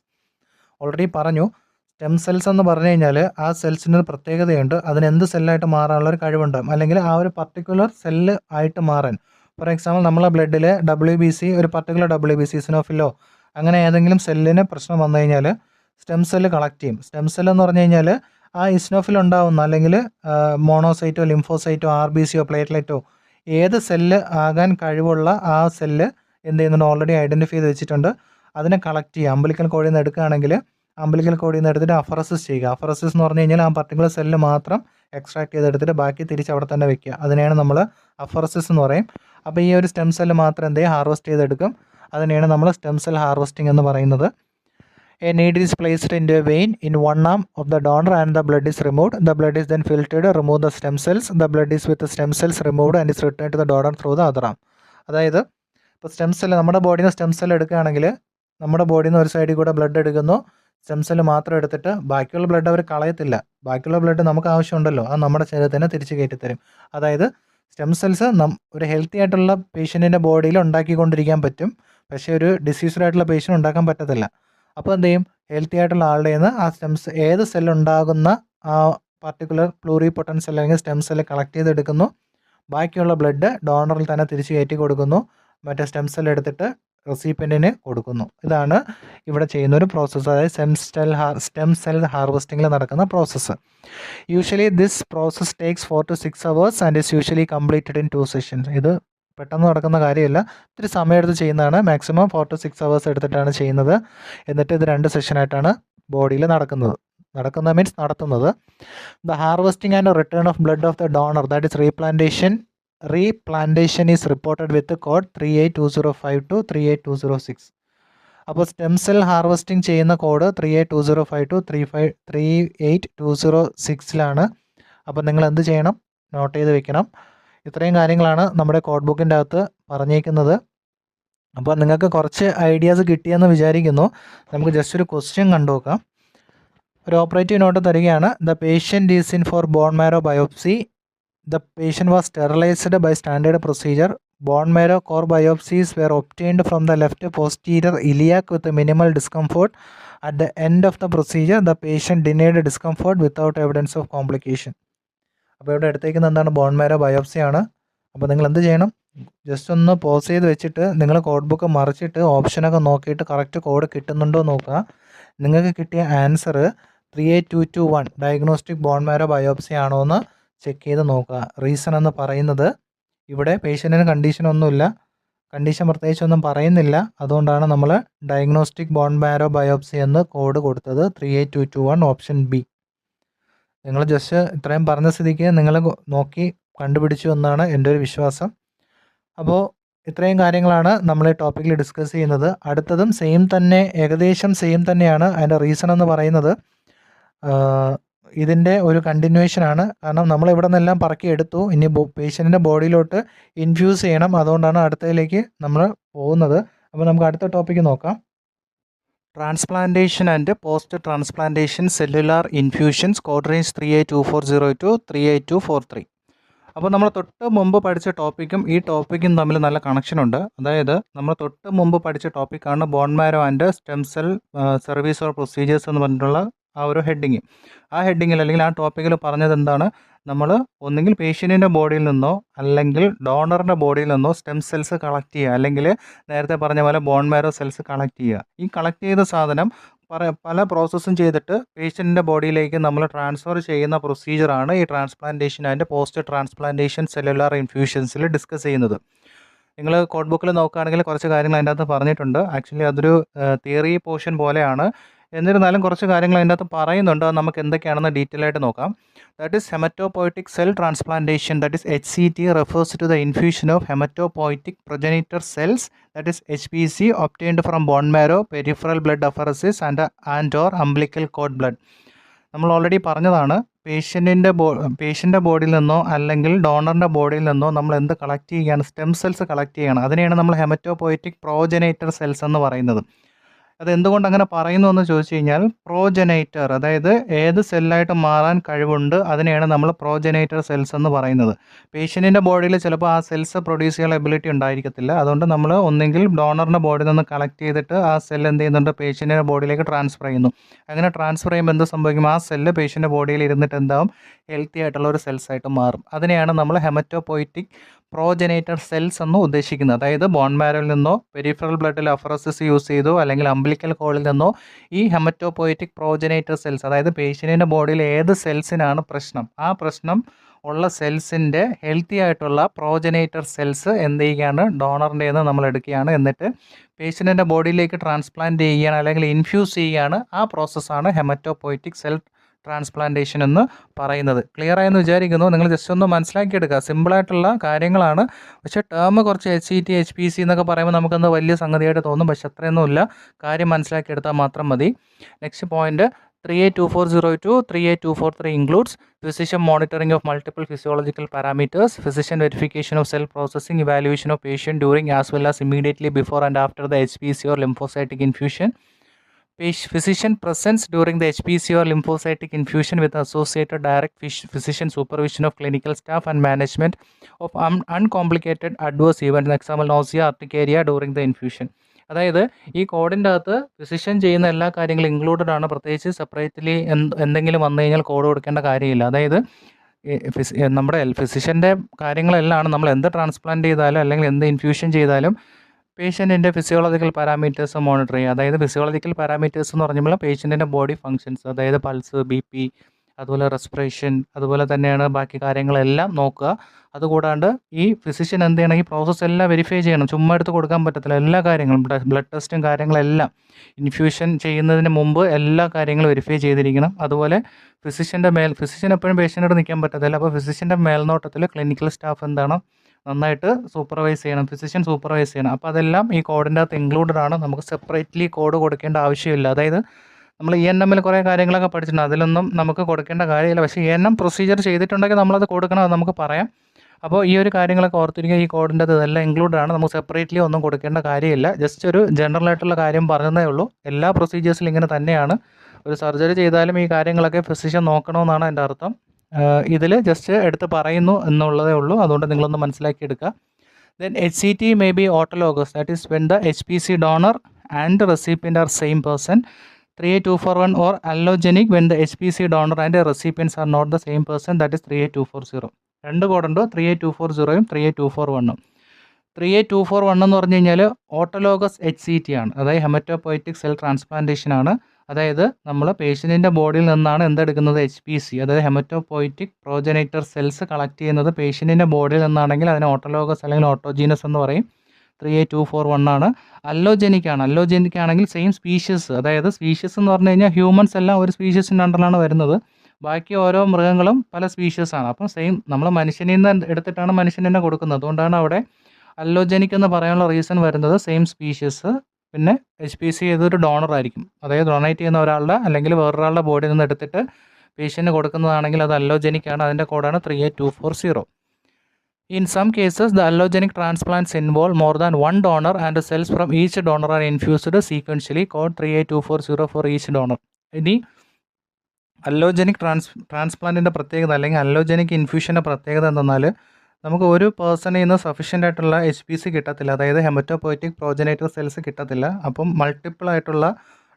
Already പറഞ്ഞു, സ്റ്റെം സെൽസ് എന്ന് പറഞ്ഞു കഴിഞ്ഞാൽ ആ സെൽസിന് ഒരു പ്രത്യേകതയുണ്ട്. അതിന് എന്ത് സെല്ലായിട്ട് മാറാനുള്ള ഒരു കഴിവുണ്ട്, അല്ലെങ്കിൽ ആ ഒരു പർട്ടിക്കുലർ സെല്ല് ആയിട്ട് മാറാൻ. ഫോർ എക്സാമ്പിൾ നമ്മളെ ബ്ലഡിൽ WBC, ഒരു പർട്ടിക്കുലർ WBC, ഇസിനോഫിലോ അങ്ങനെ ഏതെങ്കിലും സെല്ലിന് പ്രശ്നം വന്നു കഴിഞ്ഞാൽ സ്റ്റെം സെല്ല് കളക്ട് ചെയ്യും. സ്റ്റെം സെല്ല് എന്ന് പറഞ്ഞു കഴിഞ്ഞാൽ ആ ഇസിനോഫിൽ ഉണ്ടാവുന്ന, അല്ലെങ്കിൽ മോണോസൈറ്റോ ലിംഫോസൈറ്റോ RBCയോ പ്ലേറ്റ്ലെറ്റോ ഏത് സെല്ല് ആകാൻ കഴിവുള്ള ആ സെല്ല് എന്ത് ചെയ്യുന്നുണ്ട്? ഓൾറെഡി ഐഡൻറ്റിഫൈ ചെയ്ത് വെച്ചിട്ടുണ്ട്. അതിനെ കളക്ട് ചെയ്യുക. അംബിലിക്കൽ കോഡിൽ നിന്ന് എടുക്കുകയാണെങ്കിൽ അംബിലിക്കൽ കോഡിൽ നിന്ന് എടുത്തിട്ട് അഫറസിസ് ചെയ്യുക. അഫറസിസ് എന്ന് പറഞ്ഞു കഴിഞ്ഞാൽ ആ പർട്ടിക്കുലർ സെല്ല് മാത്രം എക്സ്ട്രാക്ട് ചെയ്തെടുത്തിട്ട് ബാക്കി തിരിച്ച് അവിടെ തന്നെ വെക്കുക. അതിനെയാണ് നമ്മൾ അഫറസിസ് എന്ന് പറയും. അപ്പോൾ ഈ ഒരു സ്റ്റെം സെല്ല് മാത്രം എന്ത് ചെയ്യും? ഹാർവെസ്റ്റ് ചെയ്തെടുക്കും. അതിനെയാണ് നമ്മൾ സ്റ്റെം സെൽ ഹാർവെസ്റ്റിംഗ് എന്ന് പറയുന്നത്. A needle is placed into a vein in one arm of the donor and the blood is removed. The blood is then filtered, remove the stem cells. The blood is with the stem cells removed and is returned to the donor through the other arm. അതായത് ഇപ്പോൾ stem cell, നമ്മുടെ ബോഡിയിൽ നിന്ന് stem cell എടുക്കുകയാണെങ്കിൽ നമ്മുടെ ബോഡിയിൽ നിന്ന് ഒരു സൈഡിൽ കൂടെ ബ്ലഡ് എടുക്കുന്നു, സ്റ്റെം സെല്ല് മാത്രം എടുത്തിട്ട് ബാക്കിയുള്ള ബ്ലഡ് അവർ കളയത്തില്ല. ബാക്കിയുള്ള ബ്ലഡ് നമുക്ക് ആവശ്യമുണ്ടല്ലോ, അത് നമ്മുടെ ശരീരത്തിന് തിരിച്ച് കയറ്റിത്തരും. അതായത് സ്റ്റെം സെൽസ് ഒരു ഹെൽത്തി ആയിട്ടുള്ള പേഷ്യൻറ്റിൻ്റെ ബോഡിയിൽ ഉണ്ടാക്കിക്കൊണ്ടിരിക്കാൻ പറ്റും, പക്ഷേ ഒരു ഡിസീസ്ഡ് ആയിട്ടുള്ള പേഷ്യൻ്റ് ഉണ്ടാക്കാൻ പറ്റത്തില്ല. അപ്പോൾ എന്ത് ചെയ്യും? ഹെൽത്തി ആയിട്ടുള്ള ആളുടെ നിന്ന് ആ സ്റ്റെംസ് ഏത് സെല്ലുണ്ടാകുന്ന ആ പർട്ടിക്കുലർ പ്ലൂറിപൊട്ടൻറ്റ് സെൽ അല്ലെങ്കിൽ സ്റ്റെം സെല്ല് കളക്ട് ചെയ്തെടുക്കുന്നു, ബാക്കിയുള്ള ബ്ലഡ് ഡോണറിൽ തന്നെ തിരിച്ച് കയറ്റി കൊടുക്കുന്നു, മറ്റേ സ്റ്റെം സെല്ല് എടുത്തിട്ട് റെസിപ്പിയൻറ്റിന് കൊടുക്കുന്നു. ഇതാണ് ഇവിടെ ചെയ്യുന്നൊരു പ്രോസസ്സ്, അതായത് സ്റ്റെം സെൽ ഹാർവെസ്റ്റിങ്ങിൽ നടക്കുന്ന process. Usually this process takes 4 to 6 hours and is usually completed in 2 sessions. ഇത് പെട്ടെന്ന് നടക്കുന്ന കാര്യമല്ല, ഇത്തിരി സമയമെടുത്ത് ചെയ്യുന്നതാണ്. മാക്സിമം 4 to 6 hours എടുത്തിട്ടാണ് ചെയ്യുന്നത്. എന്നിട്ട് ഇത് 2 സെഷനായിട്ടാണ് ബോഡിയിൽ നടക്കുന്നത് നടത്തുന്നത്. The harvesting and return of blood of the donor, that is replantation is reported with code 38205 to 38206. അപ്പോൾ സ്റ്റെം സെൽ ഹാർവെസ്റ്റിംഗ് ചെയ്യുന്ന കോഡ് 38205 to 38206 അപ്പോൾ നിങ്ങൾ എന്ത് ചെയ്യണം? നോട്ട് ചെയ്ത് വെക്കണം. ഇത്രയും കാര്യങ്ങളാണ് നമ്മുടെ കോഡ് ബുക്കിൻ്റെ അകത്ത് പറഞ്ഞേക്കുന്നത്. അപ്പോൾ നിങ്ങൾക്ക് കുറച്ച് ഐഡിയാസ് കിട്ടിയെന്ന് വിചാരിക്കുന്നു. നമുക്ക് ജസ്റ്റ് ഒരു ക്വസ്റ്റ്യൻ കണ്ടു നോക്കാം. ഒരു ഓപ്പറേറ്റീവ് നോട്ട് തരികയാണ്. The patient is in for bone marrow biopsy. The patient was sterilised by standard procedure. Bone marrow core biopsies were obtained from the left posterior iliac with minimal discomfort. At the end of the procedure, the patient denied discomfort without evidence of complication. അപ്പോൾ ഇവിടെ എടുത്തേക്കുന്നത് എന്താണ്? Bone marrow biopsy ആണ്. അപ്പോൾ നിങ്ങൾ എന്ത് ചെയ്യണം? Just ഒന്ന് പോസ് ചെയ്ത് വെച്ചിട്ട് നിങ്ങൾ കോഡ് ബുക്ക് മറിച്ചിട്ട് ഓപ്ഷനൊക്കെ നോക്കിയിട്ട് കറക്റ്റ് കോഡ് കിട്ടുന്നുണ്ടോ നോക്കുക. നിങ്ങൾക്ക് കിട്ടിയ answer 38221 diagnostic bone marrow biopsy ആണോ എന്ന് ചെക്ക് ചെയ്ത് നോക്കുക. റീസൺ എന്ന് പറയുന്നത് ഇവിടെ പേഷ്യൻറ്റിന് കണ്ടീഷനൊന്നുമില്ല, കണ്ടീഷൻ പ്രത്യേകിച്ചൊന്നും പറയുന്നില്ല. അതുകൊണ്ടാണ് നമ്മൾ ഡയഗ്നോസ്റ്റിക് ബോൺ മാരോ ബയോപ്സി എന്ന് കോഡ് കൊടുത്തത് 38221 ഓപ്ഷൻ ബി. നിങ്ങൾ ജസ്റ്റ് ഇത്രയും പറഞ്ഞ സ്ഥിതിക്ക് നിങ്ങൾ നോക്കി കണ്ടുപിടിച്ചു എന്നാണ് എൻ്റെ ഒരു വിശ്വാസം. അപ്പോൾ ഇത്രയും കാര്യങ്ങളാണ് നമ്മൾ ഈ ടോപ്പിക്കിൽ ഡിസ്കസ് ചെയ്യുന്നത്. അടുത്തതും ഏകദേശം സെയിം തന്നെയാണ്. അതിൻ്റെ റീസൺ എന്ന് പറയുന്നത് ഇതിൻ്റെ ഒരു കണ്ടിന്യൂവേഷനാണ്. കാരണം നമ്മൾ ഇവിടെ നിന്നെല്ലാം പറക്കി എടുത്തു, ഇനി പേഷ്യൻറ്റിൻ്റെ ബോഡിയിലോട്ട് ഇൻഫ്യൂസ് ചെയ്യണം. അതുകൊണ്ടാണ് അടുത്തതിലേക്ക് നമ്മൾ പോകുന്നത്. അപ്പോൾ നമുക്ക് അടുത്ത ടോപ്പിക്ക് നോക്കാം. Transplantation and post transplantation cellular infusions, code range 382402 38243. അപ്പോൾ നമ്മൾ തൊട്ട് മുമ്പ് പഠിച്ച ടോപ്പിക്കും ഈ ടോപ്പിക്കും തമ്മിൽ നല്ല കണക്ഷനുണ്ട്. അതായത് നമ്മൾ തൊട്ട് മുമ്പ് പഠിച്ച ടോപ്പിക്കാണ് bone marrow and stem cell service or procedures എന്ന് പറഞ്ഞിട്ടുള്ള ആ ഒരു ഹെഡിങ്. ആ ഹെഡിങ്ങിൽ അല്ലെങ്കിൽ ആ ടോപ്പിക്കിൽ പറഞ്ഞത് എന്താണ്? നമ്മൾ ഒന്നുകിൽ പേഷ്യൻറ്റിൻ്റെ ബോഡിയിൽ നിന്നോ അല്ലെങ്കിൽ ഡോണറിൻ്റെ ബോഡിയിൽ നിന്നോ സ്റ്റെം സെൽസ് കളക്ട് ചെയ്യുക, അല്ലെങ്കിൽ നേരത്തെ പറഞ്ഞ പോലെ ബോൺ മാരോ സെൽസ് കളക്ട് ചെയ്യുക. ഈ കളക്ട് ചെയ്ത സാധനം പല പ്രോസസ്സും ചെയ്തിട്ട് പേഷ്യൻറ്റിൻ്റെ ബോഡിയിലേക്ക് നമ്മൾ ട്രാൻസ്ഫർ ചെയ്യുന്ന പ്രൊസീജിയറാണ് ഈ transplantation and post transplantation cellular ഇൻഫ്യൂഷൻസിൽ ഡിസ്കസ് ചെയ്യുന്നത്. നിങ്ങൾ കോഡ് ബുക്കിൽ നോക്കുകയാണെങ്കിൽ കുറച്ച് കാര്യങ്ങൾ അതിൻ്റെ അകത്ത് പറഞ്ഞിട്ടുണ്ട്. ആക്ച്വലി അതൊരു തിയറി പോർഷൻ പോലെയാണ്. എന്നിരുന്നാലും കുറച്ച് കാര്യങ്ങൾ അതിൻ്റെ അകത്ത് പറയുന്നുണ്ട്. അത് നമുക്ക് എന്തൊക്കെയാണെന്ന് ഡീറ്റെയിൽ ആയിട്ട് നോക്കാം. That is haematopoietic cell transplantation, that is HCT, refers to the infusion of hematopoietic progenitor cells, that is HPC, obtained from bone marrow, peripheral blood apheresis and or umbilical cord blood. നമ്മൾ already പറഞ്ഞതാണ്, പേഷ്യൻ്റെ ബോഡിയിൽ നിന്നോ അല്ലെങ്കിൽ ഡോണറിൻ്റെ ബോഡിയിൽ നിന്നോ നമ്മൾ എന്ത് collect ചെയ്യുകയാണ്? സ്റ്റെം സെൽസ് കളക്ട് ചെയ്യുകയാണ്. അതിനെയാണ് നമ്മൾ ഹെമറ്റോപോയിറ്റിക് പ്രോജനേറ്റർ സെൽസ് എന്ന് പറയുന്നത്. അതെന്തുകൊണ്ട് അങ്ങനെ പറയുന്നു എന്ന് ചോദിച്ചു കഴിഞ്ഞാൽ, പ്രോജനേറ്റർ, അതായത് ഏത് സെല്ലായിട്ട് മാറാൻ കഴിവുണ്ട് അതിനെയാണ് നമ്മൾ പ്രോജനേറ്റർ സെൽസ് എന്ന് പറയുന്നത്. പേഷ്യൻറ്റിൻ്റെ ബോഡിയിൽ ചിലപ്പോൾ ആ സെൽസ് പ്രൊഡ്യൂസ് ചെയ്യാനുള്ള എബിലിറ്റി ഉണ്ടായിരിക്കത്തില്ല. അതുകൊണ്ട് നമ്മൾ ഒന്നെങ്കിൽ ഡോണറിൻ്റെ ബോഡിയിൽ നിന്ന് കളക്ട് ചെയ്തിട്ട് ആ സെൽ എന്ത് ചെയ്യുന്നുണ്ട്? പേഷ്യൻറ്റിൻ്റെ ബോഡിയിലേക്ക് ട്രാൻസ്ഫർ ചെയ്യുന്നു. അങ്ങനെ ട്രാൻസ്ഫർ ചെയ്യുമ്പോൾ എന്ത് സംഭവിക്കും? ആ സെല്ല് പേഷ്യൻ്റെ ബോഡിയിൽ ഇരുന്നിട്ട് എന്താവും? ഹെൽത്തി ആയിട്ടുള്ള ഒരു സെൽസായിട്ട് മാറും. അതിനെയാണ് നമ്മൾ ഹെമറ്റോപോയിറ്റിക് പ്രോജനേറ്റർ സെൽസ് എന്ന് ഉദ്ദേശിക്കുന്നത്. അതായത് ബോൺ മാരോയിൽ നിന്നോ പെരിഫറൽ ബ്ലഡിൽ അഫറസിസ് യൂസ് ചെയ്തോ അല്ലെങ്കിൽ അംബിലിക്കൽ കോളിൽ നിന്നോ ഈ ഹെമറ്റോപോയിറ്റിക് പ്രോജനേറ്റർ സെൽസ്, അതായത് പേഷ്യൻറ്റിൻ്റെ ബോഡിയിൽ ഏത് സെൽസിനാണ് പ്രശ്നം, ആ പ്രശ്നം ഉള്ള സെൽസിൻ്റെ ഹെൽത്തി ആയിട്ടുള്ള പ്രോജനേറ്റർ സെൽസ് എന്ത് ചെയ്യുകയാണ്? ഡോണറിൻ്റെ നിന്ന് നമ്മൾ എടുക്കുകയാണ്. എന്നിട്ട് പേഷ്യൻറ്റിൻ്റെ ബോഡിയിലേക്ക് ട്രാൻസ്പ്ലാന്റ് ചെയ്യുകയാണ് അല്ലെങ്കിൽ ഇൻഫ്യൂസ് ചെയ്യുകയാണ്. ആ പ്രോസസ്സാണ് ഹെമറ്റോപോയിറ്റിക് സെൽ ട്രാൻസ്പ്ലാന്റേഷൻ എന്ന് പറയുന്നത്. ക്ലിയർ ആയെന്ന് വിചാരിക്കുന്നു. നിങ്ങൾ ജസ്റ്റ് ഒന്ന് മനസ്സിലാക്കിയെടുക്കുക. സിമ്പിളായിട്ടുള്ള കാര്യങ്ങളാണ്. പക്ഷേ ടേം കുറച്ച് HCT, HPC എന്നൊക്കെ പറയുമ്പോൾ നമുക്കൊന്ന് വലിയ സംഗതിയായിട്ട് തോന്നും. പക്ഷെ അത്രയൊന്നുമില്ല. കാര്യം മനസ്സിലാക്കിയെടുത്താൽ മാത്രം മതി. Next point 382402 38243 includes physician monitoring of multiple physiological parameters, physician verification of cell processing, evaluation of patient during as well as immediately before and after the HPC or lymphocytic infusion, physician presence during the HPC or lymphocytic infusion with associated direct physician supervision of clinical staff and management of uncomplicated adverse events, example nausea, urticaria during the infusion. അതായത് ഈ കോഡിൻ്റെ അകത്ത് physician ചെയ്യുന്ന എല്ലാ കാര്യങ്ങളും included ആണ്. പ്രത്യേകിച്ച് separately എന്തെങ്കിലും വന്നു കഴിഞ്ഞാൽ കോഡ് കൊടുക്കേണ്ട കാര്യമില്ല. അതായത് നമ്മുടെ ഫിസിഷ്യൻ്റെ കാര്യങ്ങളെല്ലാം നമ്മൾ എന്ത് ട്രാൻസ്പ്ലാന്റ് ചെയ്താലും അല്ലെങ്കിൽ എന്ത് ഇൻഫ്യൂഷൻ ചെയ്താലും പേഷ്യൻറ്റിൻ്റെ ഫിസിയോളജിക്കൽ പാരാമീറ്റേഴ്സ് മോണിറ്റർ ചെയ്യുക. അതായത് ഫിസിയോളജിക്കൽ പാരാമീറ്റേഴ്സ് എന്ന് പറഞ്ഞാൽ പേഷ്യൻറ്റിൻ്റെ ബോഡി ഫങ്ഷൻസ്, അതായത് പൾസ്, ബി.പി, അതുപോലെ റെസ്പിറേഷൻ, അതുപോലെ തന്നെയാണ് ബാക്കി കാര്യങ്ങളെല്ലാം നോക്കുക. അതുകൂടാണ്ട് ഈ ഫിസിഷ്യൻ എന്ത് ചെയ്യണം, ഈ പ്രോസസ്സ് എല്ലാം വെരിഫൈ ചെയ്യണം. ചുമ്മാ എടുത്ത് കൊടുക്കാൻ പറ്റത്തില്ല. എല്ലാ കാര്യങ്ങളും ബ്ലഡ് ടെസ്റ്റും കാര്യങ്ങളെല്ലാം ഇൻഫ്യൂഷൻ ചെയ്യുന്നതിന് മുമ്പ് എല്ലാ കാര്യങ്ങളും വെരിഫൈ ചെയ്തിരിക്കണം. അതുപോലെ ഫിസിഷ്യൻ എപ്പോഴും പേഷ്യൻറ്റോട് നിൽക്കാൻ പറ്റത്തില്ല. അപ്പോൾ ഫിസിഷ്യൻ്റെ മേൽനോട്ടത്തിൽ ക്ലിനിക്കൽ സ്റ്റാഫ് എന്താണ് നന്നായിട്ട് സൂപ്പർവൈസ് ചെയ്യണം, ഫിസിഷ്യൻ സൂപ്പർവൈസ് ചെയ്യണം. അപ്പോൾ അതെല്ലാം ഈ കോഡിൻ്റെ അകത്ത് ഇൻക്ലൂഡഡ് ആണ്. നമുക്ക് സെപ്പറേറ്റ്ലി കോഡ് കൊടുക്കേണ്ട ആവശ്യമില്ല. അതായത് നമ്മൾ ENM കുറേ കാര്യങ്ങളൊക്കെ പഠിച്ചിട്ടുണ്ട്, അതിലൊന്നും നമുക്ക് കൊടുക്കേണ്ട കാര്യമില്ല. പക്ഷേ ENM പ്രൊസീജിയർ ചെയ്തിട്ടുണ്ടെങ്കിൽ നമ്മളത് കൊടുക്കണം, അത് നമുക്ക് പറയാം. അപ്പോൾ ഈ ഒരു കാര്യങ്ങളൊക്കെ ഓർത്തിരിക്കുക. ഈ കോഡിൻ്റെ അത് ഇതെല്ലാം ഇൻക്ലൂഡഡ് ആണ്. നമുക്ക് സെപ്പറേറ്റ്ലി ഒന്നും കൊടുക്കേണ്ട കാര്യമില്ല. ജസ്റ്റ് ഒരു ജനറൽ ആയിട്ടുള്ള കാര്യം പറഞ്ഞതേ ഉള്ളൂ. എല്ലാ പ്രൊസീജിയേഴ്സിലും ഇങ്ങനെ തന്നെയാണ്. ഒരു സർജറി ചെയ്താലും ഈ കാര്യങ്ങളൊക്കെ ഫിസിഷ്യൻ നോക്കണമെന്നാണ് എൻ്റെ അർത്ഥം. ഇതിൽ ജസ്റ്റ് എടുത്ത് പറയുന്നു എന്നുള്ളതേ ഉള്ളൂ. അതുകൊണ്ട് നിങ്ങളൊന്ന് മനസ്സിലാക്കിയെടുക്കുക. Then HCT may be autologous, that is when the HPC donor and recipient are same person. 38241 or allogenic when the HPC donor and recipients are not the same person, that is 38240. രണ്ട് കോഡുണ്ട്, 38240യും 38241. 38241 എന്ന് പറഞ്ഞു കഴിഞ്ഞാൽ autologous HCT ആണ്, അതായത് haematopoietic cell transplantation ആണ്. അതായത് നമ്മൾ പേഷ്യൻറ്റിൻ്റെ ബോഡിയിൽ നിന്നാണ് എന്തെടുക്കുന്നത്, HPC, അതായത് ഹെമറ്റോപോയറ്റിക് പ്രോജനേറ്റർ സെൽസ് കളക്ട് ചെയ്യുന്നത് പേഷ്യൻറ്റിൻ്റെ ബോഡിയിൽ നിന്നാണെങ്കിൽ അതിന് ഓട്ടോലോഗസ് അല്ലെങ്കിൽ ഓട്ടോജീനസ് എന്ന് പറയും. 38241 ആണ്. അല്ലോജനിക് ആണെങ്കിൽ സെയിം സ്പീഷ്യസ്, അതായത് സ്പീഷ്യസ് എന്ന് പറഞ്ഞു കഴിഞ്ഞാൽ ഹ്യൂമൻസ് എല്ലാം ഒരു സ്പീഷ്യസിൻ്റെ അണ്ടറിലാണ് വരുന്നത്. ബാക്കി ഓരോ മൃഗങ്ങളും പല സ്പീഷ്യസ് ആണ്. അപ്പം സെയിം നമ്മൾ മനുഷ്യനിൽ നിന്ന് എടുത്തിട്ടാണ് മനുഷ്യന് തന്നെ കൊടുക്കുന്നത്. അതുകൊണ്ടാണ് അവിടെ അല്ലോജനിക് എന്ന് പറയാനുള്ള റീസൺ വരുന്നത്. സെയിം സ്പീഷ്യസ്, പിന്നെ HPC ഏതൊരു ഡോണർ ആയിരിക്കും, അതായത് ഡൊണേറ്റ് ചെയ്യുന്ന ഒരാളുടെ അല്ലെങ്കിൽ വേറൊരാളുടെ ബോഡിയിൽ നിന്ന് എടുത്തിട്ട് പേഷ്യൻറ്റിന് കൊടുക്കുന്നതാണെങ്കിൽ അത് അല്ലോജനിക് ആണ്. അതിൻ്റെ കോഡാണ് 38240. In some cases, the allogenic transplants involve more than one donor and cells from each donor are infused sequentially. Code 38240 for each donor. ഇനി അല്ലോജനിക് ട്രാൻസ്പ്ലാന്റിൻ്റെ പ്രത്യേകത അല്ലെങ്കിൽ അല്ലോജനിക് ഇൻഫ്യൂഷൻ്റെ പ്രത്യേകത എന്തെന്നാൽ നമുക്ക് ഒരു പേഴ്സണിൽ നിന്ന് സഫീഷ്യൻ്റ് ആയിട്ടുള്ള HPC കിട്ടത്തില്ല, അതായത് ഹെമറ്റോപോയറ്റിക് പ്രോജനേറ്റർ സെൽസ് കിട്ടത്തില്ല. അപ്പം മൾട്ടിപ്പിൾ ആയിട്ടുള്ള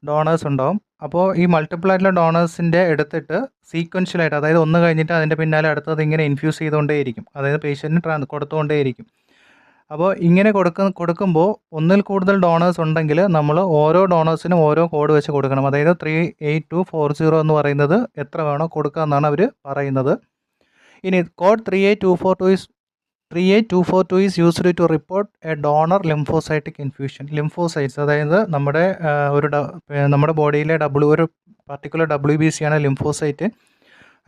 ഡോണേഴ്സ് ഉണ്ടാവും. അപ്പോൾ ഈ മൾട്ടിപ്പിൾ ആയിട്ടുള്ള ഡോണേഴ്സിൻ്റെ എടുത്തിട്ട് സീക്വൻഷ്യലായിട്ട്, അതായത് ഒന്ന് കഴിഞ്ഞിട്ട് അതിൻ്റെ പിന്നാലെ അടുത്തത് ഇങ്ങനെ ഇൻഫ്യൂസ് ചെയ്തുകൊണ്ടേയിരിക്കും, അതായത് പേഷ്യൻറ്റിന് കൊടുത്തുകൊണ്ടേയിരിക്കും. അപ്പോൾ ഇങ്ങനെ കൊടുക്കുമ്പോൾ ഒന്നിൽ കൂടുതൽ ഡോണേഴ്സ് ഉണ്ടെങ്കിൽ നമ്മൾ ഓരോ ഡോണേഴ്സിനും ഓരോ കോഡ് വെച്ച് കൊടുക്കണം. അതായത് 38240 എന്ന് പറയുന്നത് എത്ര വേണോ കൊടുക്കുക എന്നാണ് അവർ പറയുന്നത്. ഇനി code 38242 is used to report a donor lymphocytic infusion. Lymphocytes, അതായത് നമ്മുടെ ബോഡിയിലെ ഒരു പർട്ടിക്കുലർ WBC ആണ് ലിംഫോസൈറ്റ്.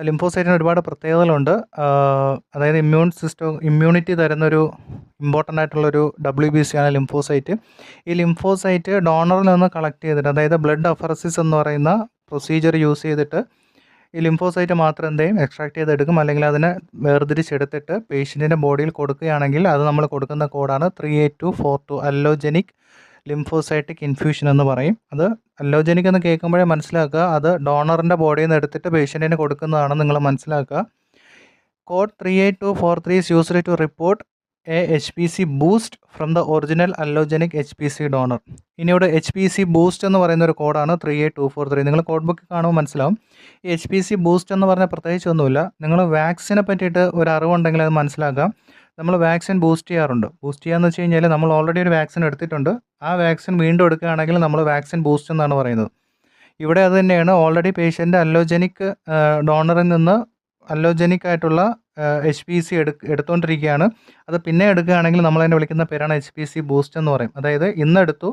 ലിംഫോസൈറ്റിന് ഒരുപാട് പ്രത്യേകതകളുണ്ട്. അതായത് ഇമ്മ്യൂണിറ്റി തരുന്നൊരു ഇമ്പോർട്ടൻ്റ് ആയിട്ടുള്ളൊരു WBC ആണ് ലിംഫോസൈറ്റ്. ഈ ലിംഫോസൈറ്റ് ഡോണറിൽ നിന്ന് കളക്ട് ചെയ്തിട്ട്, അതായത് ബ്ലഡ് അഫറസിസ് എന്ന് പറയുന്ന പ്രൊസീജിയർ യൂസ് ചെയ്തിട്ട് ഈ ലിംഫോസൈറ്റ് മാത്രം എന്തെയും എക്സ്ട്രാക്ട് ചെയ്തെടുക്കും, അല്ലെങ്കിൽ അതിനെ വേർതിരിച്ചെടുത്തിട്ട് പേഷ്യൻറ്റിൻ്റെ ബോഡിയിൽ കൊടുക്കുകയാണെങ്കിൽ അത് നമ്മൾ കൊടുക്കുന്ന കോഡാണ് 38242. അല്ലോജനിക് ലിംഫോസൈറ്റിക് ഇൻഫ്യൂഷൻ എന്ന് പറയും. അത് അല്ലോജനിക് എന്ന് കേൾക്കുമ്പോഴേ മനസ്സിലാക്കുക അത് ഡോണറിൻ്റെ ബോഡിയിൽ നിന്ന് എടുത്തിട്ട് പേഷ്യൻറ്റിന് കൊടുക്കുന്നതാണെന്ന് നിങ്ങൾ മനസ്സിലാക്കുക. Code 38243 is used to report a HPC boost from the original allogenic HPC donor. ഇനിയുടെ HPC boost എന്ന് പറയുന്ന ഒരു കോഡാണ് 38243. നിങ്ങൾ കോഡ് ബുക്ക് കാണുമ്പോൾ മനസ്സിലാവും. ഈ HPC ബൂസ്റ്റ് എന്ന് പറഞ്ഞാൽ പ്രത്യേകിച്ച് ഒന്നുമില്ല. നിങ്ങൾ വാക്സിനെ പറ്റിയിട്ട് ഒരു അറിവുണ്ടെങ്കിൽ അത് മനസ്സിലാക്കാം. നമ്മൾ വാക്സിൻ ബൂസ്റ്റ് ചെയ്യാറുണ്ട്. ബൂസ്റ്റ് ചെയ്യാന്ന് വെച്ച് കഴിഞ്ഞാൽ നമ്മൾ ഓൾറെഡി ഒരു വാക്സിൻ എടുത്തിട്ടുണ്ട്, ആ വാക്സിൻ വീണ്ടും എടുക്കുകയാണെങ്കിൽ നമ്മൾ വാക്സിൻ ബൂസ്റ്റ് എന്നാണ് പറയുന്നത്. ഇവിടെ അത് തന്നെയാണ്. ഓൾറെഡി പേഷ്യൻ്റ് അല്ലോജനിക് ഡോണറിൽ നിന്ന് അല്ലോജനിക് ആയിട്ടുള്ള HPC എടുത്തുകൊണ്ടിരിക്കുകയാണ്. അത് പിന്നെ എടുക്കുകയാണെങ്കിൽ നമ്മളതിനെ വിളിക്കുന്ന പേരാണ് HPC ബൂസ്റ്റ് എന്ന് പറയും. അതായത് ഇന്ന് എടുത്തു,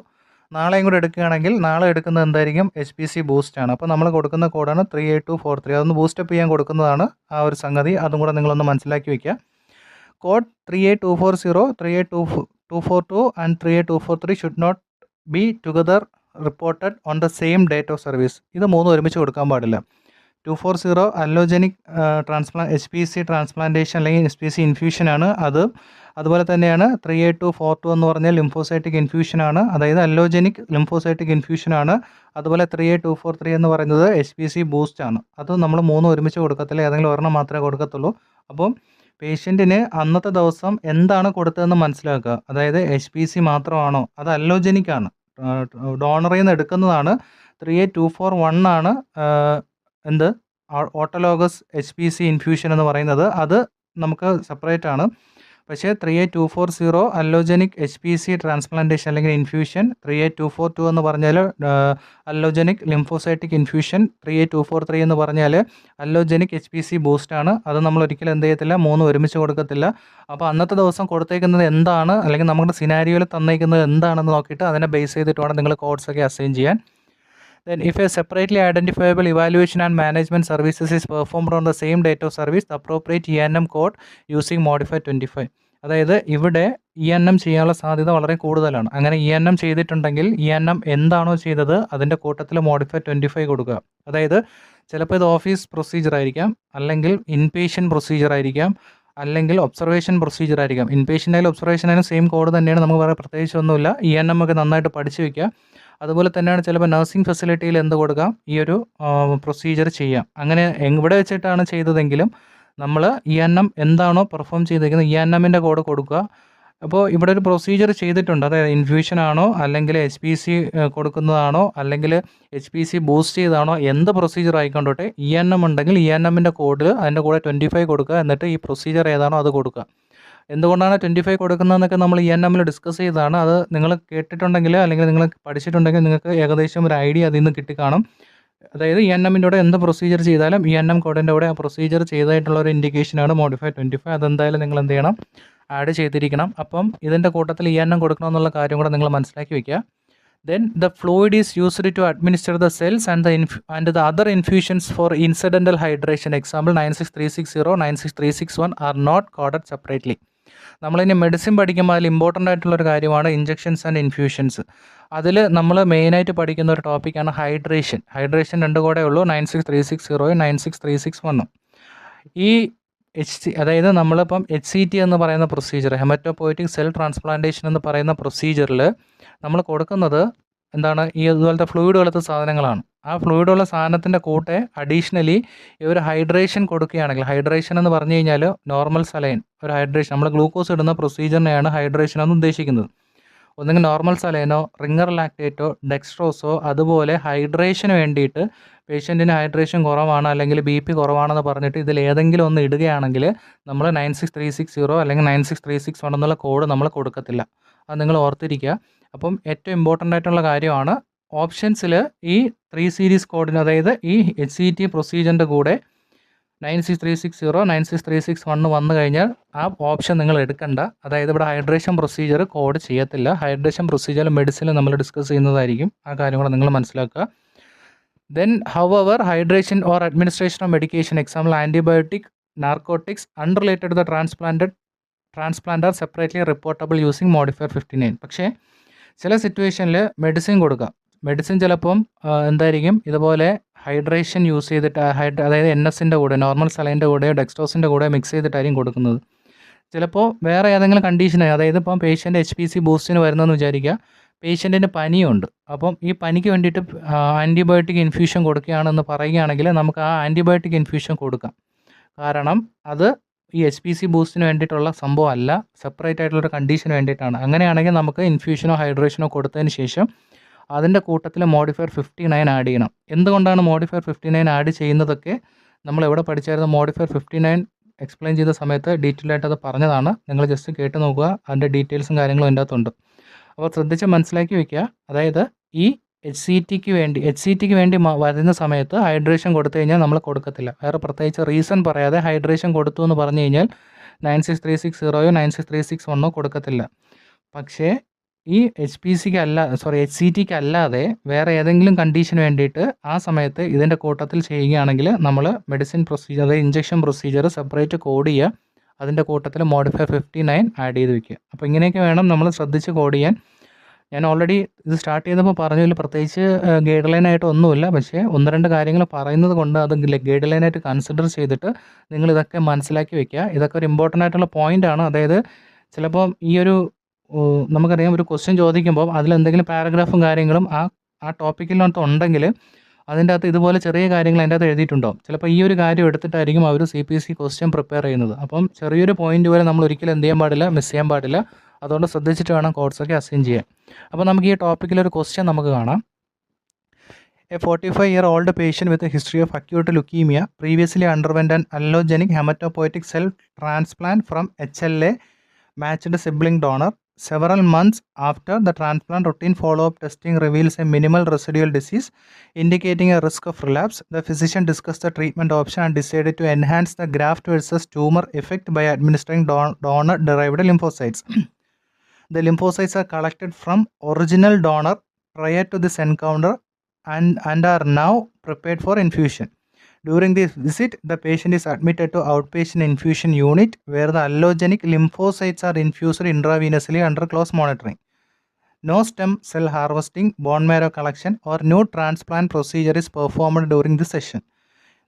നാളെയും കൂടെ എടുക്കുകയാണെങ്കിൽ നാളെ എടുക്കുന്നത് എന്തായിരിക്കും, HPC ബൂസ്റ്റ് ആണ്. അപ്പോൾ നമ്മൾ കൊടുക്കുന്ന കോഡാണ് 38243. അതൊന്ന് ബൂസ്റ്റപ്പ് ചെയ്യാൻ കൊടുക്കുന്നതാണ് ആ ഒരു സംഗതി. അതും കൂടെ നിങ്ങളൊന്ന് മനസ്സിലാക്കി വയ്ക്കുക. Code 38240, 38242 and 38243 should not be together reported on the same date of service. ഇത് മൂന്നും ഒരുമിച്ച് കൊടുക്കാൻ പാടില്ല. 240 അല്ലോജനിക് HPC ട്രാൻസ്പ്ലാന്റേഷൻ അല്ലെങ്കിൽ HPC ഇൻഫ്യൂഷനാണ് അത്. അതുപോലെ തന്നെയാണ് 38242 എന്ന് പറഞ്ഞാൽ ലിംഫോസൈറ്റിക് ഇൻഫ്യൂഷനാണ്, അതായത് അല്ലോജനിക് ലിംഫോസൈറ്റിക് ഇൻഫ്യൂഷനാണ്. അതുപോലെ 38243 എന്ന് പറയുന്നത് HPC ബൂസ്റ്റ് ആണ്. അത് നമ്മൾ മൂന്നും ഒരുമിച്ച് കൊടുക്കത്തില്ല, ഏതെങ്കിലും ഒരെണ്ണം മാത്രമേ കൊടുക്കത്തുള്ളൂ. അപ്പം പേഷ്യൻറ്റിന് അന്നത്തെ ദിവസം എന്താണ് കൊടുത്തതെന്ന് മനസ്സിലാക്കുക. അതായത് HPC മാത്രമാണോ, അത് അല്ലോജനിക് ആണ്, ഡോണറിൽ നിന്ന് എടുക്കുന്നതാണ്. 38241 ആണ് എന്ത് ഓട്ടോലോഗസ് HPC ഇൻഫ്യൂഷൻ എന്ന് പറയുന്നത്. അത് നമുക്ക് സെപ്പറേറ്റ് ആണ്. പക്ഷേ 38240 അല്ലോജനിക് HPC ട്രാൻസ്പ്ലാന്റേഷൻ അല്ലെങ്കിൽ ഇൻഫ്യൂഷൻ, 38242 എന്ന് പറഞ്ഞാൽ അല്ലോജനിക് ലിംഫോസൈറ്റിക് ഇൻഫ്യൂഷൻ, 38243 എന്ന് പറഞ്ഞാൽ അല്ലോജനിക് HPC ബൂസ്റ്റാണ്. അത് നമ്മൾ ഒരിക്കലും എന്ത് ചെയ്യത്തില്ല, 3 ഒരുമിച്ച് കൊടുക്കത്തില്ല. അപ്പോൾ അന്നത്തെ ദിവസം കൊടുത്തേക്കുന്നത് എന്താണ്, അല്ലെങ്കിൽ നമ്മുടെ സിനാരിയോയിൽ തന്നേക്കുന്നത് എന്താണെന്ന് നോക്കിയിട്ട് അതിനെ ബേസ് ചെയ്തിട്ട് വേണം നിങ്ങൾ കോഡ്സൊക്കെ അസൈൻ ചെയ്യാൻ. Then if a separately identifiable evaluation and management services is performed on the same date of service, the appropriate ENM code using modifier 25. അതായത് ഇവിടെ ENM ചെയ്യാനുള്ള സാധ്യത വളരെ കൂടുതലാണ്. അങ്ങനെ ENM ചെയ്തിട്ടുണ്ടെങ്കിൽ ENM എന്താണോ ചെയ്തത് അതിൻ്റെ കൂട്ടത്തിൽ മോഡിഫയർ 25 കൊടുക്കുക. അതായത് ചിലപ്പോൾ ഇത് ഓഫീസ് പ്രൊസീജിയർ ആയിരിക്കാം, അല്ലെങ്കിൽ ഇൻപേഷ്യൻ്റ് പ്രൊസീജിയർ ആയിരിക്കാം, അല്ലെങ്കിൽ ഒബ്സർവേഷൻ പ്രൊസീജിയർ ആയിരിക്കാം. ഇൻപേഷ്യൻ്റ് ആയാലും ഒബ്സർവേഷൻ ആയാലും സെയിം കോഡ് തന്നെയാണ്, നമുക്ക് വേറെ പ്രത്യേകിച്ചൊന്നുമില്ല. ENM ഒക്കെ നന്നായിട്ട് പഠിച്ചു വയ്ക്കുക. അതുപോലെ തന്നെയാണ് ചിലപ്പോൾ നഴ്സിംഗ് ഫെസിലിറ്റിയിൽ എന്ത് കൊടുക്കാം, ഈ ഒരു പ്രൊസീജിയർ ചെയ്യാം. അങ്ങനെ എവിടെ വെച്ചിട്ടാണ് ചെയ്തതെങ്കിലും നമ്മൾ ENM എന്താണോ പെർഫോം ചെയ്തിരിക്കുന്നത് ENMൻ്റെ കോഡ് കൊടുക്കുക. അപ്പോൾ ഇവിടെ ഒരു പ്രൊസീജിയർ ചെയ്തിട്ടുണ്ട്, അതായത് ഇൻഫ്യൂഷൻ ആണോ, അല്ലെങ്കിൽ HPC കൊടുക്കുന്നതാണോ, അല്ലെങ്കിൽ HPC ബൂസ്റ്റ് ചെയ്താണോ, എന്ത് പ്രൊസീജിയർ ആയിക്കൊണ്ടോട്ടെ ENM ഉണ്ടെങ്കിൽ ENMൻ്റെ കോഡ് അതിൻ്റെ കൂടെ 25 കൊടുക്കുക. എന്നിട്ട് ഈ പ്രൊസീജിയർ ഏതാണോ അത് കൊടുക്കുക. എന്തുകൊണ്ടാണ് 25 കൊടുക്കുന്നതെന്നൊക്കെ നമ്മൾ ENMൽ ഡിസ്കസ് ചെയ്തതാണ്. അത് നിങ്ങൾ കേട്ടിട്ടുണ്ടെങ്കിൽ അല്ലെങ്കിൽ നിങ്ങൾ പഠിച്ചിട്ടുണ്ടെങ്കിൽ നിങ്ങൾക്ക് ഏകദേശം ഒരു ഐഡിയ അതിൽ നിന്ന് കിട്ടിക്കാണും. അതായത് ENMൻ്റെ കൂടെ എന്ത് പ്രൊസീജിയർ ചെയ്താലും ENM കോഡിൻ്റെ കൂടെ ആ പ്രൊസീജിയർ ചെയ്തതായിട്ടുള്ള ഒരു ഇൻഡിക്കേഷനാണ് മോഡിഫൈ 25. അതെന്തായാലും നിങ്ങൾ എന്ത് ചെയ്യണം, ആഡ് ചെയ്തിരിക്കണം. അപ്പം ഇതിൻ്റെ കൂട്ടത്തിൽ ENM കൊടുക്കണമെന്നുള്ള കാര്യം കൂടെ നിങ്ങൾ മനസ്സിലാക്കി വയ്ക്കുക. Then the fluid is used to administer the cells and the other infusions for incidental hydration. Example 96360, 96361 are not coded separately. നമ്മളിനി മെഡിസിൻ പഠിക്കുമ്പോൾ അതിൽ ഇമ്പോർട്ടൻ്റ് ആയിട്ടുള്ളൊരു കാര്യമാണ് ഇഞ്ചെക്ഷൻസ് ആൻഡ് ഇൻഫ്യൂഷൻസ്. അതിൽ നമ്മൾ മെയിനായിട്ട് പഠിക്കുന്ന ഒരു ടോപ്പിക്കാണ് ഹൈഡ്രേഷൻ. ഹൈഡ്രേഷൻ 2 കൂടെ ഉള്ളൂ, 96360 96361. ഈ അതായത് നമ്മളിപ്പം HCT എന്ന് പറയുന്ന പ്രൊസീജിയർ, ഹെമറ്റോപോയറ്റിക് സെൽ ട്രാൻസ്പ്ലാന്റേഷൻ എന്ന് പറയുന്ന പ്രൊസീജിയറിൽ നമ്മൾ കൊടുക്കുന്നത് എന്താണ്, ഈ ഇതുപോലത്തെ ഫ്ലൂയിഡ് പോലത്തെ സാധനങ്ങളാണ്. ആ ഫ്ലൂയിഡുള്ള സാധനത്തിൻ്റെ കൂടെ അഡീഷണലി ഈ ഒരു ഹൈഡ്രേഷൻ കൊടുക്കുകയാണെങ്കിൽ, ഹൈഡ്രേഷൻ എന്ന് പറഞ്ഞു കഴിഞ്ഞാൽ നോർമൽ സലൈൻ, ഒരു ഹൈഡ്രേഷൻ, നമ്മൾ ഗ്ലൂക്കോസ് ഇടുന്ന പ്രൊസീജിയറിനെയാണ് ഹൈഡ്രേഷൻ എന്ന് ഉദ്ദേശിക്കുന്നത്. ഒന്നെങ്കിൽ നോർമൽ സലൈനോ, റിംഗർ ലാക്ടേറ്റോ, ഡെക്സ്ട്രോസോ, അതുപോലെ ഹൈഡ്രേഷന് വേണ്ടിയിട്ട് പേഷ്യൻറ്റിന് ഹൈഡ്രേഷൻ കുറവാണ് അല്ലെങ്കിൽ BP കുറവാണെന്ന് പറഞ്ഞിട്ട് ഇതിൽ ഏതെങ്കിലും ഒന്ന് ഇടുകയാണെങ്കിൽ നമ്മൾ 96360 അല്ലെങ്കിൽ 96361 എന്നുള്ള കോഡ് നമ്മൾ കൊടുക്കത്തില്ല. അത് നിങ്ങൾ ഓർത്തിരിക്കുക. അപ്പം ഏറ്റവും ഇമ്പോർട്ടൻ്റ് ആയിട്ടുള്ള കാര്യമാണ്, ഓപ്ഷൻസിൽ ഈ 3 സീരീസ് കോഡിന്, അതായത് ഈ HCT പ്രൊസീജിയറിൻ്റെ കൂടെ 96360 96361 വന്നു കഴിഞ്ഞാൽ ആ ഓപ്ഷൻ നിങ്ങൾ എടുക്കണ്ട. അതായത് ഇവിടെ ഹൈഡ്രേഷൻ പ്രൊസീജിയർ കോഡ് ചെയ്യത്തില്ല. ഹൈഡ്രേഷൻ പ്രൊസീജിയർ മെഡിസിനിൽ നമ്മൾ ഡിസ്കസ് ചെയ്യുന്നതായിരിക്കും. ആ കാര്യം കൂടെ നിങ്ങൾ മനസ്സിലാക്കുക. Then however hydration or administration of medication, example antibiotic, narcotics unrelated to the transplant are separately reportable using modifier 59. പക്ഷേ ചില സിറ്റുവേഷനിൽ മെഡിസിൻ കൊടുക്കാം. മെഡിസിൻ ചിലപ്പം എന്തായിരിക്കും, ഇതുപോലെ ഹൈഡ്രേഷൻ യൂസ് ചെയ്തിട്ട് അതായത് NSൻ്റെ കൂടെ, നോർമൽ സലൈൻ്റെ കൂടെയോ ഡെക്സ്ട്രോസിൻ്റെ കൂടെ മിക്സ് ചെയ്തിട്ടായിരിക്കും കൊടുക്കുന്നത്. ചിലപ്പോൾ വേറെ ഏതെങ്കിലും കണ്ടീഷനായി, അതായത് ഇപ്പം പേഷ്യൻ്റ് HPC ബൂസ്റ്റിന് വരുന്നതെന്ന് വിചാരിക്കുക, പേഷ്യൻറ്റിന് പനിയുണ്ട്. അപ്പം ഈ പനിക്ക് വേണ്ടിയിട്ട് ആൻറ്റിബയോട്ടിക് ഇൻഫ്യൂഷൻ കൊടുക്കുകയാണെന്ന് പറയുകയാണെങ്കിൽ നമുക്ക് ആ ആൻറ്റിബയോട്ടിക് ഇൻഫ്യൂഷൻ കൊടുക്കാം. കാരണം അത് ഈ HPC ബൂസ്റ്റിന് വേണ്ടിയിട്ടുള്ള സംഭവം അല്ല, സെപ്പറേറ്റ് ആയിട്ടുള്ളൊരു കണ്ടീഷന് വേണ്ടിയിട്ടാണ്. അങ്ങനെയാണെങ്കിൽ നമുക്ക് ഇൻഫ്യൂഷനോ ഹൈഡ്രേഷനോ കൊടുത്തതിന് ശേഷം അതിൻ്റെ കൂട്ടത്തിൽ മോഡിഫയർ 59 ആഡ് ചെയ്യണം. എന്തുകൊണ്ടാണ് മോഡിഫയർ 59 ആഡ് ചെയ്യുന്നതൊക്കെ നമ്മൾ എവിടെ പഠിച്ചായിരുന്നു, മോഡിഫയർ 59 എക്സ്പ്ലെയിൻ ചെയ്ത സമയത്ത് ഡീറ്റെയിൽ ആയിട്ട് അത് പറഞ്ഞതാണ്. നിങ്ങൾ ജസ്റ്റ് കേട്ട് നോക്കുക, അതിൻ്റെ ഡീറ്റെയിൽസും കാര്യങ്ങളും അതിൻ്റെ അകത്തുണ്ട്. അപ്പോൾ ശ്രദ്ധിച്ച് മനസ്സിലാക്കി വയ്ക്കുക. അതായത് ഈ HCTക്ക് വേണ്ടി വരുന്ന സമയത്ത് ഹൈഡ്രേഷൻ കൊടുത്തു കഴിഞ്ഞാൽ നമ്മൾ കൊടുക്കത്തില്ല. വേറെ പ്രത്യേകിച്ച് റീസൺ പറയാതെ ഹൈഡ്രേഷൻ കൊടുത്തു എന്ന് പറഞ്ഞു കഴിഞ്ഞാൽ 96360 96361 കൊടുക്കത്തില്ല. പക്ഷേ ഈ HCTക്ക് അല്ലാതെ വേറെ ഏതെങ്കിലും കണ്ടീഷന് വേണ്ടിയിട്ട് ആ സമയത്ത് ഇതിൻ്റെ കൂട്ടത്തിൽ ചെയ്യുകയാണെങ്കിൽ നമ്മൾ മെഡിസിൻ പ്രൊസീജിയർ, അതായത് ഇഞ്ചക്ഷൻ പ്രൊസീജിയർ സെപ്പറേറ്റ് കോഡ് ചെയ്യുക, അതിൻ്റെ കൂട്ടത്തിൽ മോഡിഫയർ 59 ആഡ് ചെയ്ത് വയ്ക്കുക. അപ്പോൾ ഇങ്ങനെയൊക്കെ വേണം നമ്മൾ ശ്രദ്ധിച്ച് കോഡ് ചെയ്യാൻ. ഞാൻ ഓൾറെഡി ഇത് സ്റ്റാർട്ട് ചെയ്തപ്പോൾ പറഞ്ഞതിൽ പ്രത്യേകിച്ച് ഗൈഡ് ലൈനായിട്ട് ഒന്നുമില്ല, പക്ഷേ 1-2 കാര്യങ്ങൾ പറയുന്നത് കൊണ്ട് അത് ഗൈഡ് ലൈനായിട്ട് കൺസിഡർ ചെയ്തിട്ട് നിങ്ങൾ ഇതൊക്കെ മനസ്സിലാക്കി വയ്ക്കുക. ഇതൊക്കെ ഒരു ഇമ്പോർട്ടൻ്റ് ആയിട്ടുള്ള പോയിൻ്റാണ്. അതായത് ചിലപ്പോൾ ഈ ഒരു നമുക്കറിയാം, ഒരു ക്വസ്റ്റ്യൻ ചോദിക്കുമ്പോൾ അതിലെന്തെങ്കിലും പാരഗ്രാഫും കാര്യങ്ങളും ആ ടോപ്പിക്കിനകത്ത് ഉണ്ടെങ്കിൽ അതിൻ്റെ അകത്ത് ഇതുപോലെ ചെറിയ കാര്യങ്ങൾ അതിൻ്റെ അകത്ത് എഴുതിയിട്ടുണ്ടാവും. ചിലപ്പോൾ ഈ ഒരു കാര്യം എടുത്തിട്ടായിരിക്കും അവർ CPC ക്വസ്റ്റ്യൻ പ്രിപ്പയർ ചെയ്യുന്നത്. അപ്പം ചെറിയൊരു പോയിന്റ് വരെ നമ്മൾ ഒരിക്കലും എന്ത് ചെയ്യാൻ പാടില്ല, മിസ് ചെയ്യാൻ പാടില്ല. അതുകൊണ്ട് ശ്രദ്ധിച്ചിട്ട് വേണം കോഡ്സൊക്കെ അസൈൻ ചെയ്യാൻ. അപ്പോൾ നമുക്ക് ഈ ടോപ്പിക്കിലൊരു ക്വസ്റ്റ്യൻ നമുക്ക് കാണാം. A 45-year-old patient with a history of acute leukemia previously underwent an allogenic hematopoietic cell transplant from HLA matched sibling donor. Several months after the transplant, routine follow-up testing reveals a minimal residual disease, indicating a risk of relapse. The physician discussed the treatment option and decided to enhance the graft versus tumor effect by administering donor-derived lymphocytes. The lymphocytes are collected from original donor prior to this encounter and are now prepared for infusion. During this visit, the patient is admitted to outpatient infusion unit where the allogenic lymphocytes are infused intravenously under close monitoring. No stem cell harvesting, bone marrow collection, or new transplant procedure is performed during this session.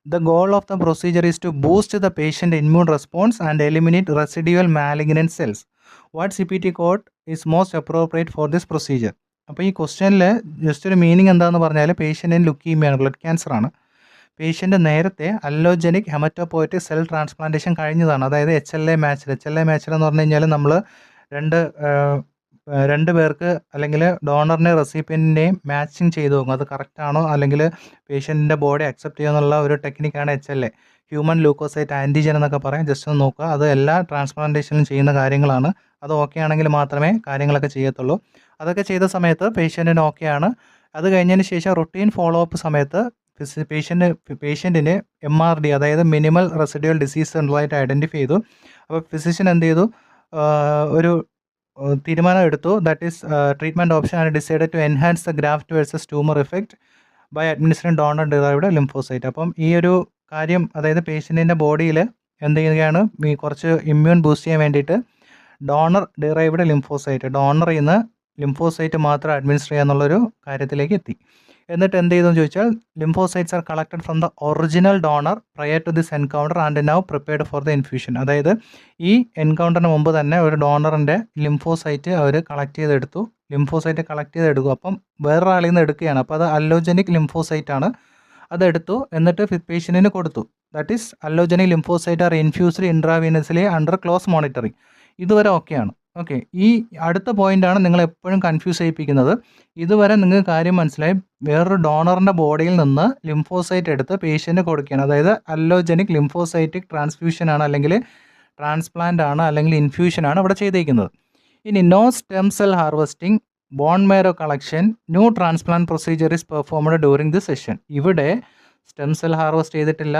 The goal of the procedure is to boost the patient immune response and eliminate residual malignant cells. What CPT code is most appropriate for this procedure? അപ്പോൾ ഈ ക്വസ്റ്റ്യനിൽ just ഒരു meaning എന്താണെന്ന് പറഞ്ഞാൽ പേഷ്യൻറ്റിന് ലുക്കീമിയാണ്, blood cancer ആണ്. Patient നേരത്തെ അല്ലോജനിക് haematopoietic cell transplantation കഴിഞ്ഞതാണ്. അതായത് HLA മാച്ചിൽ എന്ന് പറഞ്ഞു കഴിഞ്ഞാൽ നമ്മൾ രണ്ട് പേർക്ക് അല്ലെങ്കിൽ ഡോണറിനെ റെസിപ്പിയൻറ്റിനെയും മാച്ചിങ് ചെയ്ത് നോക്കും, അത് കറക്റ്റാണോ അല്ലെങ്കിൽ പേഷ്യൻറ്റിൻ്റെ ബോഡി അക്സെപ്റ്റ് ചെയ്യുന്നുള്ള ഒരു ടെക്നിക്കാണ് HLA, ഹ്യൂമൻ ലൂക്കോസൈറ്റ് ആൻറ്റിജൻ എന്നൊക്കെ പറയാം. ജസ്റ്റ് ഒന്ന് നോക്കുക, അത് എല്ലാ ട്രാൻസ്പ്ലാന്റേഷനിലും ചെയ്യുന്ന കാര്യങ്ങളാണ്. അത് ഓക്കെ ആണെങ്കിൽ മാത്രമേ കാര്യങ്ങളൊക്കെ ചെയ്യത്തുള്ളൂ. അതൊക്കെ ചെയ്ത സമയത്ത് പേഷ്യൻറ്റിന് ഓക്കെയാണ്. അത് കഴിഞ്ഞതിന് ശേഷം റൊട്ടീൻ ഫോളോ അപ്പ് സമയത്ത് പേഷ്യൻറ്റിന് MRD, അതായത് മിനിമൽ റെസിഡ്യൂവൽ ഡിസീസ് ഉള്ളതായിട്ട് ഐഡൻറ്റിഫൈ ചെയ്തു. അപ്പോൾ ഫിസിഷ്യൻ എന്ത് ചെയ്തു, ഒരു തീരുമാനം എടുത്തു. That is treatment option and decided to enhance the graft versus tumour effect by administration donor derived lymphocyte. അപ്പം ഈ ഒരു കാര്യം, അതായത് പേഷ്യൻറ്റിൻ്റെ ബോഡിയിൽ എന്ത് ചെയ്യുകയാണ്, കുറച്ച് ഇമ്മ്യൂൺ ബൂസ്റ്റ് ചെയ്യാൻ വേണ്ടിയിട്ട് ഡോണർ ഡിറൈവ്ഡ് ലിംഫോസൈറ്റ്, ഡോണറിൽ നിന്ന് ലിംഫോസൈറ്റ് മാത്രം അഡ്മിനിസ്റ്റർ ചെയ്യുക എന്നുള്ളൊരു കാര്യത്തിലേക്ക് എത്തി. എന്നിട്ട് എന്ത് ചെയ്തെന്ന് ചോദിച്ചാൽ, lymphocytes are collected from the original donor prior to this encounter and now prepared for the infusion. അതായത് ഈ എൻകൗണ്ടറിന് മുമ്പ് തന്നെ ഒരു ഡോണറിൻ്റെ ലിംഫോസൈറ്റ് അവർ കളക്ട് ചെയ്തെടുക്കും. അപ്പം വേറൊരാളിൽ നിന്ന് എടുക്കുകയാണ്. അപ്പോൾ അത് അല്ലോജനിക് ലിംഫോസൈറ്റ് ആണ്. അതെടുത്തു, എന്നിട്ട് പേഷ്യൻറ്റിന് കൊടുത്തു. That is allogeneic lymphocyte are infused intravenously under close monitoring. ഇതുവരെ ഓക്കെയാണ്. ഓക്കെ, ഈ അടുത്ത പോയിൻ്റാണ് നിങ്ങൾ എപ്പോഴും കൺഫ്യൂസ് ചെയ്യിപ്പിക്കുന്നത്. ഇതുവരെ നിങ്ങൾക്ക് കാര്യം മനസ്സിലായി, വേറൊരു ഡോണറിൻ്റെ ബോഡിയിൽ നിന്ന് ലിംഫോസൈറ്റ് എടുത്ത് പേഷ്യൻറ്റ് കൊടുക്കുകയാണ്. അതായത് അല്ലോജനിക് ലിംഫോസൈറ്റിക് ട്രാൻസ്ഫ്യൂഷനാണ്, അല്ലെങ്കിൽ ട്രാൻസ്പ്ലാന്റ് ആണ്, അല്ലെങ്കിൽ ഇൻഫ്യൂഷനാണ് ഇവിടെ ചെയ്തിരിക്കുന്നത്. ഇനി no stem cell harvesting, bone marrow collection, new transplant procedure is performed during this session. ഇവിടെ സ്റ്റെം സെൽ ഹാർവെസ്റ്റ് ചെയ്തിട്ടില്ല,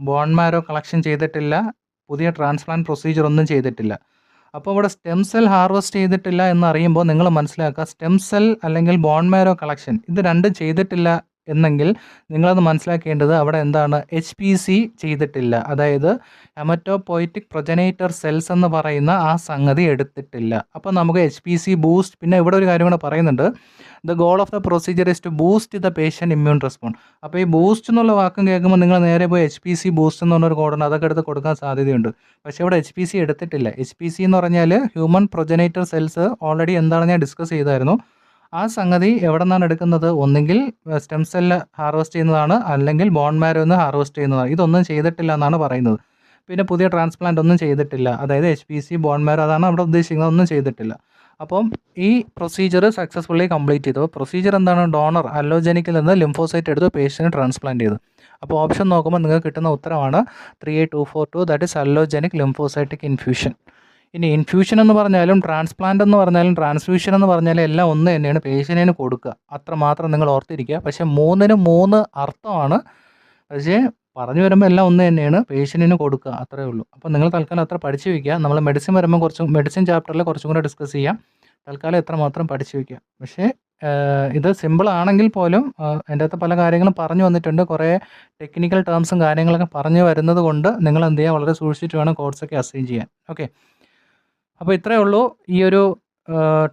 ബോൺ മാരോ കളക്ഷൻ ചെയ്തിട്ടില്ല, പുതിയ ട്രാൻസ്പ്ലാന്റ് പ്രൊസീജിയർ ഒന്നും ചെയ്തിട്ടില്ല. അപ്പോൾ ഇവിടെ സ്റ്റെം സെൽ ഹാർവെസ്റ്റ് ചെയ്തിട്ടില്ല എന്നറിയുമ്പോൾ നിങ്ങൾ മനസ്സിലാക്കുക, സ്റ്റെം സെൽ അല്ലെങ്കിൽ ബോൺ മാരോ കളക്ഷൻ ഇത് രണ്ടും ചെയ്തിട്ടില്ല എന്നെങ്കിൽ നിങ്ങളത് മനസ്സിലാക്കേണ്ടത് അവിടെ എന്താണ്, HPC ചെയ്തിട്ടില്ല. അതായത് ഹെമറ്റോപോയിറ്റിക് പ്രൊജനേറ്റർ സെൽസ് എന്ന് പറയുന്ന ആ സംഗതി എടുത്തിട്ടില്ല. അപ്പോൾ നമുക്ക് HPC ബൂസ്റ്റ്, പിന്നെ ഇവിടെ ഒരു കാര്യം കൂടെ പറയുന്നുണ്ട്, the goal of the procedure is to boost the patient immune response. അപ്പോൾ ഈ ബൂസ്റ്റ് എന്നുള്ള വാക്കും കേൾക്കുമ്പോൾ നിങ്ങൾ നേരെ പോയി HPC ബൂസ്റ്റ് എന്ന് പറഞ്ഞൊരു കോഡുണ്ട്, അതൊക്കെ എടുത്ത് കൊടുക്കാൻ സാധ്യതയുണ്ട്. പക്ഷേ ഇവിടെ HPC എടുത്തിട്ടില്ല. HPC എന്ന് പറഞ്ഞാൽ ഹ്യൂമൻ പ്രൊജനേറ്റർ സെൽസ് ഓൾറെഡി എന്താണെന്ന് ഞാൻ ഡിസ്കസ് ചെയ്തായിരുന്നു. ആ സംഗതി എവിടെ നിന്നാണ് എടുക്കുന്നത്, ഒന്നെങ്കിൽ സ്റ്റെം സെല്ല് ഹാർവെസ്റ്റ് ചെയ്യുന്നതാണ്, അല്ലെങ്കിൽ ബോൺ മാരോ നിന്ന് ഹാർവെസ്റ്റ് ചെയ്യുന്നതാണ്. ഇതൊന്നും ചെയ്തിട്ടില്ല എന്നാണ് പറയുന്നത്. പിന്നെ പുതിയ ട്രാൻസ്പ്ലാന്റ് ഒന്നും ചെയ്തിട്ടില്ല, അതായത് HPC ബോൺ മാരോ അതാണ് അവിടെ ഉദ്ദേശിക്കുന്നത്, ഒന്നും ചെയ്തിട്ടില്ല. അപ്പം ഈ പ്രൊസീജിയർ സക്സസ്ഫുള്ളി കംപ്ലീറ്റ് ചെയ്തു. പ്രൊസീജിയർ എന്താണ്, ഡോണർ അല്ലോജനിക്കിൽ നിന്ന് ലിംഫോസൈറ്റ് എടുത്ത് പേഷ്യൻറ്റ് ട്രാൻസ്പ്ലാന്റ് ചെയ്തു. അപ്പോൾ ഓപ്ഷൻ നോക്കുമ്പോൾ നിങ്ങൾക്ക് കിട്ടുന്ന ഉത്തരമാണ് 38242, ദാറ്റ് ഇസ് അല്ലോജനിക് ലിംഫോസൈറ്റിക് ഇൻഫ്യൂഷൻ. ഇനി ഇൻഫ്യൂഷൻ എന്ന് പറഞ്ഞാലും ട്രാൻസ്പ്ലാന്റ് എന്ന് പറഞ്ഞാലും ട്രാൻസ്ഫ്യൂഷൻ എന്ന് പറഞ്ഞാലും എല്ലാം ഒന്ന് തന്നെയാണ്, പേഷ്യൻറ്റിന് കൊടുക്കുക, അത്ര മാത്രം നിങ്ങൾ ഓർത്തിരിക്കുക. പക്ഷേ മൂന്നിനും മൂന്ന് അർത്ഥമാണ്. പക്ഷേ പറഞ്ഞു വരുമ്പോൾ എല്ലാം ഒന്ന് തന്നെയാണ്, പേഷ്യൻറ്റിന് കൊടുക്കുക, അത്രയേ ഉള്ളൂ. അപ്പോൾ നിങ്ങൾ തൽക്കാലം അത്ര പഠിച്ചു വയ്ക്കുക. നമ്മൾ മെഡിസിൻ വരുമ്പോൾ മെഡിസിൻ ചാപ്റ്ററിൽ കുറച്ചും കൂടെ ഡിസ്കസ് ചെയ്യാം. തൽക്കാലം എത്ര മാത്രം പഠിച്ചു വയ്ക്കുക. പക്ഷേ ഇത് സിമ്പിൾ ആണെങ്കിൽ പോലും അതിൻ്റെ അകത്ത് പല കാര്യങ്ങളും പറഞ്ഞു വന്നിട്ടുണ്ട്. കുറേ ടെക്നിക്കൽ ടേംസും കാര്യങ്ങളൊക്കെ പറഞ്ഞു വരുന്നത് കൊണ്ട് നിങ്ങൾ എന്ത് ചെയ്യുക, വളരെ സൂക്ഷിച്ചിട്ട് വേണം കോഴ്സൊക്കെ അസൈൻ ചെയ്യാൻ. ഓക്കെ, അപ്പോൾ ഇത്രയേ ഉള്ളൂ ഈ ഒരു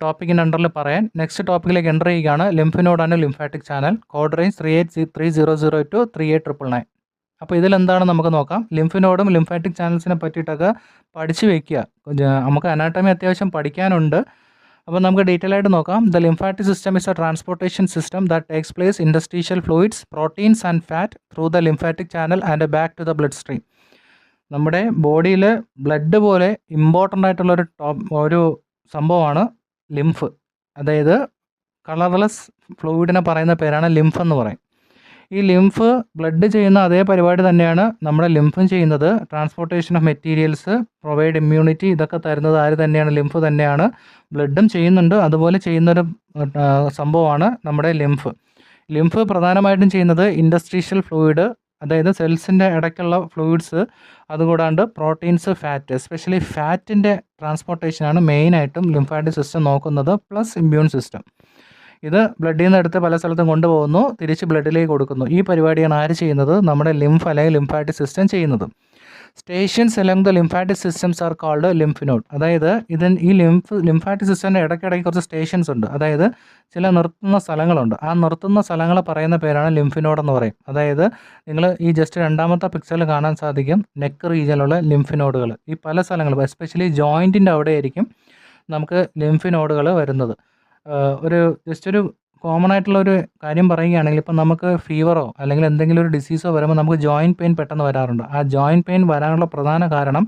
ടോപ്പിക്കിൻ്റെ അണ്ടറിൽ പറയാൻ. നെക്സ്റ്റ് ടോപ്പിക്കിലേക്ക് എൻ്റർ ചെയ്യുകയാണ്. Lymph node and lymphatic channel, code range 383002 38999. അപ്പോൾ ഇതിലെന്താണ് നമുക്ക് നോക്കാം. ലിംഫ് നോഡും ലിംഫാറ്റിക് ചാനൽസിനെ പറ്റിയിട്ടൊക്കെ പഠിച്ചു വയ്ക്കുക. നമുക്ക് അനാട്ടമി അത്യാവശ്യം പഠിക്കാനുണ്ട്. അപ്പോൾ നമുക്ക് ഡീറ്റെയിൽ ആയിട്ട് നോക്കാം. The lymphatic system is a transportation system that takes place interstitial fluids, proteins and fat through the lymphatic channel and back to the blood stream. നമ്മുടെ ബോഡിയിൽ ബ്ലഡ് പോലെ ഇമ്പോർട്ടൻ്റ് ആയിട്ടുള്ളൊരു സംഭവമാണ് ലിംഫ്. അതായത് കളർലെസ് ഫ്ലൂയിഡിനെ പറയുന്ന പേരാണ് ലിംഫ് എന്ന് പറയും. ഈ ലിംഫ് ബ്ലഡ് ചെയ്യുന്ന അതേ പരിപാടി തന്നെയാണ് നമ്മുടെ ലിംഫും ചെയ്യുന്നത്. Transportation of materials, provide immunity, ഇതൊക്കെ തരുന്നത് ആര് തന്നെയാണ്? ലിംഫ് തന്നെയാണ്. ബ്ലഡും ചെയ്യുന്നുണ്ട്, അതുപോലെ ചെയ്യുന്നൊരു സംഭവമാണ് നമ്മുടെ ലിംഫ്. ലിംഫ് പ്രധാനമായിട്ടും ചെയ്യുന്നത് ഇൻഡസ്ട്രീഷ്യൽ ഫ്ലൂയിഡ്, അതായത് സെൽസിൻ്റെ ഇടയ്ക്കുള്ള ഫ്ലൂയിഡ്സ്, അതുകൂടാണ്ട് പ്രോട്ടീൻസ്, ഫാറ്റ്, എസ്പെഷ്യലി ഫാറ്റിൻ്റെ ട്രാൻസ്പോർട്ടേഷനാണ് മെയിനായിട്ടും ലിംഫാറ്റിക് സിസ്റ്റം നോക്കുന്നത്, പ്ലസ് ഇമ്മ്യൂൺ സിസ്റ്റം. ഇത് ബ്ലഡിൽ നിന്ന് എടുത്ത് പല സ്ഥലത്തും കൊണ്ടുപോകുന്നു, തിരിച്ച് ബ്ലഡിലേക്ക് കൊടുക്കുന്നു. ഈ പരിപാടിയാണ് ആര് ചെയ്യുന്നത്? നമ്മുടെ ലിംഫ് അല്ലെങ്കിൽ ലിംഫാറ്റിക് സിസ്റ്റം ചെയ്യുന്നത്. Stations along the lymphatic systems are called lymph node. അതായത് ഈ ലിംഫാറ്റിക് സിസ്റ്റത്തിൻ്റെ ഇടയ്ക്കിടയ്ക്ക് കുറച്ച് സ്റ്റേഷൻസ് ഉണ്ട്, അതായത് ചില നിർത്തുന്ന സ്ഥലങ്ങളുണ്ട്. ആ നിർത്തുന്ന സ്ഥലങ്ങളെ പറയുന്ന പേരാണ് ലിംഫ് നോഡ് എന്ന് പറയും. അതായത് നിങ്ങൾ ഈ ജസ്റ്റ് രണ്ടാമത്തെ പിക്ചറിൽ കാണാൻ സാധിക്കും നെക്ക് റീജിയനിലുള്ള ലിംഫ് നോഡുകൾ. ഈ പല സ്ഥലങ്ങളും എസ്പെഷ്യലി ജോയിൻറ്റിൻ്റെ അവിടെ ആയിരിക്കും നമുക്ക് ലിംഫ് നോഡുകൾ വരുന്നത്. ഒരു കോമൺ ആയിട്ടുള്ള ഒരു കാര്യം പറയുകയാണെങ്കിൽ, ഇപ്പം നമുക്ക് ഫീവറോ അല്ലെങ്കിൽ എന്തെങ്കിലും ഒരു ഡിസീസോ വരുമ്പോൾ നമുക്ക് ജോയിൻറ്റ് പെയിൻ പെട്ടെന്ന് വരാറുണ്ട്. ആ ജോയിൻറ്റ് പെയിൻ വരാനുള്ള പ്രധാന കാരണം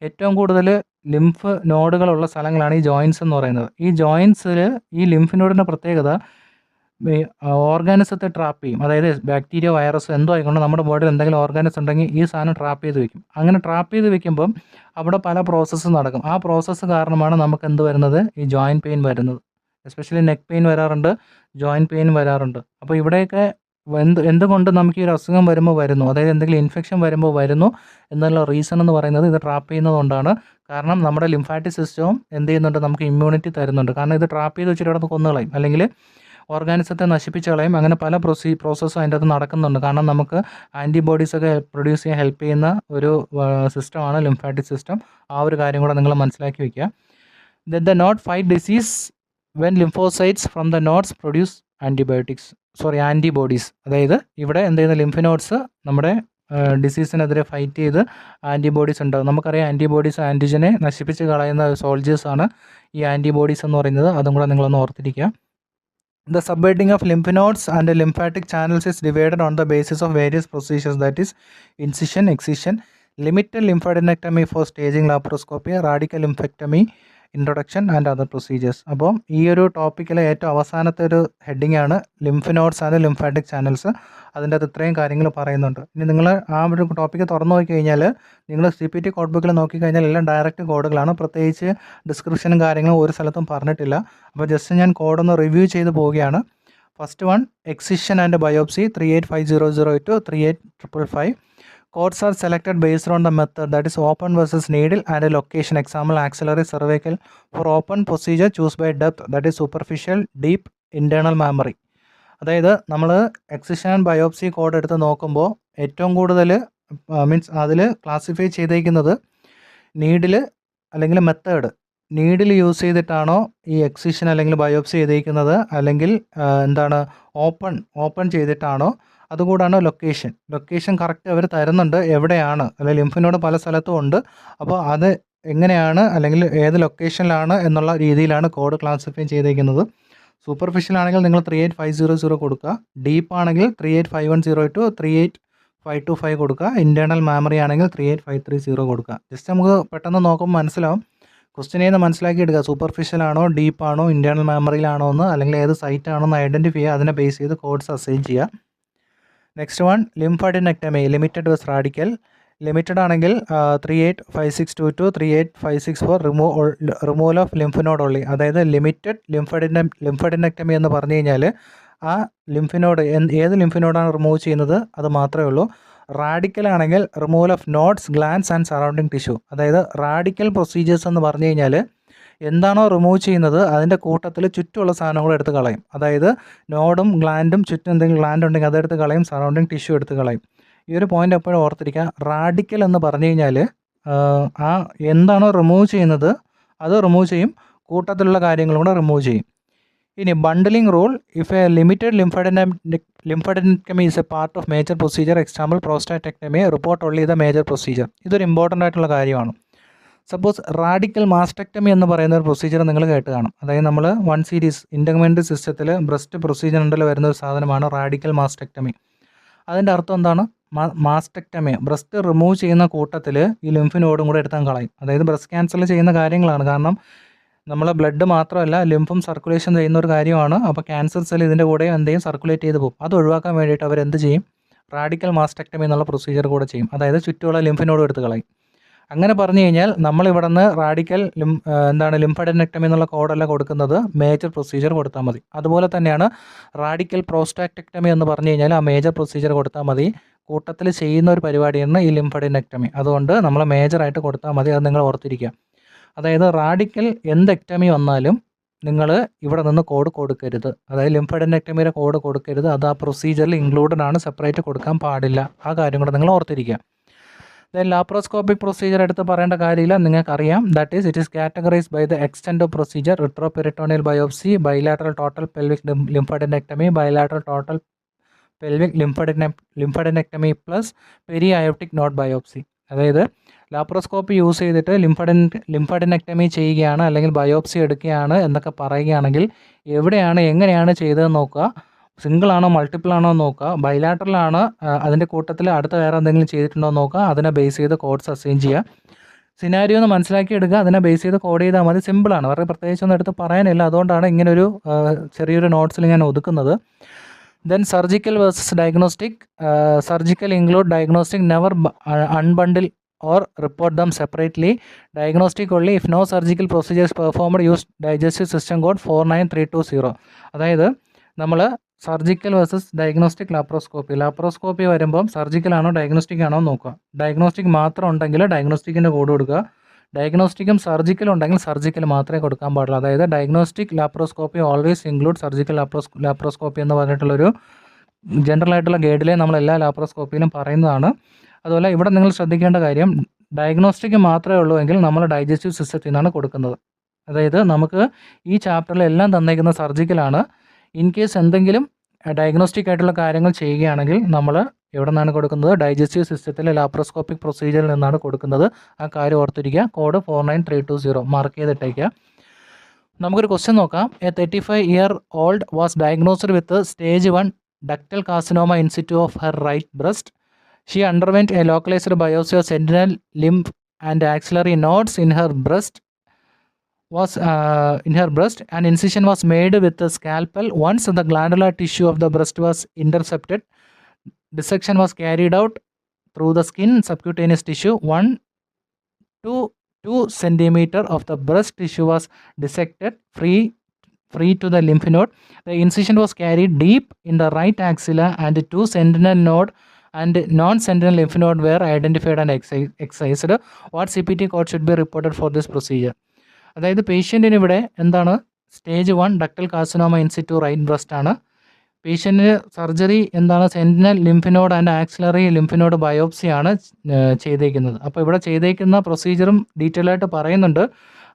ഏറ്റവും കൂടുതൽ ലിംഫ് നോഡുകളുള്ള സ്ഥലങ്ങളാണ് ഈ ജോയിൻറ്റ്സ് എന്ന് പറയുന്നത്. ഈ ജോയിൻറ്റ്സിൽ ഈ ലിംഫ് നോഡിൻ്റെ പ്രത്യേകത ഓർഗാനിസത്തെ ട്രാപ്പ് ചെയ്യും. അതായത് ബാക്ടീരിയ, വൈറസ് എന്തോ ആയിക്കൊണ്ട് നമ്മുടെ ബോഡിയിൽ എന്തെങ്കിലും ഓർഗാനിസം ഉണ്ടെങ്കിൽ ഈ സാധനം ട്രാപ്പ് ചെയ്ത് വെക്കും. അങ്ങനെ ട്രാപ്പ് ചെയ്ത് വെക്കുമ്പം അവിടെ പല പ്രോസസ്സ് നടക്കും. ആ പ്രോസസ്സ് കാരണമാണ് നമുക്ക് എന്ത് വരുന്നത്? ഈ ജോയിൻറ്റ് പെയിൻ വരുന്നത്. എസ്പെഷ്യലി നെക്ക് പെയിൻ വരാറുണ്ട്, ജോയിൻറ്റ് പെയിൻ വരാറുണ്ട്. അപ്പോൾ ഇവിടെയൊക്കെ എന്തുകൊണ്ട് നമുക്ക് ഈ ഒരു അസുഖം വരുമ്പോൾ വരുന്നു, അതായത് എന്തെങ്കിലും ഇൻഫെക്ഷൻ വരുമ്പോൾ വരുന്നു എന്നുള്ള റീസൺ എന്ന് പറയുന്നത് ഇത് ട്രാപ്പ് ചെയ്യുന്നതുകൊണ്ടാണ്. കാരണം നമ്മുടെ ലിംഫാറ്റിക് സിസ്റ്റവും എന്ത് ചെയ്യുന്നുണ്ട്? നമുക്ക് ഇമ്മ്യൂണിറ്റി തരുന്നുണ്ട്. കാരണം ഇത് ട്രാപ്പ് ചെയ്ത് വെച്ചിട്ട് അവിടെ കൊന്നുകളയും, അല്ലെങ്കിൽ ഓർഗാനിസത്തെ നശിപ്പിച്ച് കളയും. അങ്ങനെ പല പ്രോസസ്സും അതിൻ്റെ അകത്ത് നടക്കുന്നുണ്ട്. കാരണം നമുക്ക് ആൻറ്റിബോഡീസൊക്കെ പ്രൊഡ്യൂസ് ചെയ്യാൻ ഹെൽപ്പ് ചെയ്യുന്ന ഒരു സിസ്റ്റമാണ് ലിംഫാറ്റിക് സിസ്റ്റം. ആ ഒരു കാര്യം കൂടെ നിങ്ങൾ മനസ്സിലാക്കി വയ്ക്കുക. The nodes fight disease when lymphocytes from the nodes produce antibodies. അതായത് ഇവിടെ എന്ത് ചെയ്യുന്ന ലിംഫ് നോഡ്സ് നമ്മുടെ ഡിസീസിനെതിരെ ഫൈറ്റ് ചെയ്ത് ആൻറ്റിബോഡീസ് ഉണ്ടാകും. നമുക്കറിയാം ആൻറ്റിബോഡീസ് ആൻറ്റിജനെ നശിപ്പിച്ച് കളയുന്ന സോൾജേഴ്സാണ് ഈ ആൻറ്റിബോഡീസ് എന്ന് പറയുന്നത്. അതും കൂടെ നിങ്ങളൊന്ന് ഓർത്തിരിക്കുക. The subheading of lymph nodes and lymphatic channels is divided on the basis of various procedures, that is incision, excision, limited lymphadenectomy for staging laparoscopy, radical lumpectomy, introduction and other procedures. അപ്പോൾ ഈ ഒരു ടോപ്പിക്കിലെ ഏറ്റവും അവസാനത്തെ ഒരു heading ആണ് lymph nodes and lymphatic channels. അതിൻ്റെ അത് ഇത്രയും കാര്യങ്ങൾ പറയുന്നുണ്ട്. ഇനി നിങ്ങൾ ആ ഒരു ടോപ്പിക്ക് തുറന്നു നോക്കിക്കഴിഞ്ഞാൽ നിങ്ങൾ CPT കോഡ് ബുക്കിൽ നോക്കിക്കഴിഞ്ഞാൽ എല്ലാം ഡയറക്റ്റ് കോഡുകളാണ്. പ്രത്യേകിച്ച് ഡിസ്ക്രിപ്ഷനും കാര്യങ്ങളും ഒരു സ്ഥലത്തും പറഞ്ഞിട്ടില്ല. അപ്പോൾ ജസ്റ്റ് ഞാൻ കോഡൊന്ന് റിവ്യൂ ചെയ്ത് പോവുകയാണ്. First one, excision and biopsy 385008 to 38555. Codes are selected based on the method, that is open versus needle, and a location. Example, axillary cervical. For open procedure, choose by depth, that is superficial, deep, internal mammary. അതായത് നമ്മൾ excision and biopsy code എടുത്ത് നോക്കുമ്പോൾ ഏറ്റവും കൂടുതൽ means അതിൽ classify ചെയ്തേക്കുന്നത് needle അല്ലെങ്കിൽ method. Needle use ചെയ്തിട്ടാണോ ഈ എക്സിഷൻ അല്ലെങ്കിൽ ബയോപ്സി ചെയ്തേക്കുന്നത്, അല്ലെങ്കിൽ ഓപ്പൺ ചെയ്തിട്ടാണോ, അതുകൂടാണ് ലൊക്കേഷൻ കറക്റ്റ് അവർ തരുന്നുണ്ട് എവിടെയാണ്, അല്ലെങ്കിൽ ലിംഫിനോട് പല സ്ഥലത്തും ഉണ്ട്. അപ്പോൾ അത് എങ്ങനെയാണ് അല്ലെങ്കിൽ ഏത് ലൊക്കേഷനിലാണ് എന്നുള്ള രീതിയിലാണ് കോഡ് ക്ലാസിഫൈ ചെയ്തേക്കുന്നത്. സൂപ്പർഫിഷ്യൽ ആണെങ്കിൽ നിങ്ങൾ 38500 കൊടുക്കുക, ഡീപ്പ് ആണെങ്കിൽ 38510 to 38525 കൊടുക്കുക, ഇൻറ്റേർണൽ മാമറി ആണെങ്കിൽ 38530 കൊടുക്കുക. ജസ്റ്റ് നമുക്ക് പെട്ടെന്ന് നോക്കുമ്പോൾ മനസ്സിലാവും. ക്വസ്റ്റ്യൻ ചെയ്ത് മനസ്സിലാക്കി എടുക്കുക, സൂപ്പർഫിഷ്യൽ ആണോ, ഡീപ്പ് ആണോ, ഇൻറ്റേർണൽ മാമറിയിലാണോ എന്ന്, അല്ലെങ്കിൽ ഏത് സൈറ്റ് ആണോ എന്ന് ഐഡൻറ്റിഫൈ ചെയ്യുക. അതിനെ ബേസ് ചെയ്ത് കോഡ്സ് അസൈൻ ചെയ്യുക. Next one, lymphadenectomy limited vs radical. Limited ആണെങ്കിൽ 385622 to 38564 removal of lymph node only. അതായത് ലിമിറ്റഡ് ലിംഫാഡിനെക്ടമി എന്ന് പറഞ്ഞു കഴിഞ്ഞാൽ ആ ലിംഫിനോഡ് ഏത് ലിംഫിനോഡാണ് റിമൂവ് ചെയ്യുന്നത് അത് മാത്രമേ ഉള്ളൂ. റാഡിക്കൽ ആണെങ്കിൽ removal of nodes, glands and surrounding tissue. അതായത് റാഡിക്കൽ പ്രൊസീജിയേഴ്സ് എന്ന് പറഞ്ഞു കഴിഞ്ഞാൽ എന്താണോ റിമൂവ് ചെയ്യുന്നത് അതിൻ്റെ കൂട്ടത്തിൽ ചുറ്റുമുള്ള സാധനം കൂടെ എടുത്ത് കളയും. അതായത് നോഡും ഗ്ലാൻഡും, ചുറ്റും എന്തെങ്കിലും ഗ്ലാൻഡ് ഉണ്ടെങ്കിൽ അതെടുത്ത് കളയും, സറൗണ്ടിങ് ടിഷ്യൂ എടുത്ത് കളയും. ഈ ഒരു പോയിന്റ് എപ്പോഴും ഓർത്തിരിക്കുക. റാഡിക്കൽ എന്ന് പറഞ്ഞു കഴിഞ്ഞാൽ ആ എന്താണോ റിമൂവ് ചെയ്യുന്നത് അത് റിമൂവ് ചെയ്യും, കൂട്ടത്തിലുള്ള കാര്യങ്ങളും കൂടെ റിമൂവ് ചെയ്യും. ഇനി bundling rule, if a limited lymphadenectomy is a part of major procedure, example prostatectomy, report only the major procedure. ഇതൊരു ഇമ്പോർട്ടൻ്റ് ആയിട്ടുള്ള കാര്യമാണ്. സപ്പോസ് റാഡിക്കൽ മാസ്റ്റക്ടമി എന്ന് പറയുന്ന ഒരു പ്രൊസീജിയർ നിങ്ങൾ കേട്ട് കാണും. അതായത് നമ്മൾ 1 സീരീസ് ഇൻ്റഗ്മെൻ്റ് സിസ്റ്റത്തിൽ ബ്രസ്റ്റ് പ്രൊസീജിയർ ഉണ്ടല്ലോ വരുന്ന ഒരു സാധനമാണ് റാഡിക്കൽ മാസ്റ്റക്ടമി. അതിൻ്റെ അർത്ഥം എന്താണ്? മാസ്റ്റക്ടമി, ബ്രസ്റ്റ് റിമൂവ് ചെയ്യുന്ന കൂട്ടത്തിൽ ഈ ലിംഫ് നോഡും കൂടെ എടുത്താൽ കളയും. അതായത് ബ്രസ്റ്റ് ക്യാൻസറിൽ ചെയ്യുന്ന കാര്യങ്ങളാണ്. കാരണം നമ്മൾ ബ്ലഡ് മാത്രമല്ല ലിംഫും സർക്കുലേഷൻ ചെയ്യുന്ന ഒരു കാര്യമാണ്. അപ്പോൾ ക്യാൻസർ സെൽ ഇതിൻ്റെ കൂടെ എന്ത് ചെയ്യും, സർക്കുലേറ്റ് ചെയ്ത് പോകും. അത് ഒഴിവാക്കാൻ വേണ്ടിയിട്ട് അവരെന്ത് ചെയ്യും, റാഡിക്കൽ മാസ്റ്റക്ടമി എന്നുള്ള പ്രൊസീജിയർ കൂടെ ചെയ്യും. അതായത് ചുറ്റുമുള്ള ലിംഫിനോട് എടുത്ത് കളയും. അങ്ങനെ പറഞ്ഞു കഴിഞ്ഞാൽ നമ്മളിവിടെ നിന്ന് റാഡിക്കൽ ലിംഫഡെനക്ടമി എന്നുള്ള കോഡല്ല കൊടുക്കുന്നത്, മേജർ പ്രൊസീജിയർ കൊടുത്താൽ മതി. അതുപോലെ തന്നെയാണ് റാഡിക്കൽ പ്രോസ്റ്റാക്ടക്ടമി എന്ന് പറഞ്ഞു കഴിഞ്ഞാൽ ആ മേജർ പ്രൊസീജിയർ കൊടുത്താൽ മതി. കൂട്ടത്തിൽ ചെയ്യുന്ന ഒരു പരിപാടിയാണ് ഈ ലിംഫഡെനക്ടമി. അതുകൊണ്ട് നമ്മൾ മേജറായിട്ട് കൊടുത്താൽ മതി, അത് നിങ്ങൾ ഓർത്തിരിക്കുക. അതായത് റാഡിക്കൽ എന്ത് എക്ടമി വന്നാലും നിങ്ങൾ ഇവിടെ നിന്ന് കോഡ് കൊടുക്കരുത്. അതായത് ലിംഫഡെനക്ടമിയുടെ കോഡ് കൊടുക്കരുത്. അത് ആ പ്രൊസീജിയറിൽ ഇൻക്ലൂഡഡ് ആണ്, സെപ്പറേറ്റ് കൊടുക്കാൻ പാടില്ല. ആ കാര്യം കൂടെ നിങ്ങൾ ഓർത്തിരിക്കുക. ദെൻ ലാപ്രോസ്കോപ്പിക് പ്രൊസീജിയർ എടുത്ത് പറയേണ്ട കാര്യമില്ല, നിങ്ങൾക്കറിയാം. That is it is categorized by the extend of procedure: retroperitoneal biopsy, bilateral total pelvic lymphadenectomy, bilateral total pelvic lymphadenectomy plus periaortic node biopsy. അതായത് ലാപ്രോസ്കോപ്പി യൂസ് ചെയ്തിട്ട് ലിംഫഡെനക്ടമി ചെയ്യുകയാണ് അല്ലെങ്കിൽ biopsy എടുക്കുകയാണ് എന്നൊക്കെ പറയുകയാണെങ്കിൽ എവിടെയാണ് എങ്ങനെയാണ് ചെയ്തതെന്ന് നോക്കുക. സിംഗിൾ ആണോ മൾട്ടിപ്പിൾ ആണോ എന്ന് നോക്കുക. ബൈലാറ്ററലാണ് അതിൻ്റെ കൂട്ടത്തിൽ അടുത്ത വേറെ എന്തെങ്കിലും ചെയ്തിട്ടുണ്ടോ എന്ന് നോക്കുക. അതിനെ ബേസ് ചെയ്ത് കോഡ്സ് അസൈൻ ചെയ്യുക. സിനാരിയോ ഒന്ന് മനസ്സിലാക്കി എടുക്കുക, അതിനെ ബേസ് ചെയ്ത് കോഡ് ചെയ്താൽ മതി. സിമ്പിളാണ്, വേറെ പ്രത്യേകിച്ചൊന്നും എടുത്ത് പറയാനില്ല. അതുകൊണ്ടാണ് ഇങ്ങനൊരു ചെറിയൊരു നോട്ട്സിൽ ഞാൻ ഒതുക്കുന്നത്. Then surgical versus diagnostic. Surgical include diagnostic, never unbundle or report them separately. Diagnostic only if no surgical procedures performed. Use digestive system code 49320. അതായത് നമ്മൾ സർജിക്കൽ വേഴ്സസ് ഡയഗ്നോസ്റ്റിക് ലാപ്രോസ്കോപ്പി വരുമ്പം സർജിക്കൽ ആണോ ഡയഗ്നോസ്റ്റിക് ആണോ നോക്കുക. ഡയഗ്നോസ്റ്റിക് മാത്രം ഉണ്ടെങ്കിൽ ഡയഗ്നോസ്റ്റിക്കിൻ്റെ code കൊടുക്കുക. ഡയഗ്നോസ്റ്റിക്കും സർജിക്കലും ഉണ്ടെങ്കിൽ സർജിക്കൽ മാത്രമേ കൊടുക്കാൻ പാടുള്ളൂ. അതായത് diagnostic laparoscopy always include surgical laparoscopy എന്ന് പറഞ്ഞിട്ടുള്ളൊരു ജനറൽ ആയിട്ടുള്ള ഗൈഡിലെ നമ്മളെല്ലാ ലാപ്രോസ്കോപ്പിയിലും പറയുന്നതാണ്. അതുപോലെ ഇവിടെ നിങ്ങൾ ശ്രദ്ധിക്കേണ്ട കാര്യം, ഡയഗ്നോസ്റ്റിക് മാത്രമേ ഉള്ളൂ എങ്കിൽ നമ്മൾ ഡൈജസ്റ്റീവ് സിസ്റ്റത്തിൽ നിന്നാണ് കൊടുക്കുന്നത്. അതായത് നമുക്ക് ഈ ചാപ്റ്ററിൽ എല്ലാം തന്നേക്കുന്ന സർജിക്കലാണ്. ഇൻ കേസ് എന്തെങ്കിലും ഡയഗ്നോസ്റ്റിക് ആയിട്ടുള്ള കാര്യങ്ങൾ ചെയ്യുകയാണെങ്കിൽ നമ്മൾ എവിടെ നിന്നാണ് കൊടുക്കുന്നത്, ഡൈജസ്റ്റീവ് സിസ്റ്റത്തിലെ ലാപ്രോസ്കോപ്പിക് പ്രൊസീജിയറിൽ നിന്നാണ് കൊടുക്കുന്നത്. ആ കാര്യം ഓർത്തിരിക്കുക. കോഡ് 49320 മാർക്ക് ചെയ്തിട്ടേക്കുക. നമുക്കൊരു ക്വസ്റ്റ്യൻ നോക്കാം. A 35-year-old was diagnosed with stage 1 ductal carcinoma in situ of her right breast. She underwent a localized biopsy of sentinel lymph and axillary nodes in her breast. An incision was made with the scalpel. Once the glandular tissue of the breast was intercepted, dissection was carried out through the skin subcutaneous tissue. 1 to 2 centimeter of the breast tissue was dissected free to the lymph node. The incision was carried deep in the right axilla and 2 sentinel node and non-sentinel lymph node were identified and excised. What CPT code should be reported for this procedure? അതായത് പേഷ്യൻറ്റിന് ഇവിടെ എന്താണ്, stage 1 ductal carcinoma in situ right breast ആണ്. പേഷ്യൻറ്റിന് surgery എന്താണ്, sentinel lymph node and axillary lymph node ബയോപ്സിയാണ് ചെയ്തേക്കുന്നത്. അപ്പോൾ ഇവിടെ ചെയ്തേക്കുന്ന പ്രൊസീജിയറും ഡീറ്റെയിൽ ആയിട്ട് പറയുന്നുണ്ട്.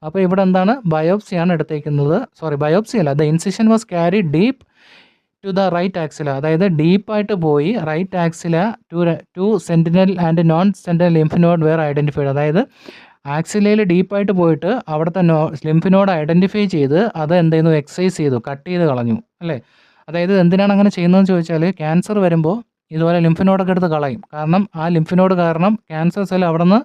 അപ്പോൾ ഇവിടെ എന്താണ്, ബയോപ്സിയാണ് എടുത്തേക്കുന്നത്. ബയോപ്സി അല്ല, the incision was carry deep to the right axilla. അതായത് ഡീപ്പായിട്ട് പോയി right axilla to sentinel and non sentinel lymph node were identified. അതായത് ആക്സിലയിൽ ഡീപ്പായിട്ട് പോയിട്ട് അവിടുത്തെ ലിംഫ് നോഡ് ഐഡൻറ്റിഫൈ ചെയ്ത് അത് എന്ത് ചെയ്യുന്നു, എക്സൈസ് ചെയ്തു, കട്ട് ചെയ്ത് കളഞ്ഞു അല്ലേ. അതായത് എന്തിനാണ് അങ്ങനെ ചെയ്യുന്നതെന്ന് ചോദിച്ചാൽ, ക്യാൻസർ വരുമ്പോൾ ഇതുപോലെ ലിംഫ് നോഡൊക്കെ എടുത്ത് കളയും. കാരണം ആ ലിംഫ് നോഡ് കാരണം ക്യാൻസർ സെൽ അവിടെ നിന്ന്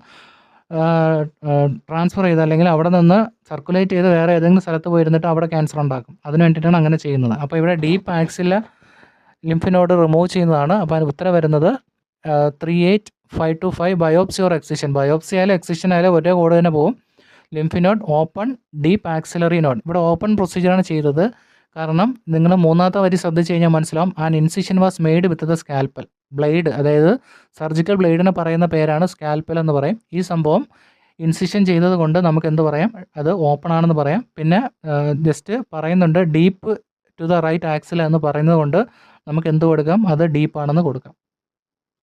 ട്രാൻസ്ഫർ ചെയ്ത് അല്ലെങ്കിൽ അവിടെ നിന്ന് സർക്കുലേറ്റ് ചെയ്ത് വേറെ ഏതെങ്കിലും സ്ഥലത്ത് പോയിരുന്നിട്ട് അവിടെ ക്യാൻസർ ഉണ്ടാക്കും. അതിന് വേണ്ടിയിട്ടാണ് അങ്ങനെ ചെയ്യുന്നത്. അപ്പോൾ ഇവിടെ deep axilla lymph node remove ചെയ്യുന്നതാണ്. അപ്പോൾ അതിന് ഉത്തരം വരുന്നത് 38525 ബയോപ്സി ഓർ എക്സിഷൻ. ബയോപ്സി ആയാലും എക്സിഷൻ ആയാലും ഒരേ കോഡ് തന്നെ പോകും. Lymph node open deep axillary node. ഇവിടെ ഓപ്പൺ പ്രൊസീജിയറാണ് ചെയ്തത്. കാരണം നിങ്ങൾ മൂന്നാമത്തെ വരി ശ്രദ്ധിച്ച് കഴിഞ്ഞാൽ മനസ്സിലാവും. An incision was made with the scalpel blade. അതായത് സർജിക്കൽ ബ്ലേഡിനെ പറയുന്ന പേരാണ് സ്കാൽപ്പൽ എന്ന് പറയും. ഈ സംഭവം ഇൻസിഷൻ ചെയ്തത് കൊണ്ട് നമുക്ക് എന്ത് പറയാം, അത് ഓപ്പൺ ആണെന്ന് പറയാം. പിന്നെ ജസ്റ്റ് പറയുന്നുണ്ട് deep to the right axilla എന്ന് പറയുന്നത് കൊണ്ട് നമുക്ക് എന്ത് കൊടുക്കാം, അത് ഡീപ്പാണെന്ന് കൊടുക്കാം.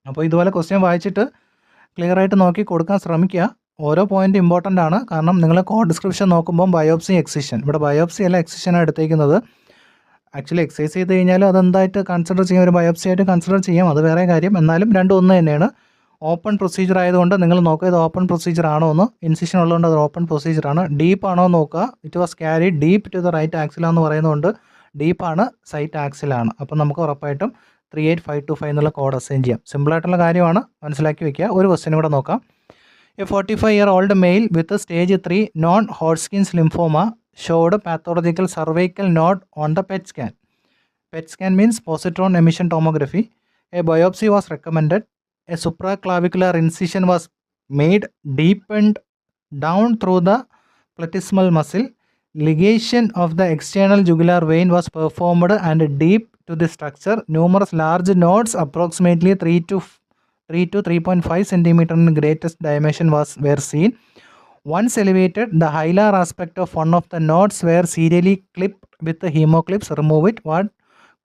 അപ്പോൾ ഇതുപോലെ ക്വസ്റ്റ്യൻ വായിച്ചിട്ട് ക്ലിയർ ആയിട്ട് നോക്കി കൊടുക്കാൻ ശ്രമിക്കുക. ഓരോ പോയിൻ്റ് ഇമ്പോർട്ടൻ്റ് ആണ്. കാരണം നിങ്ങൾ കോഡ് ഡിസ്ക്രിപ്ഷൻ നോക്കുമ്പോൾ ബയോപ്സി എക്സിഷൻ, ഇവിടെ ബയോപ്സി അല്ല എക്സിഷനാണ് എടുത്തേക്കുന്നത്. ആക്ച്വലി എക്സസൈസ് ചെയ്ത് കഴിഞ്ഞാൽ അതെന്തായിട്ട് കൺസിഡർ ചെയ്യാം, ഒരു ബയോപ്സി ആയിട്ട് കൺസിഡർ ചെയ്യാം, അത് വേറെ കാര്യം. എന്നാലും രണ്ടും ഒന്ന് തന്നെയാണ്. ഓപ്പൺ പ്രൊസീജിയർ ആയതുകൊണ്ട് നിങ്ങൾ നോക്കുക ഇത് ഓപ്പൺ പ്രൊസീജിയർ ആണോ എന്ന്. ഇൻസിഷൻ ഉള്ളതുകൊണ്ട് അത് ഓപ്പൺ പ്രൊസീജിയറാണ്. ഡീപ്പ് ആണോ നോക്കുക. It was carry deep to the right axilla എന്ന് പറയുന്നതുകൊണ്ട് ഡീപ്പാണ്, സൈറ്റ് ആക്സിലാണ്. അപ്പം നമുക്ക് ഉറപ്പായിട്ടും 38525 എന്നുള്ള കോഡ് അസൈൻ ചെയ്യാം. സിമ്പിളായിട്ടുള്ള കാര്യമാണ്, മനസ്സിലാക്കി വയ്ക്കുക. ഒരു ക്വസ്റ്റ്യൻ കൂടെ നോക്കാം. A 45-year-old male with stage 3 non-Hodgkin's lymphoma showed pathological cervical node on the PET scan. PET scan means positron emission tomography. A biopsy was recommended. A supraclavicular incision was made, deepened down through the platysmal muscle. Ligation of the external jugular vein was performed and deep to the structure. Numerous large nodes, approximately 3 to 3.5 centimeter in greatest dimension were seen. Once elevated, the hilar aspect of one of the nodes were serially clipped with the hemoclips. Remove it. What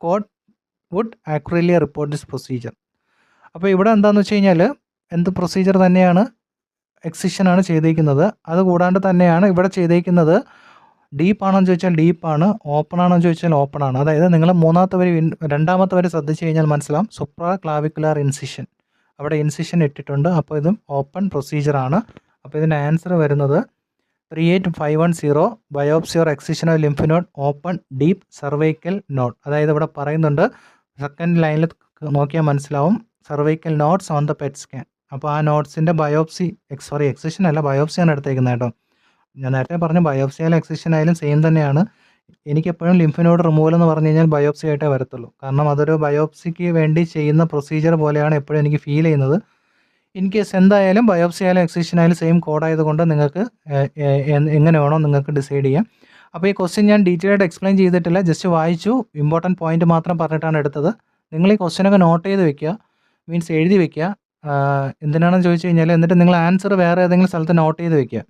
court would accurately report this procedure? അപ്പോൾ ഇവിടെ എന്താണെന്ന് വെച്ച് കഴിഞ്ഞാൽ എന്ത് procedure തന്നെയാണ്, എക്സിഷനാണ് ചെയ്തേക്കുന്നത്. അതുകൂടാണ്ട് തന്നെയാണ് ഇവിടെ ചെയ്തേക്കുന്നത്. ഡീപ്പാണെന്ന് ചോദിച്ചാൽ ഡീപ്പാണ്, ഓപ്പൺ ആണെന്ന് ചോദിച്ചാൽ ഓപ്പൺ ആണ്. അതായത് നിങ്ങൾ രണ്ടാമത്തെ വരി ശ്രദ്ധിച്ച് കഴിഞ്ഞാൽ മനസ്സിലാവും. സുപ്രാ ക്ലാവിക്കുലാർ ഇൻസിഷൻ, അവിടെ ഇൻസിഷൻ ഇട്ടിട്ടുണ്ട്. അപ്പോൾ ഇതും ഓപ്പൺ പ്രൊസീജിയറാണ്. അപ്പോൾ ഇതിൻ്റെ ആൻസർ വരുന്നത് 38510 biopsy or excision of lymph node open deep cervical node. അതായത് ഇവിടെ പറയുന്നുണ്ട്, സെക്കൻഡ് ലൈനിൽ നോക്കിയാൽ മനസ്സിലാവും, cervical notes on the pet scan. അപ്പോൾ ആ നോട്ട്സിൻ്റെ ബയോപ്സി എക്സിഷൻ അല്ല, ബയോപ്സിയാണ് എടുത്തേക്കുന്നത് കേട്ടോ. ഞാൻ നേരത്തെ പറഞ്ഞു ബയോപ്സി ആയാലും എക്സിഷൻ ആയാലും സെയിം തന്നെയാണ്. എനിക്കെപ്പോഴും ലിംഫ് നോഡ് റിമൂവൽ എന്ന് പറഞ്ഞു കഴിഞ്ഞാൽ ബയോപ്സി ആയിട്ടേ വരത്തുള്ളൂ. കാരണം അതൊരു ബയോപ്സിക്ക് വേണ്ടി ചെയ്യുന്ന പ്രൊസീജിയർ പോലെയാണ് എപ്പോഴും എനിക്ക് ഫീൽ ചെയ്യുന്നത്. ഇൻ കേസ് എന്തായാലും ബയോപ്സി ആയാലും എക്സിഷൻ ആയാലും സെയിം കോഡായതുകൊണ്ട് നിങ്ങൾക്ക് എങ്ങനെ വേണോ നിങ്ങൾക്ക് ഡിസൈഡ് ചെയ്യാം. അപ്പോൾ ഈ ക്വസ്റ്റ്യൻ ഞാൻ ഡീറ്റെയിൽ ആയിട്ട് എക്സ്പ്ലെയിൻ ചെയ്തിട്ടില്ല, ജസ്റ്റ് വായിച്ചു, ഇമ്പോർട്ടൻറ്റ് പോയിന്റ് മാത്രം പറഞ്ഞിട്ടാണ് എടുത്തത്. നിങ്ങൾ ഈ ക്വസ്റ്റ്യനൊക്കെ നോട്ട് ചെയ്ത് വെക്കുക, മീൻസ് എഴുതി വെക്കുക. എന്തിനാണെന്ന് ചോദിച്ചു കഴിഞ്ഞാൽ എന്നിട്ട് നിങ്ങൾ ആൻസർ വേറെ ഏതെങ്കിലും സ്ഥലത്ത് നോട്ട് ചെയ്ത് വെക്കുക.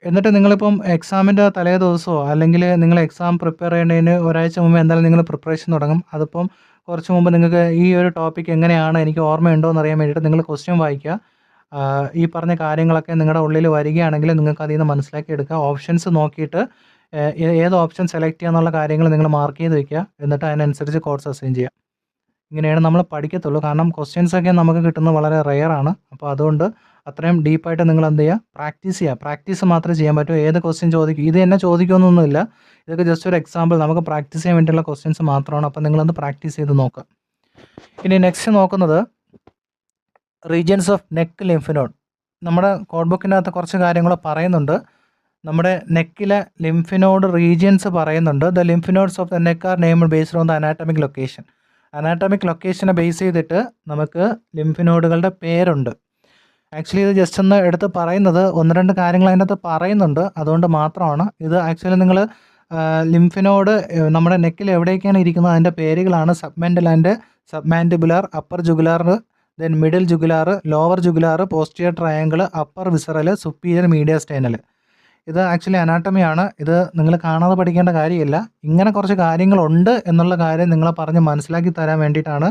എന്നിട്ട് നിങ്ങളിപ്പം എക്സാമിൻ്റെ തലേ ദിവസമോ അല്ലെങ്കിൽ നിങ്ങൾ എക്സാം പ്രിപ്പയർ ചെയ്യുന്നതിന് ഒരാഴ്ച മുമ്പ് എന്തായാലും നിങ്ങൾ പ്രിപ്പറേഷൻ തുടങ്ങും. അതിപ്പം കുറച്ച് മുമ്പ് നിങ്ങൾക്ക് ഈ ഒരു ടോപ്പിക് എങ്ങനെയാണ് എനിക്ക് ഓർമ്മയുണ്ടോ എന്ന് അറിയാൻ വേണ്ടിയിട്ട് നിങ്ങൾ ക്വസ്റ്റ്യൻ വായിക്കുക. ഈ പറഞ്ഞ കാര്യങ്ങളൊക്കെ നിങ്ങളുടെ ഉള്ളിൽ വരികയാണെങ്കിൽ നിങ്ങൾക്ക് അതിൽ നിന്ന് മനസ്സിലാക്കി എടുക്കുക. ഓപ്ഷൻസ് നോക്കിയിട്ട് ഏത് ഓപ്ഷൻ സെലക്ട് ചെയ്യുക എന്നുള്ള കാര്യങ്ങൾ നിങ്ങൾ മാർക്ക് ചെയ്ത് വെക്കുക. എന്നിട്ട് അതിനനുസരിച്ച് കോഴ്സ് അസൈൻ ചെയ്യുക. ഇങ്ങനെയാണ് നമ്മൾ പഠിക്കത്തുള്ളൂ. കാരണം ക്വസ്റ്റ്യൻസൊക്കെ നമുക്ക് കിട്ടുന്നത് വളരെ റെയറാണ്. അപ്പോൾ അതുകൊണ്ട് അത്രയും ഡീപ്പായിട്ട് നിങ്ങൾ എന്ത് ചെയ്യുക, പ്രാക്ടീസ് ചെയ്യുക. പ്രാക്ടീസ് മാത്രമേ ചെയ്യാൻ പറ്റൂ. ഏത് ക്വസ്റ്റ്യൻ ചോദിക്കും, ഇത് തന്നെ ചോദിക്കുമെന്നൊന്നുമില്ല. ഇതൊക്കെ ജസ്റ്റ് ഒരു എക്സാമ്പിൾ, നമുക്ക് പ്രാക്ടീസ് ചെയ്യാൻ വേണ്ടിയുള്ള ക്വസ്റ്റ്യൻസ് മാത്രമാണ്. അപ്പോൾ നിങ്ങളൊന്ന് പ്രാക്ടീസ് ചെയ്ത് നോക്കുക. ഇനി നെക്സ്റ്റ് നോക്കുന്നത് regions of neck lymph node. നമ്മുടെ കോഡ് ബുക്കിനകത്ത് കുറച്ച് കാര്യങ്ങൾ പറയുന്നുണ്ട്. നമ്മുടെ നെക്കിലെ ലിംഫ് നോഡ് റീജിയൻസ് പറയുന്നുണ്ട്. The lymph nodes of the neck are named based on the anatomic location. Anatomic ലൊക്കേഷനെ ബേസ് ചെയ്തിട്ട് നമുക്ക് ലിംഫ് നോഡുകളുടെ പേരുണ്ട്. ആക്ച്വലി ഇത് ജസ്റ്റ് ഒന്ന് എടുത്ത് പറയുന്നത്, ഒന്ന് രണ്ട് കാര്യങ്ങൾ അതിനകത്ത് പറയുന്നുണ്ട്, അതുകൊണ്ട് മാത്രമാണ് ഇത്. ആക്ച്വലി നിങ്ങൾ ലിംഫ് നോഡ് നമ്മുടെ നെക്കിൽ എവിടേക്കാണ് ഇരിക്കുന്നത് അതിൻ്റെ പേരുകളാണ് submental and submandibular, upper jugular, then middle jugular, lower jugular, posterior triangle, upper visceral, superior mediastinal. ഇത് ആക്ച്വലി അനാട്ടമിയാണ്. ഇത് നിങ്ങൾ കാണാതെ പഠിക്കേണ്ട കാര്യമില്ല. ഇങ്ങനെ കുറച്ച് കാര്യങ്ങളുണ്ട് എന്നുള്ള കാര്യം നിങ്ങളെ പറഞ്ഞ് മനസ്സിലാക്കി തരാൻ വേണ്ടിയിട്ടാണ്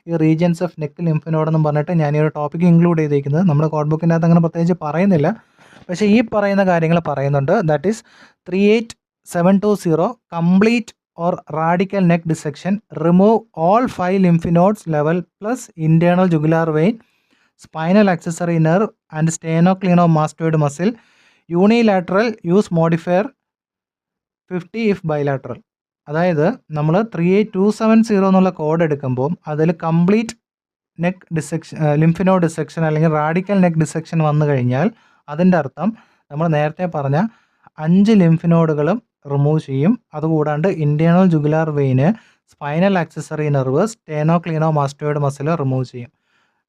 ഈ regions of neck lymph node എന്നും പറഞ്ഞിട്ട് ഞാൻ ഈ ഒരു ടോപ്പിക്ക് ഇൻക്ലൂഡ് ചെയ്തിരിക്കുന്നത്. നമ്മുടെ കോഡ് ബുക്കിൻ്റെ അകത്ത് അങ്ങനെ പ്രത്യേകിച്ച് പറയുന്നില്ല, പക്ഷേ ഈ പറയുന്ന കാര്യങ്ങൾ പറയുന്നുണ്ട്. That is 38720 complete or radical neck dissection, remove all 5 lymph nodes level plus internal jugular vein, spinal accessory nerve and sternocleidomastoid muscle, unilateral use modifier 50 if bilateral. അതായത് നമ്മൾ 38270 എന്നുള്ള കോഡ് എടുക്കുമ്പോൾ അതിൽ complete neck dissection, lymph node dissection അല്ലെങ്കിൽ radical neck dissection വന്നു കഴിഞ്ഞാൽ അതിൻ്റെ അർത്ഥം നമ്മൾ നേരത്തെ പറഞ്ഞ 5 ലിംഫ് നോഡുകളും റിമൂവ് ചെയ്യും. അതുകൂടാണ്ട് ഇന്റേണൽ ജുഗുലാർ വെയിന്, spinal accessory nerve, sternocleidomastoid muscle remove ചെയ്യും.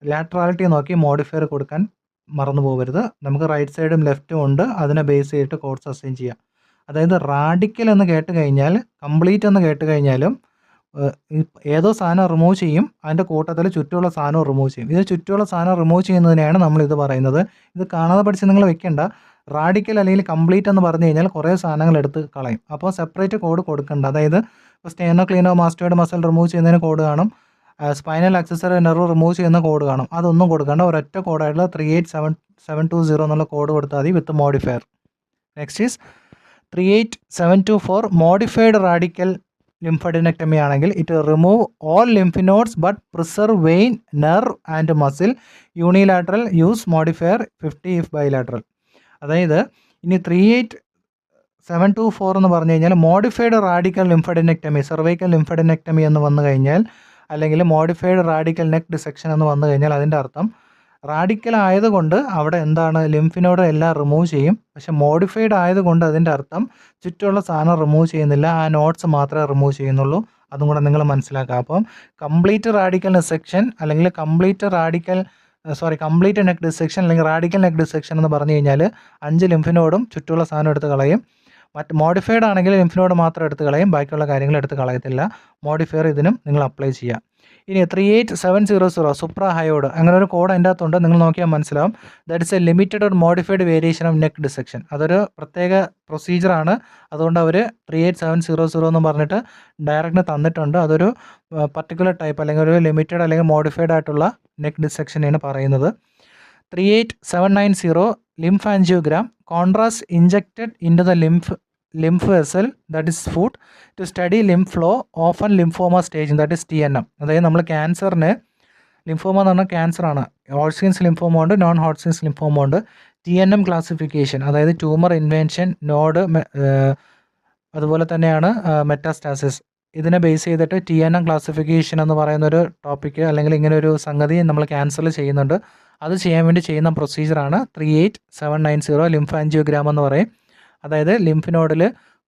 ലാറ്ററാലിറ്റി നോക്കി മോഡിഫയർ കൊടുക്കാൻ മറന്നു പോകരുത്. നമുക്ക് റൈറ്റ് സൈഡും ലെഫ്റ്റും ഉണ്ട്, അതിനെ ബേസ് ചെയ്തിട്ട് കോഴ്സ് അസൈൻ ചെയ്യാം. അതായത് റാഡിക്കൽ എന്ന് കേട്ട് കഴിഞ്ഞാൽ, കംപ്ലീറ്റ് എന്ന് കേട്ട് കഴിഞ്ഞാലും ഏതോ സാധനം റിമൂവ് ചെയ്യും, അതിൻ്റെ കൂട്ടത്തിൽ ചുറ്റുമുള്ള സാധനം റിമൂവ് ചെയ്യും. ഇത് ചുറ്റുമുള്ള സാധനം റിമൂവ് ചെയ്യുന്നതിനെയാണ് നമ്മളിത് പറയുന്നത്. ഇത് കാണാതെ പഠിച്ച് നിങ്ങൾ വെക്കേണ്ട. റാഡിക്കൽ അല്ലെങ്കിൽ കംപ്ലീറ്റ് എന്ന് പറഞ്ഞു കഴിഞ്ഞാൽ കുറേ സാധനങ്ങൾ എടുത്ത് കളയും. അപ്പോൾ സെപ്പറേറ്റ് കോഡ് കൊടുക്കണ്ട. അതായത് ഇപ്പോൾ സ്റ്റേനോക്ലിനോമാസ്റ്റോയിഡ് മസിൽ റിമൂവ് ചെയ്യുന്നതിന് കോഡ് കാണും, സ്പൈനൽ ആക്സസറി നെർവ് റിമൂവ് ചെയ്യുന്ന കോഡ് കാണും. അതൊന്നും കൊടുക്കേണ്ട. ഒരൊറ്റ കോഡായിട്ടുള്ള 38720 എന്നുള്ള കോഡ് കൊടുത്താൽ മതി with modifier. Next is 38724 modified radical lymphadenectomy ആണെങ്കിൽ it remove all lymph nodes but preserve vein, nerve and muscle, unilateral use modifier 50 if bilateral. അതായത് ഇനി 38724 എന്ന് പറഞ്ഞു കഴിഞ്ഞാൽ modified radical lymphadenectomy, cervical lymphadenectomy എന്ന് വന്നു കഴിഞ്ഞാൽ, അല്ലെങ്കിൽ മോഡിഫൈഡ് റാഡിക്കൽ നെക്ക് ഡിസെക്ഷൻ എന്ന് വന്നു കഴിഞ്ഞാൽ അതിൻ്റെ അർത്ഥം റാഡിക്കൽ ആയതുകൊണ്ട് അവിടെ എന്താണ് ലിംഫ് നോഡ് എല്ലാം റിമൂവ് ചെയ്യും. പക്ഷെ മോഡിഫൈഡ് ആയതുകൊണ്ട് അതിൻ്റെ അർത്ഥം ചുറ്റുമുള്ള സാധനം റിമൂവ് ചെയ്യുന്നില്ല, ആ നോട്ട്സ് മാത്രമേ റിമൂവ് ചെയ്യുന്നുള്ളൂ. അതും കൂടെ നിങ്ങൾ മനസ്സിലാക്കുക. അപ്പം കംപ്ലീറ്റ് റാഡിക്കൽ ഡിസെക്ഷൻ അല്ലെങ്കിൽ കംപ്ലീറ്റ് നെക്ക് ഡിസെക്ഷൻ അല്ലെങ്കിൽ റാഡിക്കൽ നെക്ക് ഡിസെക്ഷൻ എന്ന് പറഞ്ഞു കഴിഞ്ഞാൽ 5 ലിംഫ് നോഡും ചുറ്റുമുള്ള സാധനം എടുത്ത് കളയും. മറ്റ് മോഡിഫൈഡ് ആണെങ്കിൽ ലിംഫ് നോഡ് മാത്രം എടുത്ത് കളയും, ബാക്കിയുള്ള കാര്യങ്ങൾ എടുത്ത് കളയത്തില്ല. മോഡിഫയർ ഇതിനും നിങ്ങൾ അപ്ലൈ ചെയ്യുക. ഇനി 38700 സുപ്ര ഹയോഡ് അങ്ങനെ ഒരു കോഡ് അതിൻ്റെ അകത്തുണ്ട്, നിങ്ങൾ നോക്കിയാൽ മനസ്സിലാവും. That is A limited or modified variation of neck dissection. അതൊരു പ്രത്യേക പ്രൊസീജിയറാണ്. അതുകൊണ്ട് അവർ 38700 എന്ന് പറഞ്ഞിട്ട് ഡയറക്റ്റിന് തന്നിട്ടുണ്ട്. അതൊരു പർട്ടിക്കുലർ ടൈപ്പ് അല്ലെങ്കിൽ ഒരു ലിമിറ്റഡ് അല്ലെങ്കിൽ മോഡിഫൈഡ് ആയിട്ടുള്ള നെക്ക് ഡിസെക്ഷനെയാണ് പറയുന്നത്. 38790 lymph angiogram, contrast injected into the lymph vessel that is foot to study lymph flow often lymphoma staging, that is TNM. അതായത് നമ്മൾ ക്യാൻസറിന് ലിംഫോമ എന്ന് പറഞ്ഞാൽ ക്യാൻസറാണ്. ഹോട്ട്സ്കിൻസ് ലിംഫോമ ഉണ്ട്, നോൺ ഹോട്ട്സ്കിൻസ് ലിംഫോമ ഉണ്ട്. TNM ക്ലാസിഫിക്കേഷൻ അതായത് ട്യൂമർ ഇൻവേൻഷൻ നോഡ്, അതുപോലെ തന്നെയാണ് മെറ്റാസ്റ്റാസിസ്. ഇതിനെ ബേസ് ചെയ്തിട്ട് TNM ക്ലാസിഫിക്കേഷൻ എന്ന് പറയുന്നൊരു ടോപ്പിക്ക് അല്ലെങ്കിൽ ഇങ്ങനെ ഒരു സംഗതി നമ്മൾ ക്യാൻസറിൽ ചെയ്യുന്നുണ്ട്. അത് ചെയ്യാൻ വേണ്ടി ചെയ്യുന്ന പ്രൊസീജിയറാണ് 38790 ലിംഫ് ആൻജിയോഗ്രാം എന്ന് പറയും. അതായത് ലിംഫ് നോഡിൽ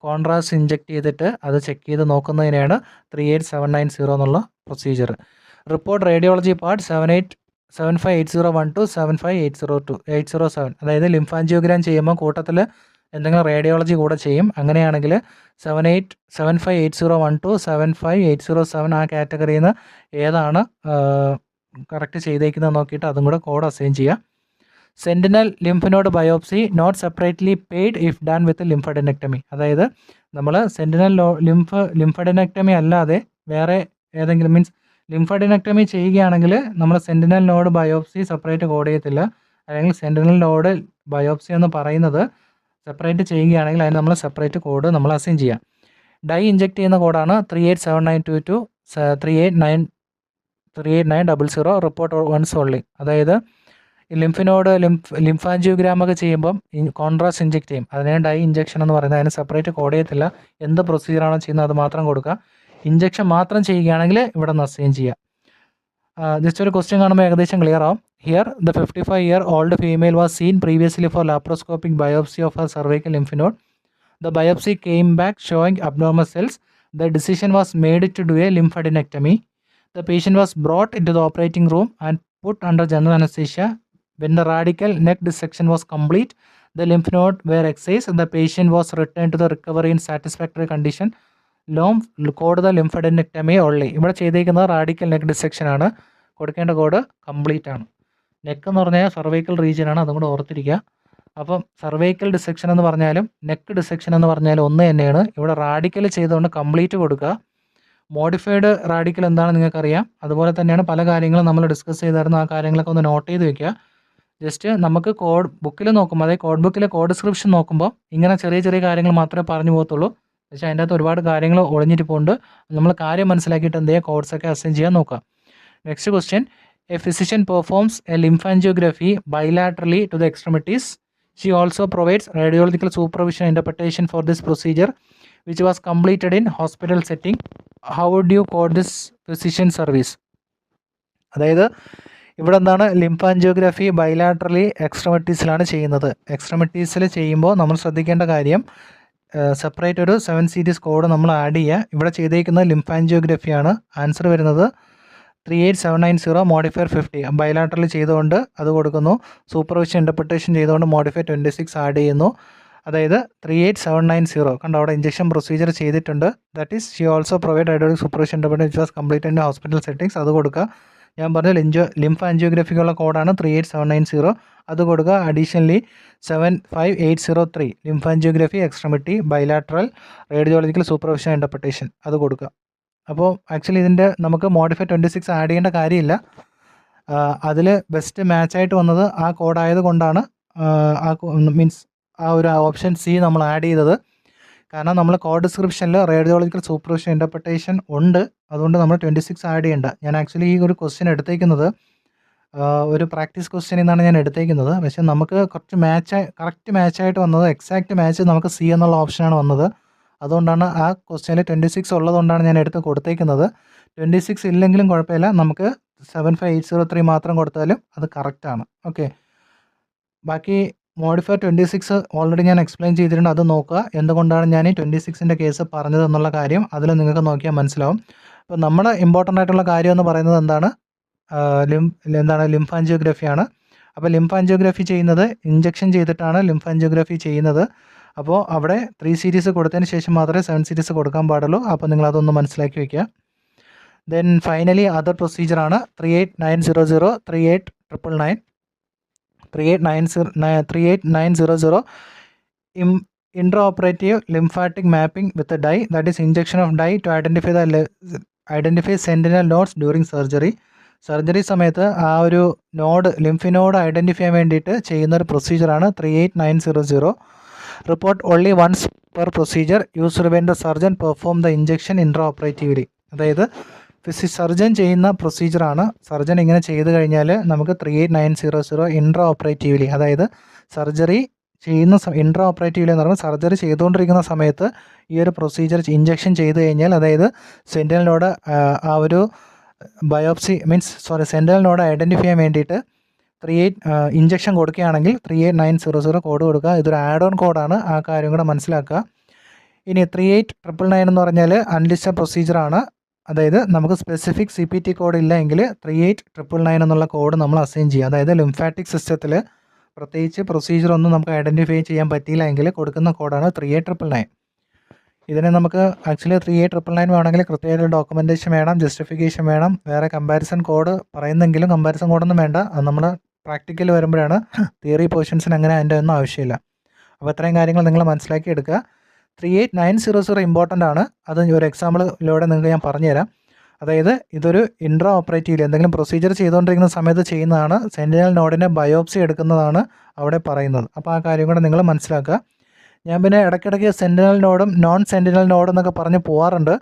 കോൺട്രാസ്റ്റ് ഇഞ്ചെക്ട് ചെയ്തിട്ട് അത് ചെക്ക് ചെയ്ത് നോക്കുന്നതിനാണ് 38790 എന്നുള്ള procedure. Report radiology part 758012 to 75807. അതായത് ലിംഫ് ആൻജിയോഗ്രാം ചെയ്യുമ്പോൾ കൂട്ടത്തിൽ എന്തെങ്കിലും റേഡിയോളജി കൂടെ ചെയ്യും. അങ്ങനെയാണെങ്കിൽ 75801 to 75807 ആ കാറ്റഗറിയിൽ നിന്ന് ഏതാണ് കറക്റ്റ് ചെയ്തേക്കുന്നത് നോക്കിയിട്ട് അതും കൂടെ കോഡ് അസൈൻ ചെയ്യുക. Sentinel lymph node biopsy not separately paid if done with lymphadenectomy. അതായത് നമ്മൾ സെൻറ്റിനൽ ലിംഫഡെനക്ടമി അല്ലാതെ വേറെ ഏതെങ്കിലും മീൻസ് ലിംഫഡെനക്ടമി ചെയ്യുകയാണെങ്കിൽ നമ്മൾ Sentinel node biopsy separate code ചെയ്യത്തില്ല. അല്ലെങ്കിൽ സെൻറ്റിനൽ നോഡ് ബയോപ്സി എന്ന് പറയുന്നത് സെപ്പറേറ്റ് ചെയ്യുകയാണെങ്കിൽ അതിന് നമ്മൾ സെപ്പറേറ്റ് കോഡ് നമ്മൾ അസൈൻ ചെയ്യാം. ഡൈ ഇഞ്ചെക്ട് ചെയ്യുന്ന കോഡാണ് 38792 38900 റിപ്പോർട്ട് വൺസ് ഓൺലി. അതായത് ലിംഫ് ആൻജിയോഗ്രാം ഒക്കെ ചെയ്യുമ്പം കോൺട്രാസ്റ്റ് ഇഞ്ചെക്ട് ചെയ്യും, അതിനെ ഡൈ ഇഞ്ചെക്ഷൻ എന്ന് പറയുന്നത്. അതിന് സെപ്പറേറ്റ് കോഡ് ചെയ്യത്തില്ല. എന്ത് പ്രൊസീജിയറാണോ ചെയ്യുന്നത് അത് മാത്രം കൊടുക്കുക. ഇഞ്ചെക്ഷൻ മാത്രം ചെയ്യുകയാണെങ്കിൽ ഇവിടെ നിന്ന് അസൈൻ ചെയ്യുക. ജസ്റ്റ് ഒരു ക്വസ്റ്റ്യൻ കാണുമ്പോൾ ഏകദേശം ക്ലിയർ ആവും. Here the 55-year-old female was seen previously for laparoscopic biopsy of her cervical lymph node. The biopsy came back showing abnormal cells. The decision was made to do a lymphadenectomy. The patient was brought into the operating room and put under general anesthesia. When the radical neck dissection was complete, the lymph node were excised and the patient was returned to the recovery in satisfactory condition. Code the lymphadenectomy only. ഇവിടെ ചെയ്തേക്കുന്നത് radical neck dissection ആണ്. കൊടുക്കേണ്ട code complete ആണ്. Neck എന്ന് പറഞ്ഞാൽ cervical region ആണ്, അതും കൂടെ ഓർത്തിരിക്കുക. അപ്പം സർവൈക്കൽ ഡിസെക്ഷൻ എന്ന് പറഞ്ഞാലും നെക്ക് ഡിസെക്ഷൻ എന്ന് പറഞ്ഞാലും ഒന്ന് തന്നെയാണ്. ഇവിടെ റാഡിക്കൽ ചെയ്തുകൊണ്ട് കംപ്ലീറ്റ് കൊടുക്കുക. മോഡിഫൈഡ് റാഡിക്കൽ എന്താണെന്ന് നിങ്ങൾക്കറിയാം. അതുപോലെ തന്നെയാണ് പല കാര്യങ്ങളും നമ്മൾ ഡിസ്കസ് ചെയ്തായിരുന്നു. ആ കാര്യങ്ങളൊക്കെ ഒന്ന് നോട്ട് ചെയ്ത് വെക്കുക. ജസ്റ്റ് നമുക്ക് കോഡ് ബുക്കിൽ നോക്കുമ്പോൾ, അതായത് കോഡ് ബുക്കിലെ കോഡ് ഡിസ്ക്രിപ്ഷൻ നോക്കുമ്പോൾ ഇങ്ങനെ ചെറിയ ചെറിയ കാര്യങ്ങൾ മാത്രമേ പറഞ്ഞു പോകത്തുള്ളൂ. പക്ഷേ അതിൻ്റെ അകത്ത് ഒരുപാട് കാര്യങ്ങൾ ഒളിഞ്ഞിട്ട് പോകുന്നുണ്ട്. നമ്മൾ കാര്യം മനസ്സിലാക്കിയിട്ട് എന്ത് ചെയ്യുക, കോഡ്സൊക്കെ അസൈൻ ചെയ്യാൻ നോക്കുക. Next question, a physician performs a lymph angiography bilaterally to the extremities. She also provides radiological supervision interpretation for this procedure which was completed in hospital setting. How would you code this physician service? അതായത് ഇവിടെ എന്താണ്, lymph angiography bilaterally എക്സ്ട്രിമിറ്റീസിലാണ് ചെയ്യുന്നത്. എക്സ്ട്രിമിറ്റീസിൽ ചെയ്യുമ്പോൾ നമ്മൾ ശ്രദ്ധിക്കേണ്ട കാര്യം, separate ഒരു 7 series code നമ്മൾ ആഡ് ചെയ്യുക. ഇവിടെ ചെയ്തേക്കുന്നത് ലിംഫ് ആൻജിയോഗ്രഫിയാണ്. ആൻസർ വരുന്നത് 38790 മോഡിഫയർ 50 ബൈലാറ്ററലി ചെയ്തുകൊണ്ട് അത് കൊടുക്കുന്നു. സൂപ്പർവിഷൻ ഇൻ്റർപ്രിട്ടേഷൻ ചെയ്തുകൊണ്ട് മോഡിഫയർ 26 ആഡ് ചെയ്യുന്നു. അതായത് 38790 കണ്ടോ, അവിടെ ഇഞ്ചക്ഷൻ പ്രൊസീജിയർ ചെയ്തിട്ടുണ്ട്. That is she also provide radiologic supervision interpretation which was complete in hospital settings. അത് കൊടുക്കുക. ഞാൻ പറഞ്ഞ ലിംഫ് ആൻജിയോഗ്രഫിക്കുള്ള കോഡാണ് 38790. അത് കൊടുക്കുക. Additionally 75803 lymph angiography extremity bilateral radiological supervision interpretation അത് കൊടുക്കുക. അപ്പോൾ ആക്ച്വലി ഇതിൻ്റെ നമുക്ക് മോഡിഫൈ 26 ആഡ് ചെയ്യേണ്ട കാര്യമില്ല. അതിൽ ബെസ്റ്റ് മാച്ചായിട്ട് വന്നത് ആ കോഡായത് കൊണ്ടാണ് മീൻസ് ആ ഒരു ഓപ്ഷൻ സി നമ്മൾ ആഡ് ചെയ്തത്. കാരണം നമ്മൾ കോഡ് ഡിസ്ക്രിപ്ഷനിൽ റേഡിയോളജിക്കൽ സൂപ്പർവിഷൻ ഇൻ്റർപ്രിട്ടേഷൻ ഉണ്ട്, അതുകൊണ്ട് നമ്മൾ 26 ആഡ് ചെയ്യേണ്ട. ഞാൻ ആക്ച്വലി ഈ ഒരു ക്വസ്റ്റ്യൻ എടുത്തേക്കുന്നത് ഒരു പ്രാക്ടീസ് ക്വസ്റ്റ്യൻ എന്നാണ് ഞാൻ എടുത്തേക്കുന്നത്. പക്ഷേ നമുക്ക് കുറച്ച് കറക്റ്റ് മാച്ചായിട്ട് വന്നത്, എക്സാക്റ്റ് മാച്ച് നമുക്ക് സി എന്നുള്ള ഓപ്ഷനാണ് വന്നത്. അതുകൊണ്ടാണ് ആ ക്വസ്റ്റ്യനിൽ 26 ഉള്ളതുകൊണ്ടാണ് ഞാൻ എടുത്ത് കൊടുത്തേക്കുന്നത്. 26 ഇല്ലെങ്കിലും കുഴപ്പമില്ല, നമുക്ക് 75803 മാത്രം കൊടുത്താലും അത് കറക്റ്റാണ്. ഓക്കെ. ബാക്കി മോഡിഫയർ 26 ഓൾറെഡി ഞാൻ എക്സ്പ്ലെയിൻ ചെയ്തിട്ടുണ്ട്. അത് നോക്കുക. എന്തുകൊണ്ടാണ് ഞാൻ ഈ 26ൻ്റെ കേസ് പറഞ്ഞതെന്നുള്ള കാര്യം അതിൽ നിങ്ങൾക്ക് നോക്കിയാൽ മനസ്സിലാവും. അപ്പോൾ നമ്മുടെ ഇമ്പോർട്ടൻ്റ് ആയിട്ടുള്ള കാര്യം എന്ന് പറയുന്നത് എന്താണ്? ലിംഫാൻജിയോഗ്രഫിയാണ്. അപ്പോൾ ലിംഫാൻജിയോഗ്രഫി ചെയ്യുന്നത് ഇഞ്ചക്ഷൻ ചെയ്തിട്ടാണ് ലിംഫാൻജിയോഗ്രഫി ചെയ്യുന്നത്. അപ്പോൾ അവിടെ 3 സീരീസ് കൊടുത്തതിന് ശേഷം മാത്രമേ 7 സീരീസ് കൊടുക്കാൻ പാടുള്ളൂ. അപ്പോൾ നിങ്ങളതൊന്ന് മനസ്സിലാക്കി വയ്ക്കുക. ദെൻ ഫൈനലി അതർ പ്രൊസീജിയറാണ് 38900 38999 38900 intraoperative lymphatic mapping with a dye, that is injection of dye to identify sentinel nodes during surgery. Surgery സമയത്ത് ആ ഒരു ലിംഫ് നോഡ് ഐഡൻറ്റിഫൈ ചെയ്യാൻ വേണ്ടിയിട്ട് ചെയ്യുന്നൊരു പ്രൊസീജിയറാണ് 38900. Report only once per procedure used when the surgeon perform the injection intraoperatively. അതായത് surgeon ചെയ്യുന്ന പ്രൊസീജിയറാണ്. സർജൻ ഇങ്ങനെ ചെയ്ത് കഴിഞ്ഞാൽ നമുക്ക് 38900 ഇൻട്രാ ഓപ്പറേറ്റീവ്ലി, അതായത് സർജറി ചെയ്യുന്ന ഇൻട്രാ ഓപ്പറേറ്റീവ്ലി എന്ന് പറയുമ്പോൾ സർജറി ചെയ്തുകൊണ്ടിരിക്കുന്ന സമയത്ത് ഈ ഒരു പ്രൊസീജിയർ ഇഞ്ചക്ഷൻ ചെയ്ത് കഴിഞ്ഞാൽ, അതായത് സെൻറ്റിനൽ നോഡ് ആ ഒരു സെൻറ്റിനൽ നോഡ് ഐഡൻറ്റിഫൈ ചെയ്യാൻ വേണ്ടിയിട്ട് ഇഞ്ചക്ഷൻ കൊടുക്കുകയാണെങ്കിൽ 38900 കോഡ് കൊടുക്കുക. ഇതൊരു ആഡ് ഓൺ കോഡാണ്, ആ കാര്യം കൂടെ മനസ്സിലാക്കുക. ഇനി 38999 എന്ന് പറഞ്ഞാൽ അൺലിസ്റ്റഡ് പ്രൊസീജിയറാണ്. അതായത് നമുക്ക് സ്പെസിഫിക് CPT കോഡ് ഇല്ല എങ്കിൽ 38999 എന്നുള്ള കോഡ് നമ്മൾ അസൈൻ ചെയ്യുക. അതായത് ലിംഫാറ്റിക് സിസ്റ്റത്തിൽ പ്രത്യേകിച്ച് പ്രൊസീജിയർ ഒന്നും നമുക്ക് ഐഡൻറ്റിഫൈ ചെയ്യാൻ പറ്റിയില്ല എങ്കിൽ കൊടുക്കുന്ന കോഡാണ് 38999. ഇതിനെ നമുക്ക് ആക്ച്വലി 38999 വേണമെങ്കിൽ കൃത്യമായിട്ട് ഡോക്യുമെൻറ്റേഷൻ വേണം, ജസ്റ്റിഫിക്കേഷൻ വേണം, വേറെ കമ്പാരിസൺ കോഡ് പറയുന്നെങ്കിലും കമ്പാരിസൺ കോഡൊന്നും വേണ്ട. അത് നമ്മൾ പ്രാക്ടിക്കൽ വരുമ്പോഴാണ്. തിയറി പോർഷൻസിന് അങ്ങനെ അതിൻ്റെ ഒന്നും ആവശ്യമില്ല. അപ്പോൾ ഇത്രയും കാര്യങ്ങൾ നിങ്ങൾ മനസ്സിലാക്കി എടുക്കുക. 38900 ഇമ്പോർട്ടൻ്റ് ആണ്. അത് ഒരു എക്സാമ്പിളിലൂടെ നിങ്ങൾക്ക് ഞാൻ പറഞ്ഞുതരാം. അതായത് ഇതൊരു ഇൻട്രാ ഓപ്പറേറ്റീവ് എന്തെങ്കിലും പ്രൊസീജിയർ ചെയ്തുകൊണ്ടിരിക്കുന്ന സമയത്ത് ചെയ്യുന്നതാണ്. സെൻറ്റിനൽ നോഡിനെ ബയോപ്സി എടുക്കുന്നതാണ് അവിടെ പറയുന്നത്. അപ്പോൾ ആ കാര്യം കൂടെ നിങ്ങൾ മനസ്സിലാക്കുക. ഞാൻ പിന്നെ ഇടയ്ക്കിടയ്ക്ക് സെൻറ്റിനൽ നോഡും നോൺ സെൻറ്റിനൽ നോഡും എന്നൊക്കെ പറഞ്ഞ് പോകാറുണ്ട്.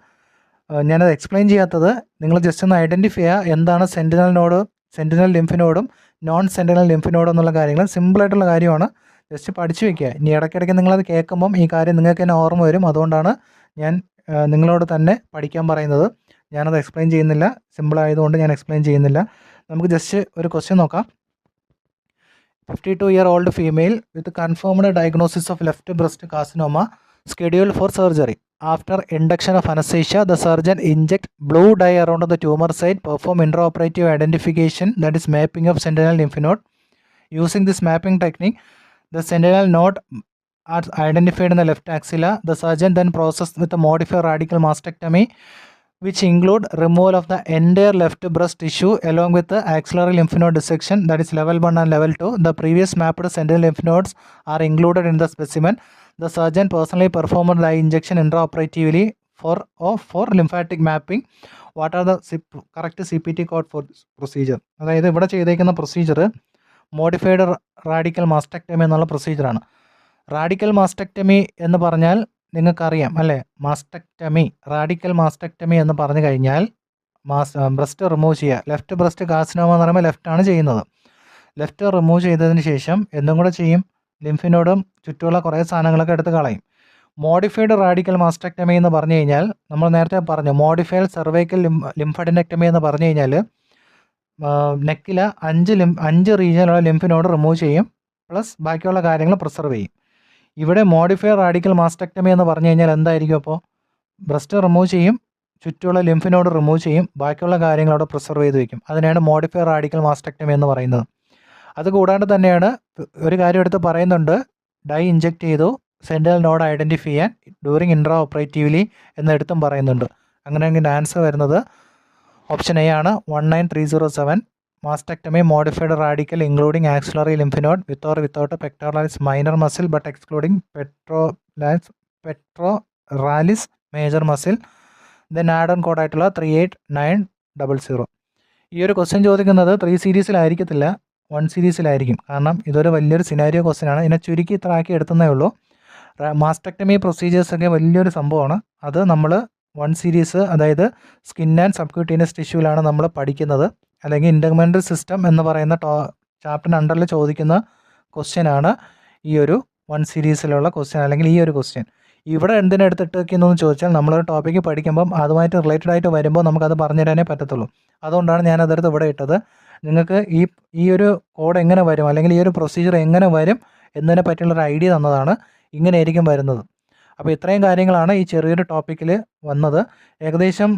ഞാനത് എക്സ്പ്ലെയിൻ ചെയ്യാത്തത് നിങ്ങൾ ജസ്റ്റ് ഒന്ന് ഐഡൻറ്റിഫൈ ചെയ്യുക എന്താണ് സെൻറ്റിനൽ നോഡ്, സെൻറ്റിനൽ ലിംഫ് നോഡും നോൺ സെൻറ്റിനൽ ലിംഫ് നോഡും എന്നുള്ള കാര്യങ്ങൾ സിമ്പിളായിട്ടുള്ള കാര്യമാണ്. ജസ്റ്റ് പഠിച്ചു വയ്ക്കുക. ഇനി ഇടയ്ക്കിടയ്ക്ക് നിങ്ങളത് കേൾക്കുമ്പം ഈ കാര്യം നിങ്ങൾക്ക് തന്നെ ഓർമ്മ വരും. അതുകൊണ്ടാണ് ഞാൻ നിങ്ങളോട് തന്നെ പഠിക്കാൻ പറയുന്നത്. ഞാനത് എക്സ്പ്ലെയിൻ ചെയ്യുന്നില്ല, സിമ്പിളായതുകൊണ്ട് ഞാൻ എക്സ്പ്ലെയിൻ ചെയ്യുന്നില്ല. നമുക്ക് ജസ്റ്റ് ഒരു ക്വസ്റ്റ്യൻ നോക്കാം. 52-year-old female with confirmed diagnosis of left breast carcinoma scheduled for surgery. After induction of anesthesia, the surgeon inject blue dye around the tumor site, perform intraoperative identification, that is mapping of sentinel lymph node. Using this mapping technique, the sentinel node are identified in the left axilla. The surgeon then processed with a modified radical mastectomy, which include removal of the entire left breast tissue along with the axillary lymph node dissection, that is level 1 and level 2. The previous mapped sentinel lymph nodes are included in the specimen. The surgeon personally performed the injection intraoperatively for lymphatic mapping. What are the correct CPT code for this procedure? അതായത് ഇവിടെ ചെയ്തേക്കുന്ന procedure modified radical mastectomy എന്നുള്ള പ്രൊസീജിയറാണ്. Radical mastectomy എന്ന് പറഞ്ഞാൽ നിങ്ങൾക്കറിയാം അല്ലേ? Mastectomy, radical mastectomy എന്ന് പറഞ്ഞു കഴിഞ്ഞാൽ ബ്രസ്റ്റ് റിമൂവ് ചെയ്യുക. ലെഫ്റ്റ് ബ്രസ്റ്റ് കാർസിനോമ എന്ന് പറയുമ്പോൾ ലെഫ്റ്റാണ് ചെയ്യുന്നത്. ലെഫ്റ്റ് റിമൂവ് ചെയ്തതിന് ശേഷം എന്തും കൂടെ ചെയ്യും? ലിംഫിനോടും ചുറ്റുമുള്ള കുറേ സാധനങ്ങളൊക്കെ എടുത്ത് കളയും. മോഡിഫൈഡ് റാഡിക്കൽ മാസ്റ്റക്ടമി എന്ന് പറഞ്ഞു കഴിഞ്ഞാൽ നമ്മൾ നേരത്തെ പറഞ്ഞു മോഡിഫൈഡ് സെർവൈക്കൽ ലിംഫഡിനെക്ടമി എന്ന് പറഞ്ഞു കഴിഞ്ഞാൽ നെക്കിൽ 5 റീജിയനിലുള്ള ലിംഫിനോട് റിമൂവ് ചെയ്യും, പ്ലസ് ബാക്കിയുള്ള കാര്യങ്ങൾ പ്രിസർവ് ചെയ്യും. ഇവിടെ മോഡിഫൈഡ് റാഡിക്കൽ മാസ്റ്റക്ടമി എന്ന് പറഞ്ഞു കഴിഞ്ഞാൽ എന്തായിരിക്കും? അപ്പോൾ ബ്രസ്റ്റ് റിമൂവ് ചെയ്യും, ചുറ്റുമുള്ള ലിംഫിനോട് റിമൂവ് ചെയ്യും, ബാക്കിയുള്ള കാര്യങ്ങൾ അവിടെ പ്രിസർവ് ചെയ്ത് വയ്ക്കും. അതിനാണ് മോഡിഫൈഡ് റാഡിക്കൽ മാസ്റ്റക്ടമി എന്ന് പറയുന്നത്. അതുകൂടാണ്ട് തന്നെയാണ് ഒരു കാര്യം എടുത്ത് പറയുന്നുണ്ട്, ഡൈ ഇഞ്ചെക്ട് ചെയ്തു സെൻറ്റിനൽ നോഡ് ഐഡൻറ്റിഫൈ ചെയ്യാൻ ഡ്യൂറിങ് ഇൻട്രാ ഓപ്പറേറ്റീവ്ലി എന്നെടുത്തും പറയുന്നുണ്ട്. അങ്ങനെയെങ്കിൽ ആൻസർ വരുന്നത് ഓപ്ഷൻ എ ആണ്. 19307 mastectomy modified radical including axillary lymph node with or without a pectoralis minor muscle but excluding pectoralis major muscle. then add on code ആയിട്ടുള്ള 38900. ഈ ഒരു question ചോദിക്കുന്നത് 3 സീരീസിലായിരിക്കത്തില്ല, 1 സീരീസിലായിരിക്കും. കാരണം ഇതൊരു വലിയൊരു സിനാരിയോ ക്വസ്റ്റ്യൻ ആണ്. ഇതിനെ ചുരുക്കി ഇത്രയാക്കി എടുത്തതേ ഉള്ളൂ. മാസ്റ്റക്ടമി പ്രൊസീജിയേഴ്സൊക്കെ വലിയൊരു സംഭവമാണ്. അത് നമ്മൾ 1 സീരീസ്, അതായത് സ്കിൻ ആൻഡ് സബ്ക്യൂട്ടീനിയസ് ടിഷ്യൂവിലാണ് നമ്മൾ പഠിക്കുന്നത്. അല്ലെങ്കിൽ ഇൻ്റഗ്മെൻ്റൽ സിസ്റ്റം എന്ന് പറയുന്ന ചാപ്റ്ററിന് അണ്ടറിൽ ചോദിക്കുന്ന ക്വസ്റ്റ്യൻ ആണ് ഈ ഒരു 1 സീരീസിലുള്ള ക്വസ്റ്റ്യൻ, അല്ലെങ്കിൽ ഈ ഒരു ക്വസ്റ്റ്യൻ. ഇവിടെ എന്തിനാ എടുത്തിട്ട് വെക്കുന്നതെന്ന് ചോദിച്ചാൽ നമ്മളൊരു ടോപ്പിക്ക് പഠിക്കുമ്പം അതുമായിട്ട് റിലേറ്റഡ് ആയിട്ട് വരുമ്പോൾ നമുക്കത് പറഞ്ഞു തരാനേ പറ്റത്തുള്ളൂ. അതുകൊണ്ടാണ് ഞാനതെടുത്ത് ഇവിടെ ഇട്ടത്. നിങ്ങൾക്ക് ഈ ഒരു കോഡ് എങ്ങനെ വരും അല്ലെങ്കിൽ ഈ ഒരു പ്രൊസീജിയർ എങ്ങനെ വരും എന്നതിനെ പറ്റിയുള്ളൊരു ഐഡിയ തന്നതാണ്. ഇങ്ങനെയായിരിക്കും വരുന്നത്. അപ്പോൾ ഇത്രയും കാര്യങ്ങളാണ് ഈ ചെറിയൊരു ടോപ്പിക്കിൽ വന്നത്. ഏകദേശം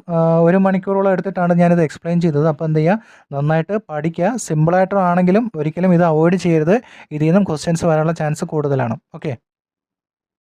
1 മണിക്കൂറോളം എടുത്തിട്ടാണ് ഞാനിത് എക്സ്പ്ലെയിൻ ചെയ്തത്. അപ്പോൾ എന്ത് ചെയ്യുക, നന്നായിട്ട് പഠിക്കുക. സിമ്പിളായിട്ടാണെങ്കിലും ഒരിക്കലും ഇത് അവോയ്ഡ് ചെയ്യരുത്. ഇതിൽ നിന്നും ക്വസ്റ്റ്യൻസ് വരാനുള്ള ചാൻസ് കൂടുതലാണ്. ഓക്കെ.